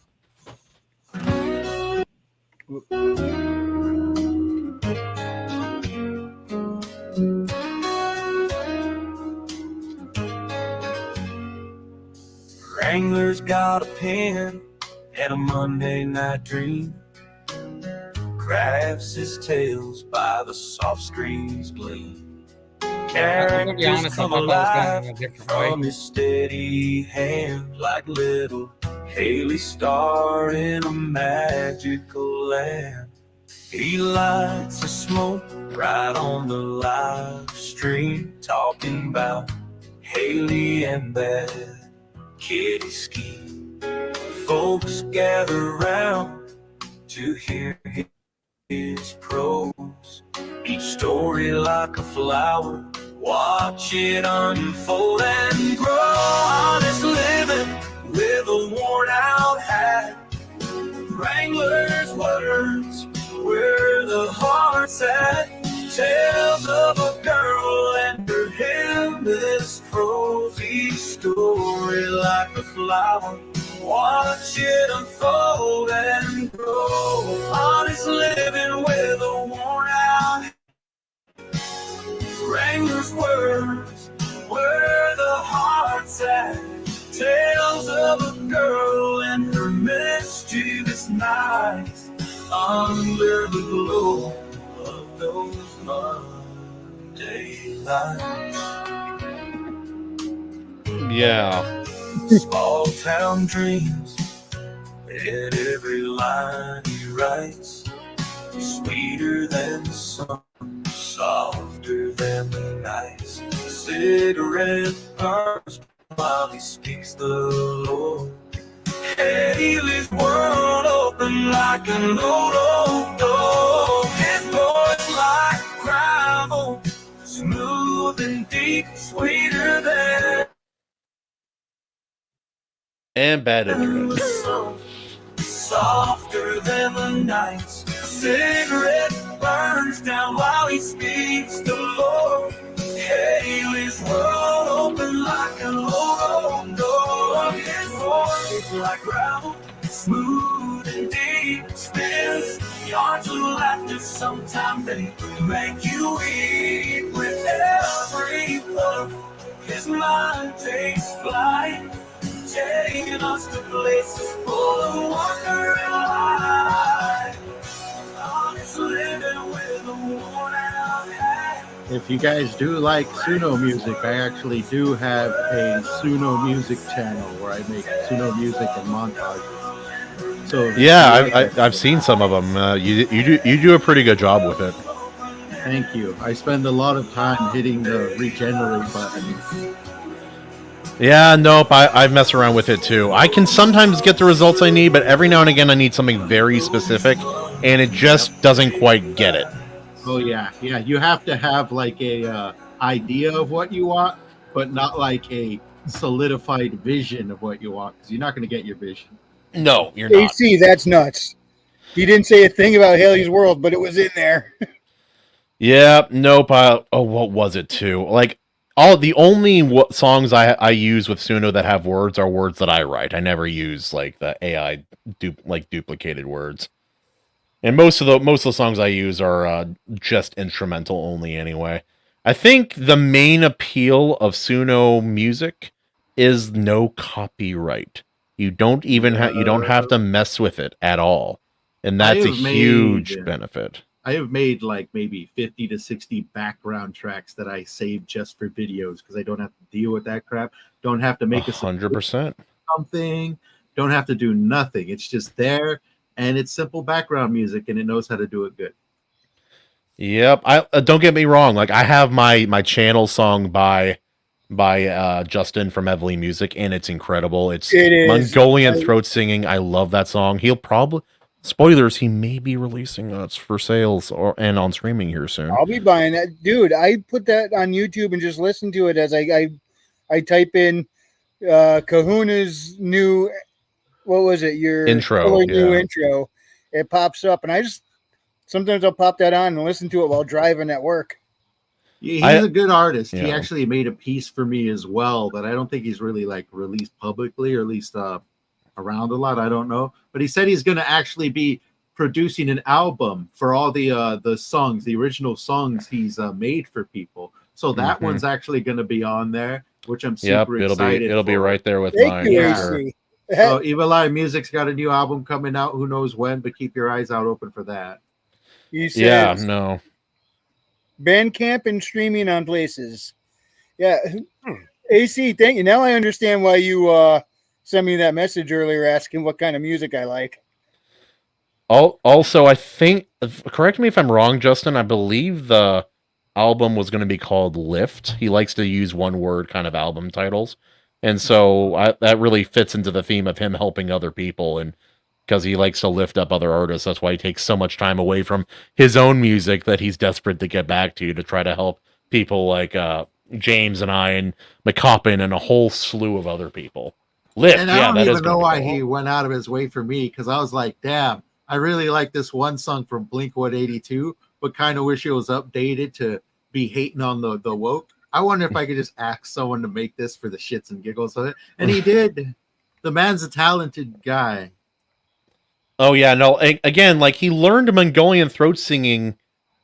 [SPEAKER 14] Wrangler's got a pen and a Monday night dream. Crafts his tales by the soft screen's gleam.
[SPEAKER 2] I'm gonna be honest, I thought that was going in a different way.
[SPEAKER 14] From his steady hand, like little Haley Star in a magical land. He lights a smoke right on the live stream, talking about Haley and that kitty ski. Folks gather round to hear his prose. Each story like a flower, watch it unfold and grow. Honest living with a worn out hat. Wrangler's words, where the heart's at. Tales of a girl and her endless prose. Each story like a flower, watch it unfold and grow. Honest living with a worn out. Wrangler's words, where the heart's at. Tales of a girl and her mischievous nights under the glow of those Monday lights.
[SPEAKER 3] Yeah.
[SPEAKER 14] Small town dreams And every line he writes is sweeter than the sun, softer than the nights. Cigarette burns while he speaks the Lord. And he leaves world open like an old door. His voice like gravel, smooth and deep, sweeter than.
[SPEAKER 3] And bad intro.
[SPEAKER 14] Softer than the nights. Cigarette burns down while he speaks the Lord. Haley's world open like an old door. His voice like gravel, smooth and deep. Spins yards of laughter sometimes they make you weep. With every puff, his mind takes flight, taking us to places full of wonder and light. Honest living with a worn out head.
[SPEAKER 13] If you guys do like Suno music, I actually do have a Suno music channel where I make Suno music and montages. So
[SPEAKER 3] yeah, I've seen some of them. You do a pretty good job with it.
[SPEAKER 13] Thank you. I spend a lot of time hitting the regenerate button.
[SPEAKER 3] Yeah, nope, I've messed around with it too. I can sometimes get the results I need, but every now and again I need something very specific, and it just doesn't quite get it.
[SPEAKER 13] Oh yeah. You have to have like a idea of what you want, but not like a solidified vision of what you want, because you're not going to get your vision.
[SPEAKER 3] No, you're not.
[SPEAKER 1] AC, that's nuts. He didn't say a thing about Haley's World, but it was in there.
[SPEAKER 3] Yeah, nope. What was it too? Like the only songs I use with Suno that have words are words that I write. I never use like the AI duplicated words. And most of the songs I use are just instrumental only anyway. I think the main appeal of Suno music is no copyright. You don't even you don't have to mess with it at all. And that's a huge benefit.
[SPEAKER 13] I have made like maybe 50 to 60 background tracks that I save just for videos because I don't have to deal with that crap. Don't have to make
[SPEAKER 3] 100%
[SPEAKER 13] something. Don't have to do nothing. It's just there. And it's simple background music, and it knows how to do it good.
[SPEAKER 3] Yep. I don't get me wrong. Like I have my channel song by Justin from Evely Music, and it's incredible. It is Mongolian throat singing. I love that song. He'll probably spoilers. He may be releasing it for sales and on streaming here soon.
[SPEAKER 1] I'll be buying that, dude. I put that on YouTube and just listen to it as I type in Kahuna's new. What was it? Your new intro. It pops up, and sometimes I'll pop that on and listen to it while driving at work.
[SPEAKER 13] Yeah, he's a good artist. Yeah. He actually made a piece for me as well that I don't think he's really like released publicly, or at least around a lot. I don't know, but he said he's going to actually be producing an album for all the songs, the original songs he's made for people. So that one's actually going to be on there, which I'm super excited.
[SPEAKER 3] It'll be right there with
[SPEAKER 1] mine. You,
[SPEAKER 13] So Evil Eye Music's got a new album coming out. Who knows when, but keep your eyes out open for that.
[SPEAKER 3] Yeah, no.
[SPEAKER 1] Bandcamp and streaming on places. Yeah. AC, thank you. Now I understand why you sent me that message earlier asking what kind of music I like.
[SPEAKER 3] Also, I think, correct me if I'm wrong, Justin, I believe the album was going to be called Lift. He likes to use one-word kind of album titles. And so that really fits into the theme of him helping other people, and because he likes to lift up other artists. That's why he takes so much time away from his own music that he's desperate to get back to try to help people like James and I and McCoppin and a whole slew of other people. Lift,
[SPEAKER 13] and I don't even know why he went out of his way for me, because I was like, damn, I really like this one song from Blink-182, but kind of wish it was updated to be hating on the woke. I wonder if I could just ask someone to make this for the shits and giggles of it. And he did. The man's a talented guy.
[SPEAKER 3] Oh, yeah. No, again, like he learned Mongolian throat singing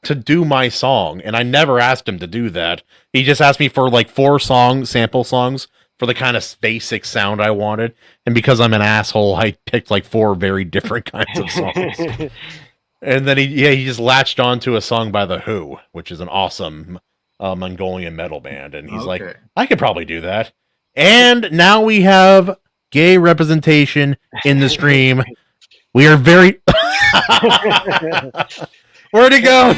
[SPEAKER 3] to do my song, and I never asked him to do that. He just asked me for like 4 sample songs for the kind of basic sound I wanted. And because I'm an asshole, I picked like 4 very different kinds of songs. And then he just latched onto a song by The Who, which is an awesome Mongolian metal band, and he's like, I could probably do that. And now we have
[SPEAKER 10] gay representation in the stream. We are very. Where'd he go?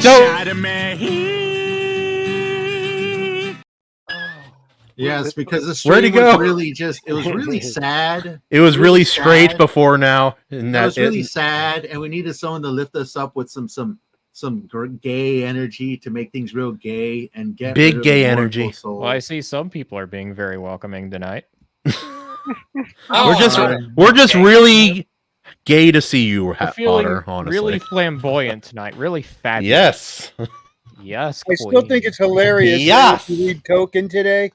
[SPEAKER 13] Yes, because the
[SPEAKER 10] Where'd he
[SPEAKER 13] stream was
[SPEAKER 10] go?
[SPEAKER 13] really it was really sad.
[SPEAKER 10] It was really straight
[SPEAKER 13] sad.
[SPEAKER 10] before now. And
[SPEAKER 13] It was really sad, and we needed someone to lift us up with some gay energy to make things real gay and get
[SPEAKER 10] Big
[SPEAKER 13] rid of
[SPEAKER 10] gay
[SPEAKER 13] the
[SPEAKER 10] energy.
[SPEAKER 13] mournful soul.
[SPEAKER 15] Well, I see some people are being very welcoming tonight.
[SPEAKER 10] we're just really gay to see you,
[SPEAKER 15] We're feeling
[SPEAKER 10] Otter, honestly.
[SPEAKER 15] really flamboyant tonight. Really fabulous.
[SPEAKER 10] Yes.
[SPEAKER 15] Yes.
[SPEAKER 1] I still think it's hilarious.
[SPEAKER 10] Yes.
[SPEAKER 1] That you read Token today,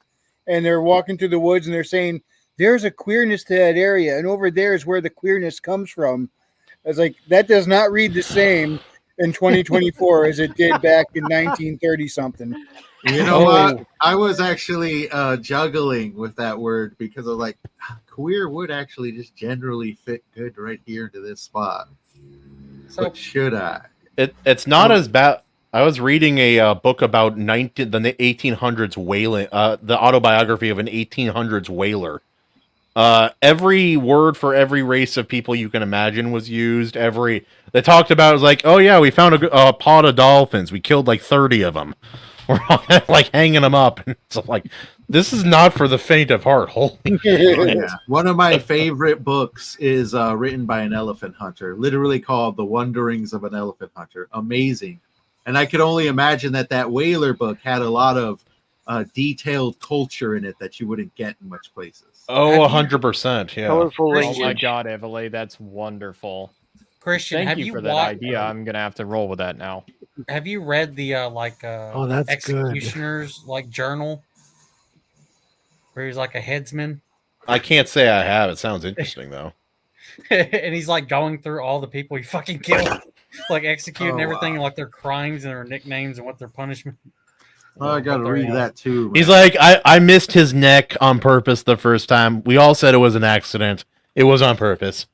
[SPEAKER 1] and they're walking through the woods, and they're saying there's a queerness to that area, and over there is where the queerness comes from. I was like, that does not read the same in 2024 as it did back in 1930 something.
[SPEAKER 13] You know what? I was actually juggling with that word because I was like, queer would actually just generally fit good right here to this spot. But should I?
[SPEAKER 3] It's not as bad. I was reading a book about the 1800s whaling, the autobiography of an 1800s whaler. Every word for every race of people you can imagine was used. They talked about it was like, oh yeah, we found a pod of dolphins. We killed like 30 of them. We're like hanging them up. And it's like, this is not for the faint of heart. Holy
[SPEAKER 13] Yeah. One of my favorite books is written by an elephant hunter, literally called The Wanderings of an Elephant Hunter. Amazing. And I could only imagine that whaler book had a lot of detailed culture in it that you wouldn't get in much places.
[SPEAKER 3] Oh, 100%. Yeah.
[SPEAKER 15] Colorful language. Oh my God, Evely, that's wonderful.
[SPEAKER 2] Christian,
[SPEAKER 15] thank
[SPEAKER 2] have
[SPEAKER 15] you
[SPEAKER 2] you
[SPEAKER 15] for that
[SPEAKER 2] wa-
[SPEAKER 15] idea. I'm gonna have to roll with that now.
[SPEAKER 2] Have you read the
[SPEAKER 4] Oh, that's
[SPEAKER 2] executioner's like journal, where he's like a headsman,
[SPEAKER 3] I can't say I have. It sounds interesting though.
[SPEAKER 2] and he's like going through all the people he fucking killed, like executing
[SPEAKER 13] Oh,
[SPEAKER 2] everything,
[SPEAKER 13] wow.
[SPEAKER 2] and like their crimes and their nicknames and what their punishment.
[SPEAKER 13] I gotta read that too.
[SPEAKER 10] He's like, I missed his neck on purpose the first time. We all said it was an accident. It was on purpose.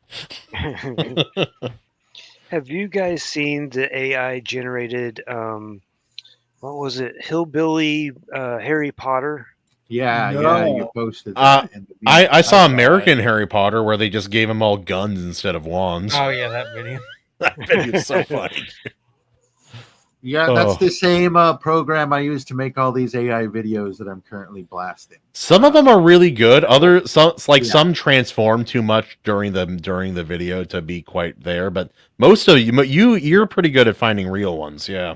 [SPEAKER 7] Have you guys seen the AI generated what was it? Hillbilly Harry Potter?
[SPEAKER 13] Yeah,
[SPEAKER 1] No.
[SPEAKER 13] yeah, you posted that. in the
[SPEAKER 3] I saw
[SPEAKER 15] saw
[SPEAKER 3] American Harry Potter where they just gave him all guns instead of wands.
[SPEAKER 2] Oh yeah, that video.
[SPEAKER 3] That video's so funny.
[SPEAKER 13] Yeah, that's
[SPEAKER 3] Oh.
[SPEAKER 13] the same program I use to make all these AI videos that I'm currently blasting.
[SPEAKER 3] Some of them are really good. Some transform too much during the video to be quite there. But most of you're pretty good at finding real ones. Yeah.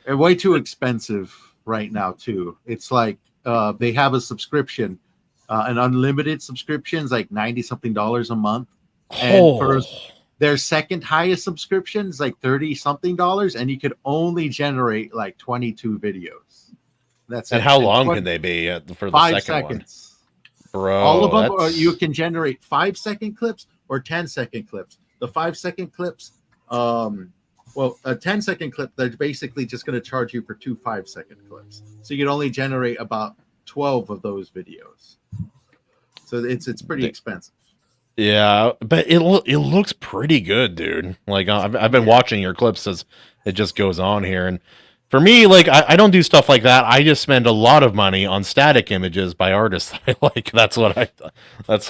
[SPEAKER 13] They're way too expensive right now too. It's like they have a subscription, an unlimited subscriptions, like $90-something a month, and for their second highest subscription is like $30-something, and you could only generate like 22 videos. That's
[SPEAKER 3] And
[SPEAKER 13] it.
[SPEAKER 3] how
[SPEAKER 13] And
[SPEAKER 3] long
[SPEAKER 13] 20
[SPEAKER 3] can they be for the
[SPEAKER 13] 5
[SPEAKER 3] second
[SPEAKER 13] seconds.
[SPEAKER 3] one? Bro,
[SPEAKER 13] All of them,
[SPEAKER 3] that's-
[SPEAKER 13] you can generate 5-second clips or 10-second clips. The 5-second clips, a 10-second clip, they're basically just going to charge you for 2 5-second clips. So you can only generate about 12 of those videos. So it's pretty expensive.
[SPEAKER 3] Yeah, but it looks pretty good, dude. Like I've been watching your clips as it just goes on here, and for me, like I don't do stuff like that. I just spend a lot of money on static images by artists I like. That's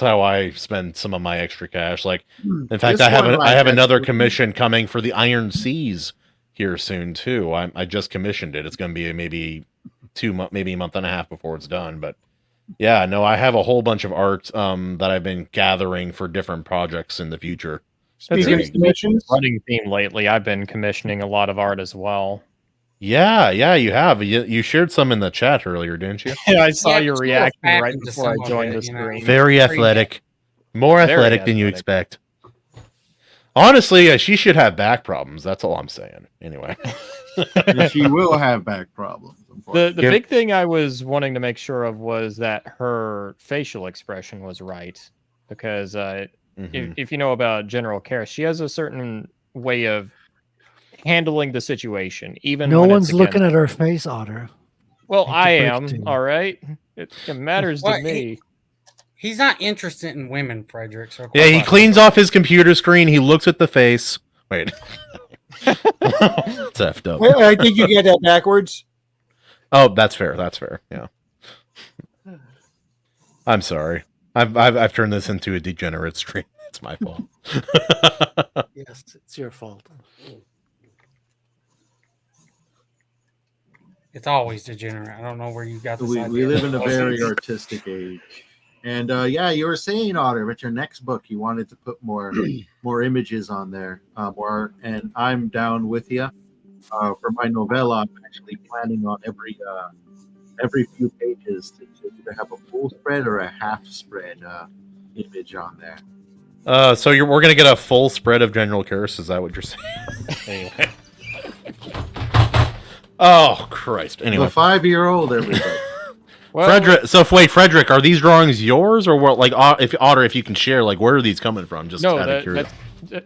[SPEAKER 3] how I spend some of my extra cash. Like, in fact,
[SPEAKER 13] This
[SPEAKER 3] I have
[SPEAKER 13] one,
[SPEAKER 3] I have
[SPEAKER 13] like,
[SPEAKER 3] another
[SPEAKER 13] that's-
[SPEAKER 3] commission coming for the Iron Seas here soon too. I just commissioned it. It's going to be maybe maybe a month and a half before it's done, but. Yeah, no, I have a whole bunch of art that I've been gathering for different projects in the future.
[SPEAKER 15] That's
[SPEAKER 1] Speaking of commissions,
[SPEAKER 15] running theme lately. I've been commissioning a lot of art as well.
[SPEAKER 3] Yeah, you have. You shared some in the chat earlier, didn't you?
[SPEAKER 15] Yeah, I saw
[SPEAKER 2] Yeah,
[SPEAKER 15] your
[SPEAKER 2] just
[SPEAKER 15] reaction
[SPEAKER 2] go back
[SPEAKER 15] right
[SPEAKER 2] into
[SPEAKER 15] before I
[SPEAKER 2] some of
[SPEAKER 15] joined
[SPEAKER 2] it,
[SPEAKER 15] the
[SPEAKER 2] you know.
[SPEAKER 15] stream.
[SPEAKER 3] Very athletic. More
[SPEAKER 15] Very
[SPEAKER 3] athletic than you
[SPEAKER 15] athletic.
[SPEAKER 3] expect. Honestly, she should have back problems. That's all I'm saying. Anyway.
[SPEAKER 13] She will have back problems.
[SPEAKER 15] The
[SPEAKER 3] Give-
[SPEAKER 15] big thing I was wanting to make sure of was that her facial expression was right, because if you know about General Karis, she has a certain way of handling the situation, even
[SPEAKER 4] No
[SPEAKER 15] when
[SPEAKER 4] one's
[SPEAKER 15] it's
[SPEAKER 4] looking
[SPEAKER 15] against-
[SPEAKER 4] at her face, Otter.
[SPEAKER 15] Well,
[SPEAKER 4] Hate
[SPEAKER 15] I
[SPEAKER 4] to break
[SPEAKER 15] am.
[SPEAKER 4] it to you.
[SPEAKER 15] All right, it matters
[SPEAKER 2] Well,
[SPEAKER 15] to me.
[SPEAKER 2] He's not interested in women, Frederick. So
[SPEAKER 3] Yeah, he cleans off his computer screen. He looks at the face. Wait. It's effed up.
[SPEAKER 1] I think you get that backwards.
[SPEAKER 3] Oh, that's fair. That's fair. Yeah. I'm sorry. I've turned this into a degenerate stream. It's my fault.
[SPEAKER 4] Yes, it's your fault.
[SPEAKER 2] It's always degenerate. I don't know where you got this
[SPEAKER 13] We
[SPEAKER 2] idea.
[SPEAKER 13] live in a very artistic age. And yeah, you were saying, Otter, with your next book, you wanted to put more images on there, more art, and I'm down with you. For my novella, I'm actually planning on every few pages to either have a full spread or a half spread image on there.
[SPEAKER 3] So we're gonna get a full spread of General Karis. Is that what you're saying? Anyway. Oh Christ! Anyway,
[SPEAKER 13] the 5-year-old, everybody.
[SPEAKER 3] Well, Frederick, are these drawings yours or what? Like, if you can share, like, where are these coming from? Just out of curiosity.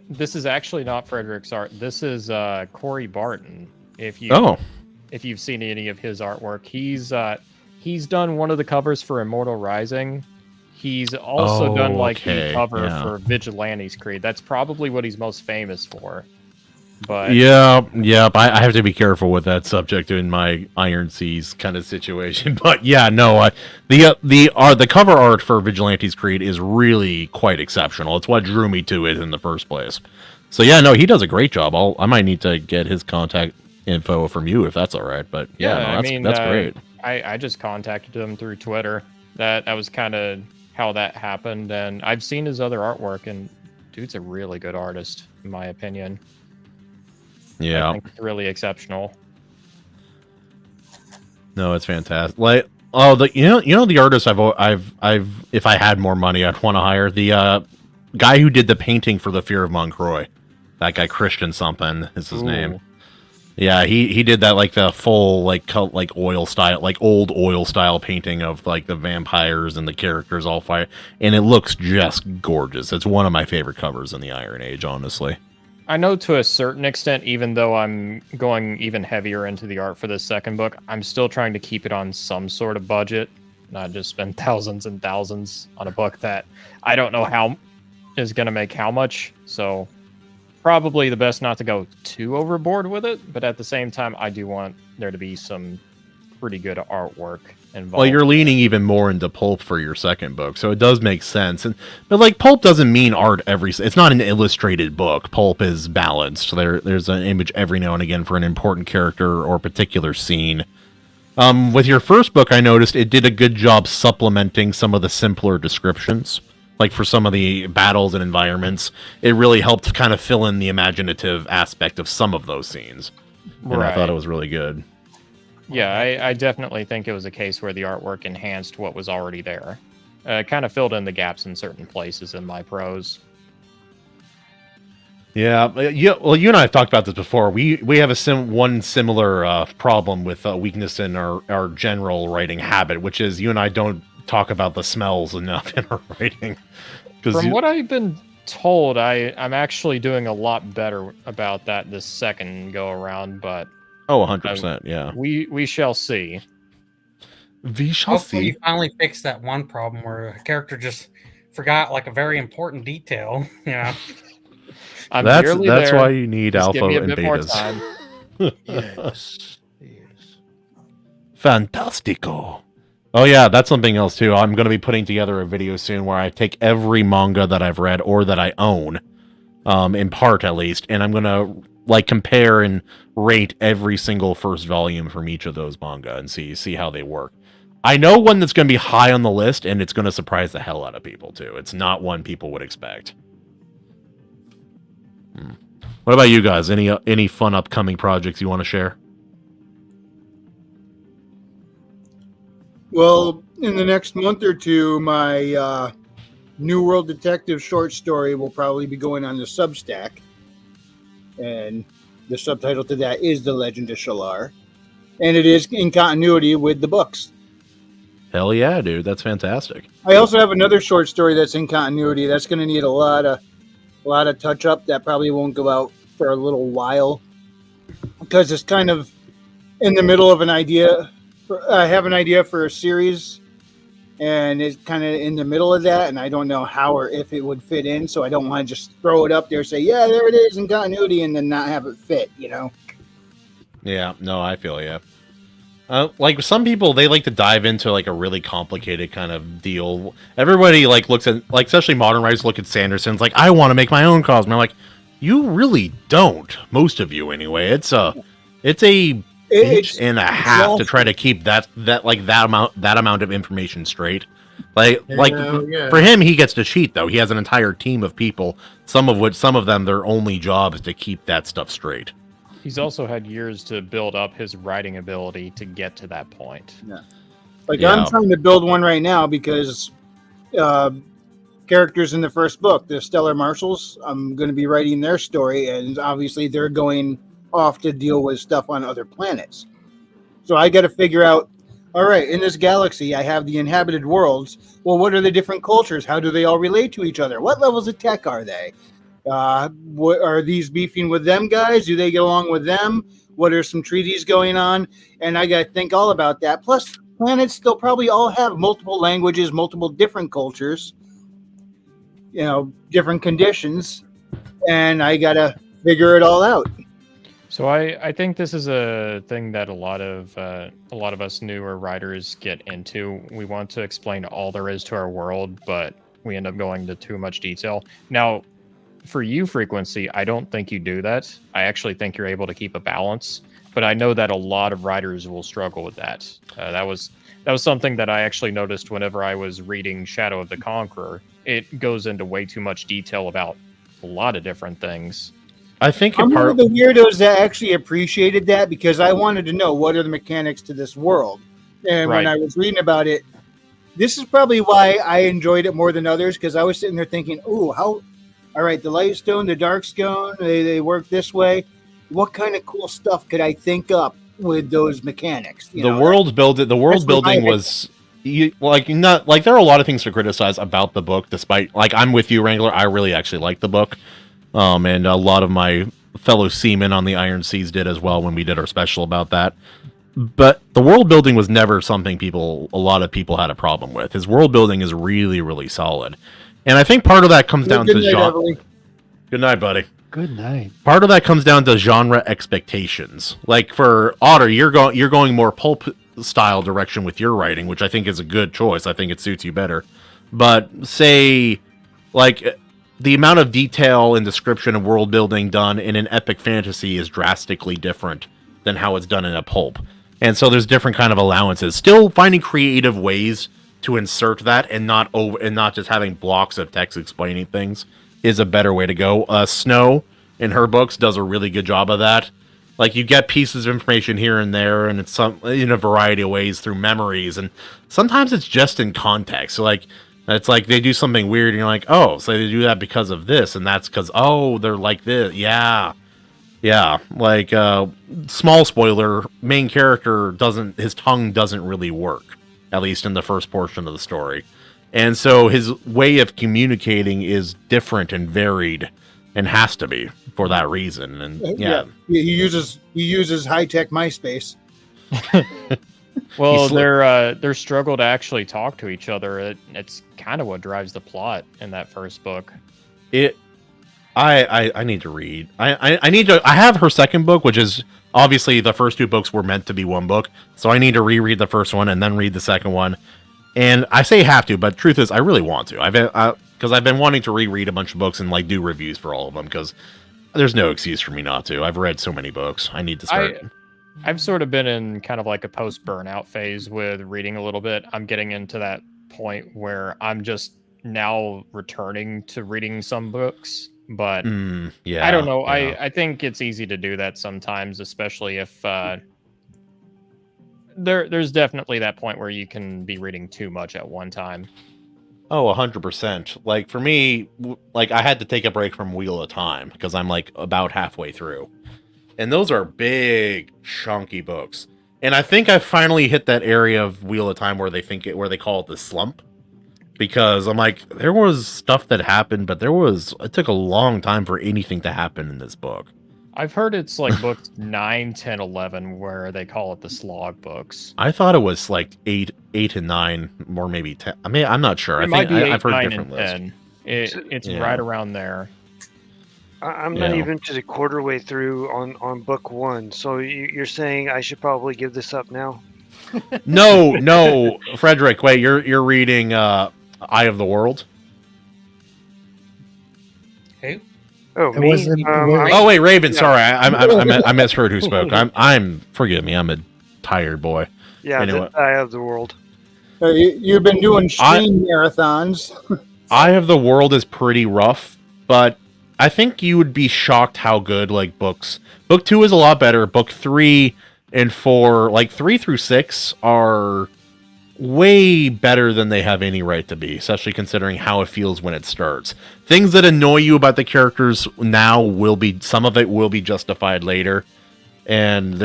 [SPEAKER 15] This is actually not Frederick's art. This is Corey Barton. If you've seen any of his artwork, he's done one of the covers for Immortal Rising. He's also done like the cover for Vigilantes Creed. That's probably what he's most famous for. But
[SPEAKER 3] yeah, I have to be careful with that subject in my Iron Seas kind of situation. But yeah, no, the cover art for Vigilantes Creed is really quite exceptional. It's what drew me to it in the first place. So yeah, no, he does a great job. I might need to get his contact info from you if that's all right. But yeah, that's great.
[SPEAKER 15] I just contacted him through Twitter. That was kind of how that happened, and I've seen his other artwork, and dude's a really good artist in my opinion.
[SPEAKER 3] Yeah,
[SPEAKER 15] I think it's really exceptional.
[SPEAKER 3] No, it's fantastic. Like, the artist I've if I had more money, I'd want to hire the guy who did the painting for The Fear of Moncroy. That guy Christian something is his name. Yeah, he did that, like the full like oil style, like old oil style painting of like the vampires and the characters all fire, and it looks just gorgeous. It's one of my favorite covers in the Iron Age, honestly.
[SPEAKER 15] I know to a certain extent, even though I'm going even heavier into the art for this second book, I'm still trying to keep it on some sort of budget, not just spend thousands and thousands on a book that I don't know how is going to make how much. So probably the best not to go too overboard with it, but at the same time, I do want there to be some pretty good artwork involved.
[SPEAKER 3] Well, you're leaning even more into pulp for your second book, so it does make sense. But like, pulp doesn't mean art it's not an illustrated book. Pulp is balanced. There's an image every now and again for an important character or particular scene. With your first book, I noticed it did a good job supplementing some of the simpler descriptions. Like for some of the battles and environments, it really helped kind of fill in the imaginative aspect of some of those scenes. And I thought it was really good.
[SPEAKER 15] Yeah, I definitely think it was a case where the artwork enhanced what was already there. Kind of filled in the gaps in certain places in my prose.
[SPEAKER 3] Yeah. Well, you and I have talked about this before. We have one similar problem with weakness in our general writing habit, which is you and I don't talk about the smells enough in our writing.
[SPEAKER 15] From what I've been told, I'm actually doing a lot better about that this second go around, but
[SPEAKER 3] 100%, yeah.
[SPEAKER 15] We shall see.
[SPEAKER 3] We shall
[SPEAKER 2] Hopefully
[SPEAKER 3] see.
[SPEAKER 2] you finally fix that one problem where a character just forgot like a very important detail. Yeah.
[SPEAKER 3] That's why you need alpha and betas.
[SPEAKER 4] Yes.
[SPEAKER 3] Fantastico. Oh yeah, that's something else too. I'm going to be putting together a video soon where I take every manga that I've read or that I own, in part at least, and I'm going to like compare and rate every single first volume from each of those manga and see how they work. I know one that's going to be high on the list, and it's going to surprise the hell out of people too. It's not one people would expect. What about you guys? Any fun upcoming projects you want to share?
[SPEAKER 1] Well, in the next month or two, my New World Detective short story will probably be going on the Substack. And the subtitle to that is The Legend of Shallar. And it is in continuity with the books.
[SPEAKER 3] Hell yeah, dude. That's fantastic.
[SPEAKER 1] I also have another short story that's in continuity. That's going to need a lot of touch up. That probably won't go out for a little while. Because it's kind of in the middle of an idea. I have an idea for a series. And it's kind of in the middle of that, and I don't know how or if it would fit in, so I don't want to just throw it up there and say, yeah, there it is in continuity, and then not have it fit, you know?
[SPEAKER 3] Yeah, no, I feel you. Like some people, they like to dive into like a really complicated kind of deal. Everybody like looks at, like, especially modern writers look at Sanderson's like, I want to make my own Cosmo. I'm like, you really don't. Most of you anyway. It's a page and a half to try to keep that amount of information straight. For him, he gets to cheat though. He has an entire team of people, some of them their only job is to keep that stuff straight.
[SPEAKER 15] He's also had years to build up his writing ability to get to that point.
[SPEAKER 1] Yeah. I'm trying to build one right now because characters in the first book, the Stellar Marshals, I'm going to be writing their story, and obviously they're going off to deal with stuff on other planets. So I got to figure out, all right, in this galaxy, I have the inhabited worlds. Well, what are the different cultures? How do they all relate to each other? What levels of tech are they? What are these beefing with them guys? Do they get along with them? What are some treaties going on? And I got to think all about that. Plus, planets, they'll probably all have multiple languages, multiple different cultures, different conditions. And I got to figure it all out.
[SPEAKER 15] So I think this is a thing that a lot of us newer writers get into. We want to explain all there is to our world, but we end up going into too much detail. Now, for you, Frequency, I don't think you do that. I actually think you're able to keep a balance, but I know that a lot of writers will struggle with that. That was something that I actually noticed whenever I was reading Shadow of the Conqueror. It goes into way too much detail about a lot of different things.
[SPEAKER 3] I think
[SPEAKER 1] I'm one of the weirdos that actually appreciated that because I wanted to know what are the mechanics to this world. And when I was reading about it, this is probably why I enjoyed it more than others, because I was sitting there thinking, all right, the light stone, the dark stone, they work this way. What kind of cool stuff could I think up with those mechanics?
[SPEAKER 3] The world building was there are a lot of things to criticize about the book, despite, like, I'm with you, Wrangler. I really actually like the book. And a lot of my fellow seamen on the Iron Seas did as well when we did our special about that. But the world building was never something a lot of people had a problem with. His world building is really, really solid. And I think part of that comes down to genre. Good night, buddy.
[SPEAKER 4] Good night.
[SPEAKER 3] Part of that comes down to genre expectations. Like for Otter, you're going more pulp style direction with your writing, which I think is a good choice. I think it suits you better. But say, like, the amount of detail and description and world building done in an epic fantasy is drastically different than how it's done in a pulp. And so there's different kind of allowances. Still finding creative ways to insert that and not just having blocks of text explaining things is a better way to go. Snow in her books does a really good job of that. Like, you get pieces of information here and there, and it's in a variety of ways through memories, and sometimes it's just in context. So, like, it's like they do something weird, and you're like, oh, so they do that because of this, and that's because, they're like this. Yeah. Like, small spoiler, main character his tongue doesn't really work, at least in the first portion of the story. And so his way of communicating is different and varied, and has to be for that reason. And
[SPEAKER 1] he uses high-tech MySpace.
[SPEAKER 15] Well, their struggle to actually talk to each other, it's kind of what drives the plot in that first book.
[SPEAKER 3] I need to read. I have her second book, which is obviously the first two books were meant to be one book, so I need to reread the first one and then read the second one. And I say have to, but truth is I really want to. Because I've been wanting to reread a bunch of books and like do reviews for all of them, because there's no excuse for me not to. I've read so many books. I need to start.
[SPEAKER 15] I've sort of been in kind of like a post-burnout phase with reading a little bit. I'm getting into that point where I'm just now returning to reading some books, but I don't know. Yeah. I think it's easy to do that sometimes, especially if there's definitely that point where you can be reading too much at one time.
[SPEAKER 3] Oh, 100%. Like, for me, like, I had to take a break from Wheel of Time because I'm like about halfway through. And those are big, chunky books. And I think I finally hit that area of Wheel of Time where they call it the slump. Because I'm like, there was stuff that happened, but it took a long time for anything to happen in this book.
[SPEAKER 15] I've heard it's like books 9, 10, 11, where they call it the slog books.
[SPEAKER 3] I thought it was like 8 and 9, or maybe 10. I mean, I'm not sure. I've heard different lists.
[SPEAKER 15] It's right around there.
[SPEAKER 7] I'm not even to the quarter way through on book 1. So you're saying I should probably give this up now?
[SPEAKER 3] No, Frederick. Wait, you're reading Eye of the World.
[SPEAKER 2] Who?
[SPEAKER 7] Oh,
[SPEAKER 4] It
[SPEAKER 7] me?
[SPEAKER 4] wasn't-
[SPEAKER 3] Oh wait, Raven.
[SPEAKER 7] yeah.
[SPEAKER 3] Sorry, I misheard who spoke. I'm. Forgive me. I'm a tired boy.
[SPEAKER 7] Yeah,
[SPEAKER 3] Anyway.
[SPEAKER 7] the Eye of the World.
[SPEAKER 1] You've been doing stream marathons.
[SPEAKER 3] Eye of the World is pretty rough, but I think you would be shocked how good book 2 is a lot better. Book 3 and 4, 3 through 6 are way better than they have any right to be, especially considering how it feels when it starts. Things that annoy you about the characters now some of it will be justified later. And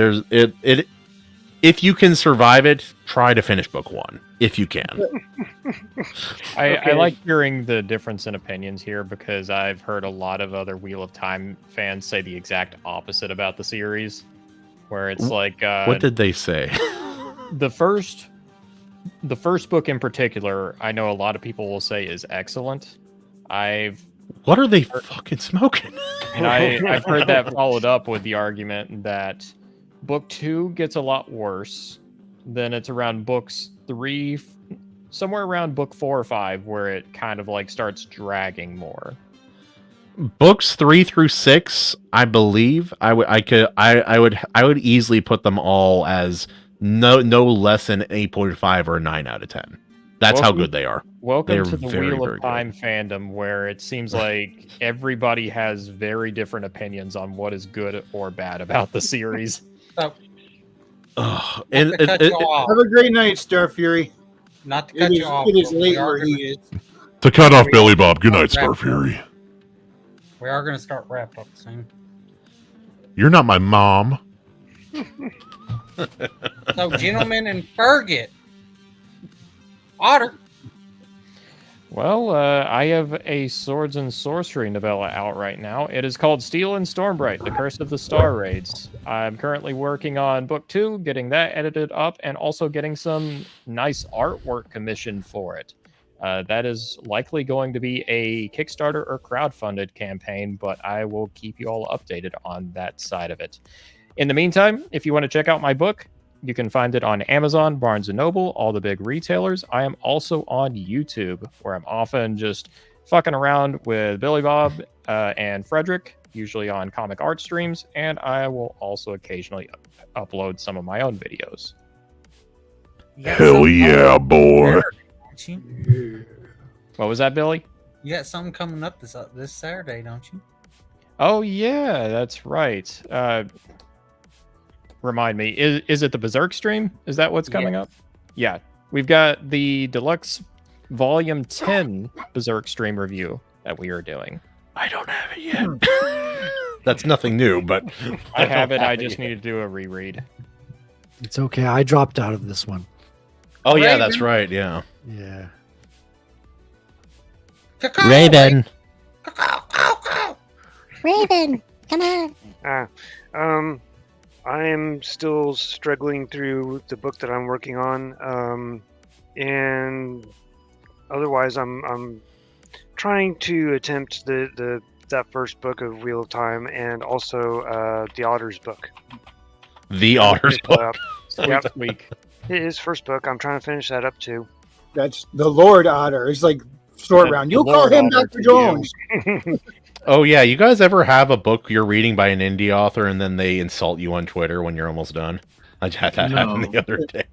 [SPEAKER 3] if you can survive it, try to finish book 1 if you can.
[SPEAKER 15] I like hearing the difference in opinions here because I've heard a lot of other Wheel of Time fans say the exact opposite about the series, where it's like
[SPEAKER 3] what did they say?
[SPEAKER 15] the first book in particular, I know a lot of people will say is excellent.
[SPEAKER 3] What are they fucking smoking?
[SPEAKER 15] And I've heard that followed up with the argument that book 2 gets a lot worse. Then it's around books 3, somewhere around book 4 or 5, where it kind of starts dragging more.
[SPEAKER 3] Books 3 through 6, I believe, I would easily put them all as no less than 8.5 or a 9 out of 10. That's how good they are.
[SPEAKER 15] Welcome to the Wheel of Time fandom, where it seems like everybody has very different opinions on what is good or bad about the series.
[SPEAKER 2] Have
[SPEAKER 1] Have a great night, Star Fury.
[SPEAKER 2] Not to cut you off.
[SPEAKER 1] It is
[SPEAKER 2] but
[SPEAKER 1] late
[SPEAKER 2] we are
[SPEAKER 1] where he
[SPEAKER 2] gonna-
[SPEAKER 1] is.
[SPEAKER 9] To cut off Billy Bob. Good night, Star Fury.
[SPEAKER 2] We are going to start wrap up soon.
[SPEAKER 9] You're not my mom.
[SPEAKER 2] So, gentlemen and Ferget. Otter.
[SPEAKER 15] Well, I have a swords and sorcery novella out right now. It is called Steel and Stormbright, The Curse of the Star Raids. I'm currently working on book 2, getting that edited up, and also getting some nice artwork commissioned for it. That is likely going to be a Kickstarter or crowdfunded campaign, but I will keep you all updated on that side of it. In the meantime, if you want to check out my book, you can find it on Amazon, Barnes & Noble, all the big retailers. I am also on YouTube, where I'm often just fucking around with Billy Bob and Frederick, usually on comic art streams, and I will also occasionally upload some of my own videos.
[SPEAKER 9] Hell yeah, boy.
[SPEAKER 15] What was that, Billy?
[SPEAKER 2] You got something coming up this Saturday, don't you?
[SPEAKER 15] Oh, yeah, that's right. Remind me, is it the Berserk stream? Is that what's coming up? Yeah. We've got the Deluxe Volume 10 Berserk stream review that we are doing.
[SPEAKER 3] I don't have it yet. That's nothing new, but
[SPEAKER 15] I have it. I just need to do a reread.
[SPEAKER 4] It's okay. I dropped out of this one.
[SPEAKER 3] Oh, yeah, that's right. Yeah.
[SPEAKER 4] Yeah.
[SPEAKER 10] Raven.
[SPEAKER 12] Raven, come on.
[SPEAKER 7] I am still struggling through the book that I'm working on, and otherwise, I'm trying to attempt that first book of Wheel of Time, and also the Otter's book.
[SPEAKER 3] The Otter's book.
[SPEAKER 7] Yep. His first book. I'm trying to finish that up too.
[SPEAKER 1] That's the Lord Otter. It's like short round. You'll call him Dr. Jones.
[SPEAKER 3] Oh, yeah. You guys ever have a book you're reading by an indie author and then they insult you on Twitter when you're almost done? I had that happen the other day.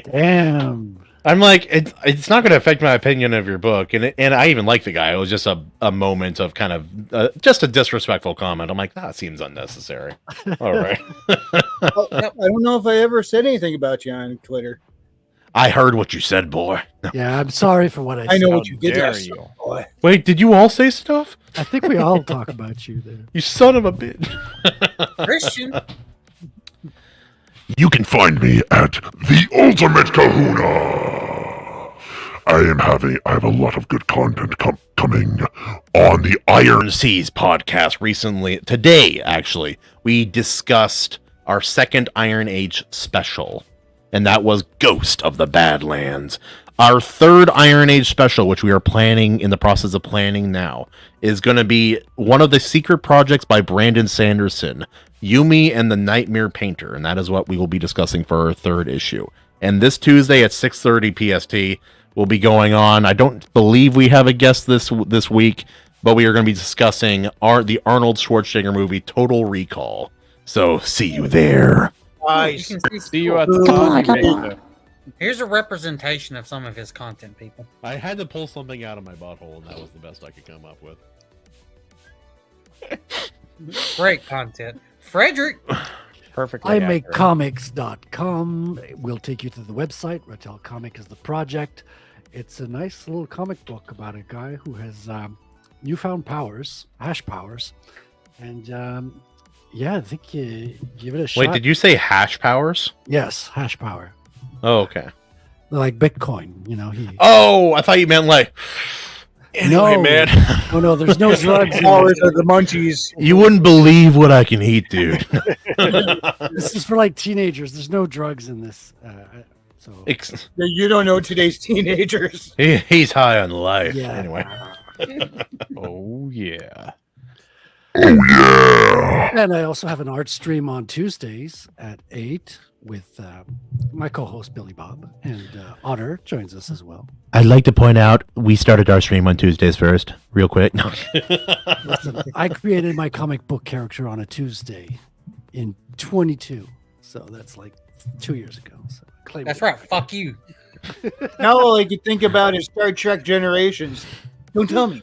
[SPEAKER 4] Damn.
[SPEAKER 3] I'm like, it's not going to affect my opinion of your book. And I even like the guy. It was just a moment of kind of just a disrespectful comment. I'm like, that seems unnecessary. All right.
[SPEAKER 1] I don't know if I ever said anything about you on Twitter.
[SPEAKER 3] I heard what you said, boy.
[SPEAKER 4] Yeah, I'm sorry for what I said.
[SPEAKER 1] I know what you did last time, boy.
[SPEAKER 3] Wait, did you all say stuff?
[SPEAKER 4] I think we all talk about you there.
[SPEAKER 3] You son of a bitch.
[SPEAKER 2] Christian.
[SPEAKER 9] You can find me at The Ultimate Kahuna. I have a lot of good content coming on the
[SPEAKER 3] Iron Seas podcast recently. Today, actually, we discussed our second Iron Age special, and that was Ghost of the Badlands. Our third Iron Age special, which we are in the process of planning now, is going to be one of the secret projects by Brandon Sanderson, Yumi and the Nightmare Painter, and that is what we will be discussing for our third issue. And this Tuesday at 6:30 PST will be going on. I don't believe we have a guest this week, but we are going to be discussing the Arnold Schwarzenegger movie Total Recall. So see you there.
[SPEAKER 2] Nice.
[SPEAKER 15] See you at the top.
[SPEAKER 2] Here's a representation of some of his content, people.
[SPEAKER 6] I had to pull something out of my butthole, and that was the best I could come up with.
[SPEAKER 2] Great content. Frederick.
[SPEAKER 15] Perfectly.
[SPEAKER 4] IMakeComics.com will take you to the website. Rattel Comic is the project. It's a nice little comic book about a guy who has newfound powers, hash powers. And I think you give it a shot.
[SPEAKER 3] Wait, did you say hash powers?
[SPEAKER 4] Yes, hash power.
[SPEAKER 3] Oh, okay.
[SPEAKER 4] Like Bitcoin, he.
[SPEAKER 3] Oh, I thought you meant like. Anyway,
[SPEAKER 4] No,
[SPEAKER 3] man.
[SPEAKER 4] no, there's no drugs.
[SPEAKER 1] Powers of the munchies.
[SPEAKER 3] You wouldn't believe what I can eat, dude.
[SPEAKER 4] This is for like teenagers. There's no drugs in this.
[SPEAKER 1] You don't know today's teenagers.
[SPEAKER 3] He's high on life.
[SPEAKER 4] Yeah.
[SPEAKER 3] Anyway.
[SPEAKER 15] Oh, yeah.
[SPEAKER 4] And I also have an art stream on Tuesdays at 8 with my co-host Billy Bob, and Otter joins us as well.
[SPEAKER 10] I'd like to point out we started our stream on Tuesdays first, real quick. No.
[SPEAKER 4] Listen, I created my comic book character on a Tuesday in 22, so that's like 2 years ago. So claim
[SPEAKER 2] That's
[SPEAKER 4] it.
[SPEAKER 2] right. Fuck you.
[SPEAKER 1] Now all I can think about is Star Trek Generations. Don't tell me.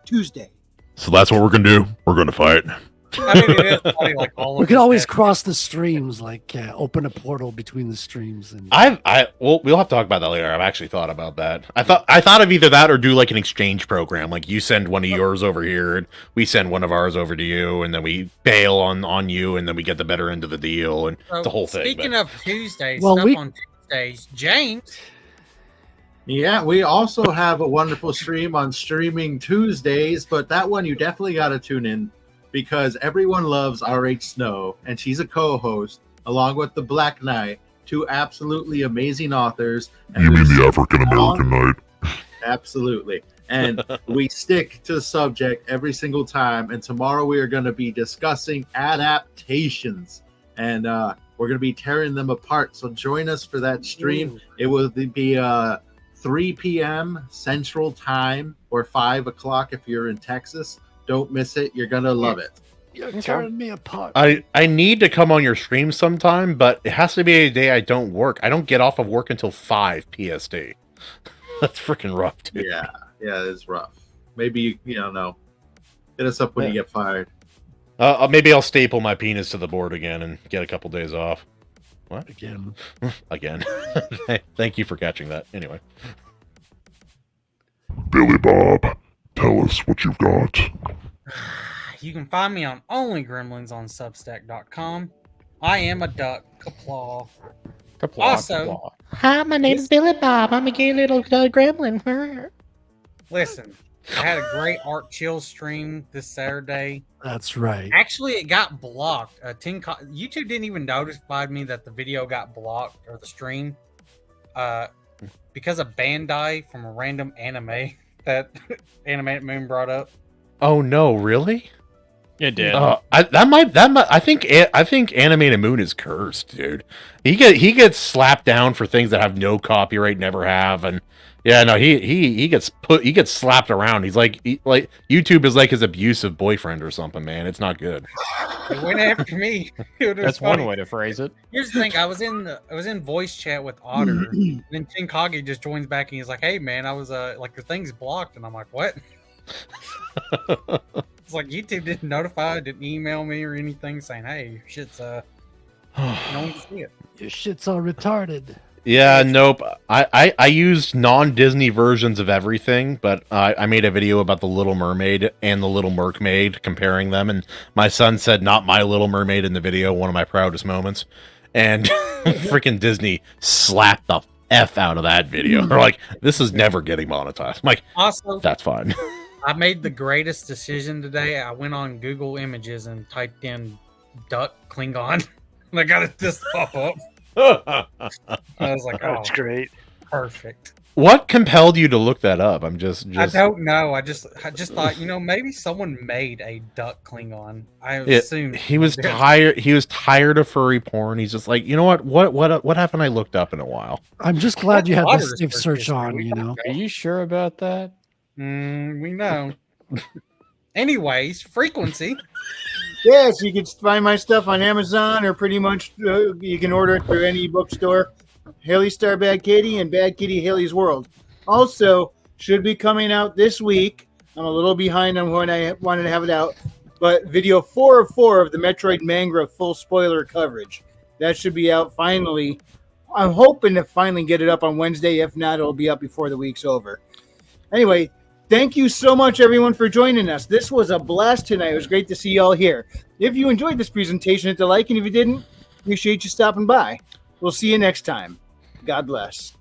[SPEAKER 1] Tuesday.
[SPEAKER 9] So that's what we're gonna do. We're gonna fight.
[SPEAKER 2] I mean, it is funny, like all
[SPEAKER 4] We
[SPEAKER 2] of
[SPEAKER 4] can
[SPEAKER 2] this
[SPEAKER 4] always
[SPEAKER 2] stuff.
[SPEAKER 4] cross the streams, like open a portal between the streams. And
[SPEAKER 3] We'll have to talk about that later. I've actually thought about that. I thought of either that or do like an exchange program. Like you send one of yours over here, and we send one of ours over to you, and then we bail on you, and then we get the better end of the deal, and
[SPEAKER 2] So,
[SPEAKER 3] the whole thing.
[SPEAKER 2] Speaking of Tuesdays,
[SPEAKER 13] Well,
[SPEAKER 2] stuff on Tuesdays, James.
[SPEAKER 13] Yeah, we also have a wonderful stream on Streaming Tuesdays, but that one you definitely got to tune in because everyone loves R.H. Snow, and she's a co-host along with the Black Knight, two absolutely amazing authors. And
[SPEAKER 9] You mean the African American Knight?
[SPEAKER 13] Absolutely. And we stick to the subject every single time. And tomorrow we are going to be discussing adaptations. And we're going to be tearing them apart. So join us for that stream.
[SPEAKER 5] Ooh.
[SPEAKER 13] It will be 3 p.m. Central Time or 5 o'clock if you're in Texas. Don't miss it. You're going to love it.
[SPEAKER 4] You're tearing me apart.
[SPEAKER 3] I need to come on your stream sometime, but it has to be a day I don't work. I don't get off of work until 5 PST. That's freaking rough, dude.
[SPEAKER 13] Yeah, it's rough. Maybe you don't know. Hit us up when you get fired.
[SPEAKER 3] Maybe I'll staple my penis to the board again and get a couple days off. What?
[SPEAKER 4] Again.
[SPEAKER 3] Again. Thank you for catching that. Anyway.
[SPEAKER 9] Billy Bob, tell us what you've got.
[SPEAKER 2] You can find me on Only Gremlins on Substack.com. I am a duck. Kaplaw. Also,
[SPEAKER 12] Hi, my name's Billy Bob. I'm a gay little gremlin.
[SPEAKER 2] listen, I had a great Art Chill stream this Saturday.
[SPEAKER 4] That's right.
[SPEAKER 2] Actually, it got blocked. YouTube didn't even notify me that the video got blocked or the stream because of Bandai from a random anime that Animated Moon brought up.
[SPEAKER 3] Oh no, really?
[SPEAKER 15] It did.
[SPEAKER 3] I think Animated Moon is cursed, dude. He gets slapped down for things that have no copyright, never have, and yeah, no, he gets slapped around. He's like YouTube is like his abusive boyfriend or something, man. It's not good.
[SPEAKER 2] It went after me. It was
[SPEAKER 15] That's
[SPEAKER 2] funny.
[SPEAKER 15] one way to phrase it.
[SPEAKER 2] Here's the thing: I was in voice chat with Otter, and then Tinkagi just joins back and he's like, "Hey, man, I was like your thing's blocked," and I'm like, "What?" It's like YouTube didn't notify, didn't email me or anything saying, "Hey, your shit's no one can see it."
[SPEAKER 4] Your shit's all retarded.
[SPEAKER 3] Yeah, nope. I used non-Disney versions of everything, but I made a video about the Little Mermaid and the Little Mermaid, comparing them, and my son said, "Not my Little Mermaid" in the video, one of my proudest moments, and freaking Disney slapped the F out of that video. They're like, "This is never getting monetized." I'm like,
[SPEAKER 2] Also,
[SPEAKER 3] that's fine.
[SPEAKER 2] I made the greatest decision today. I went on Google Images and typed in "duck Klingon," and I got it this pop up. I was like, "Oh,
[SPEAKER 7] That's great.
[SPEAKER 2] Perfect."
[SPEAKER 3] What compelled you to look that up? I'm just.
[SPEAKER 2] I don't know. I just thought, maybe someone made a duck Klingon. I assume
[SPEAKER 3] he was tired. He was tired of furry porn. He's just like, you know what? What haven't I looked up in a while?
[SPEAKER 4] I'm just glad you had the safe search on.
[SPEAKER 15] Are you sure about that?
[SPEAKER 2] We know. Anyways, frequency.
[SPEAKER 1] Yes, you can find my stuff on Amazon, or pretty much you can order it through any bookstore. Haley Star Bad Kitty and Bad Kitty Haley's World. Also, should be coming out this week. I'm a little behind on when I wanted to have it out, but video 4 of 4 of the Metroid Mangra full spoiler coverage. That should be out finally. I'm hoping to finally get it up on Wednesday. If not, it'll be up before the week's over. Anyway, thank you so much, everyone, for joining us. This was a blast tonight. It was great to see you all here. If you enjoyed this presentation, hit the like, and if you didn't, appreciate you stopping by. We'll see you next time. God bless.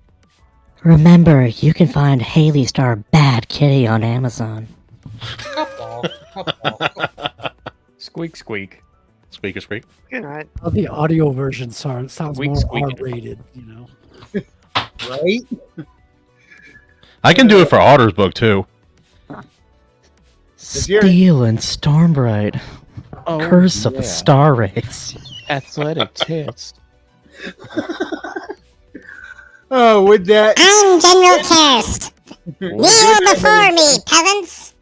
[SPEAKER 16] Remember, you can find Haley Star Bad Kitty on Amazon.
[SPEAKER 15] Squeak, squeak.
[SPEAKER 3] Squeak, squeak.
[SPEAKER 7] Good night.
[SPEAKER 4] The audio version sounds more
[SPEAKER 15] squeak.
[SPEAKER 4] R-rated,
[SPEAKER 1] Right?
[SPEAKER 3] I can do it for Otter's book too.
[SPEAKER 16] Steel and Stormbright. Curse of the Star Race.
[SPEAKER 15] Athletic tits.
[SPEAKER 1] Oh, with that.
[SPEAKER 17] I'm General Karst. Kneel before me, peasants.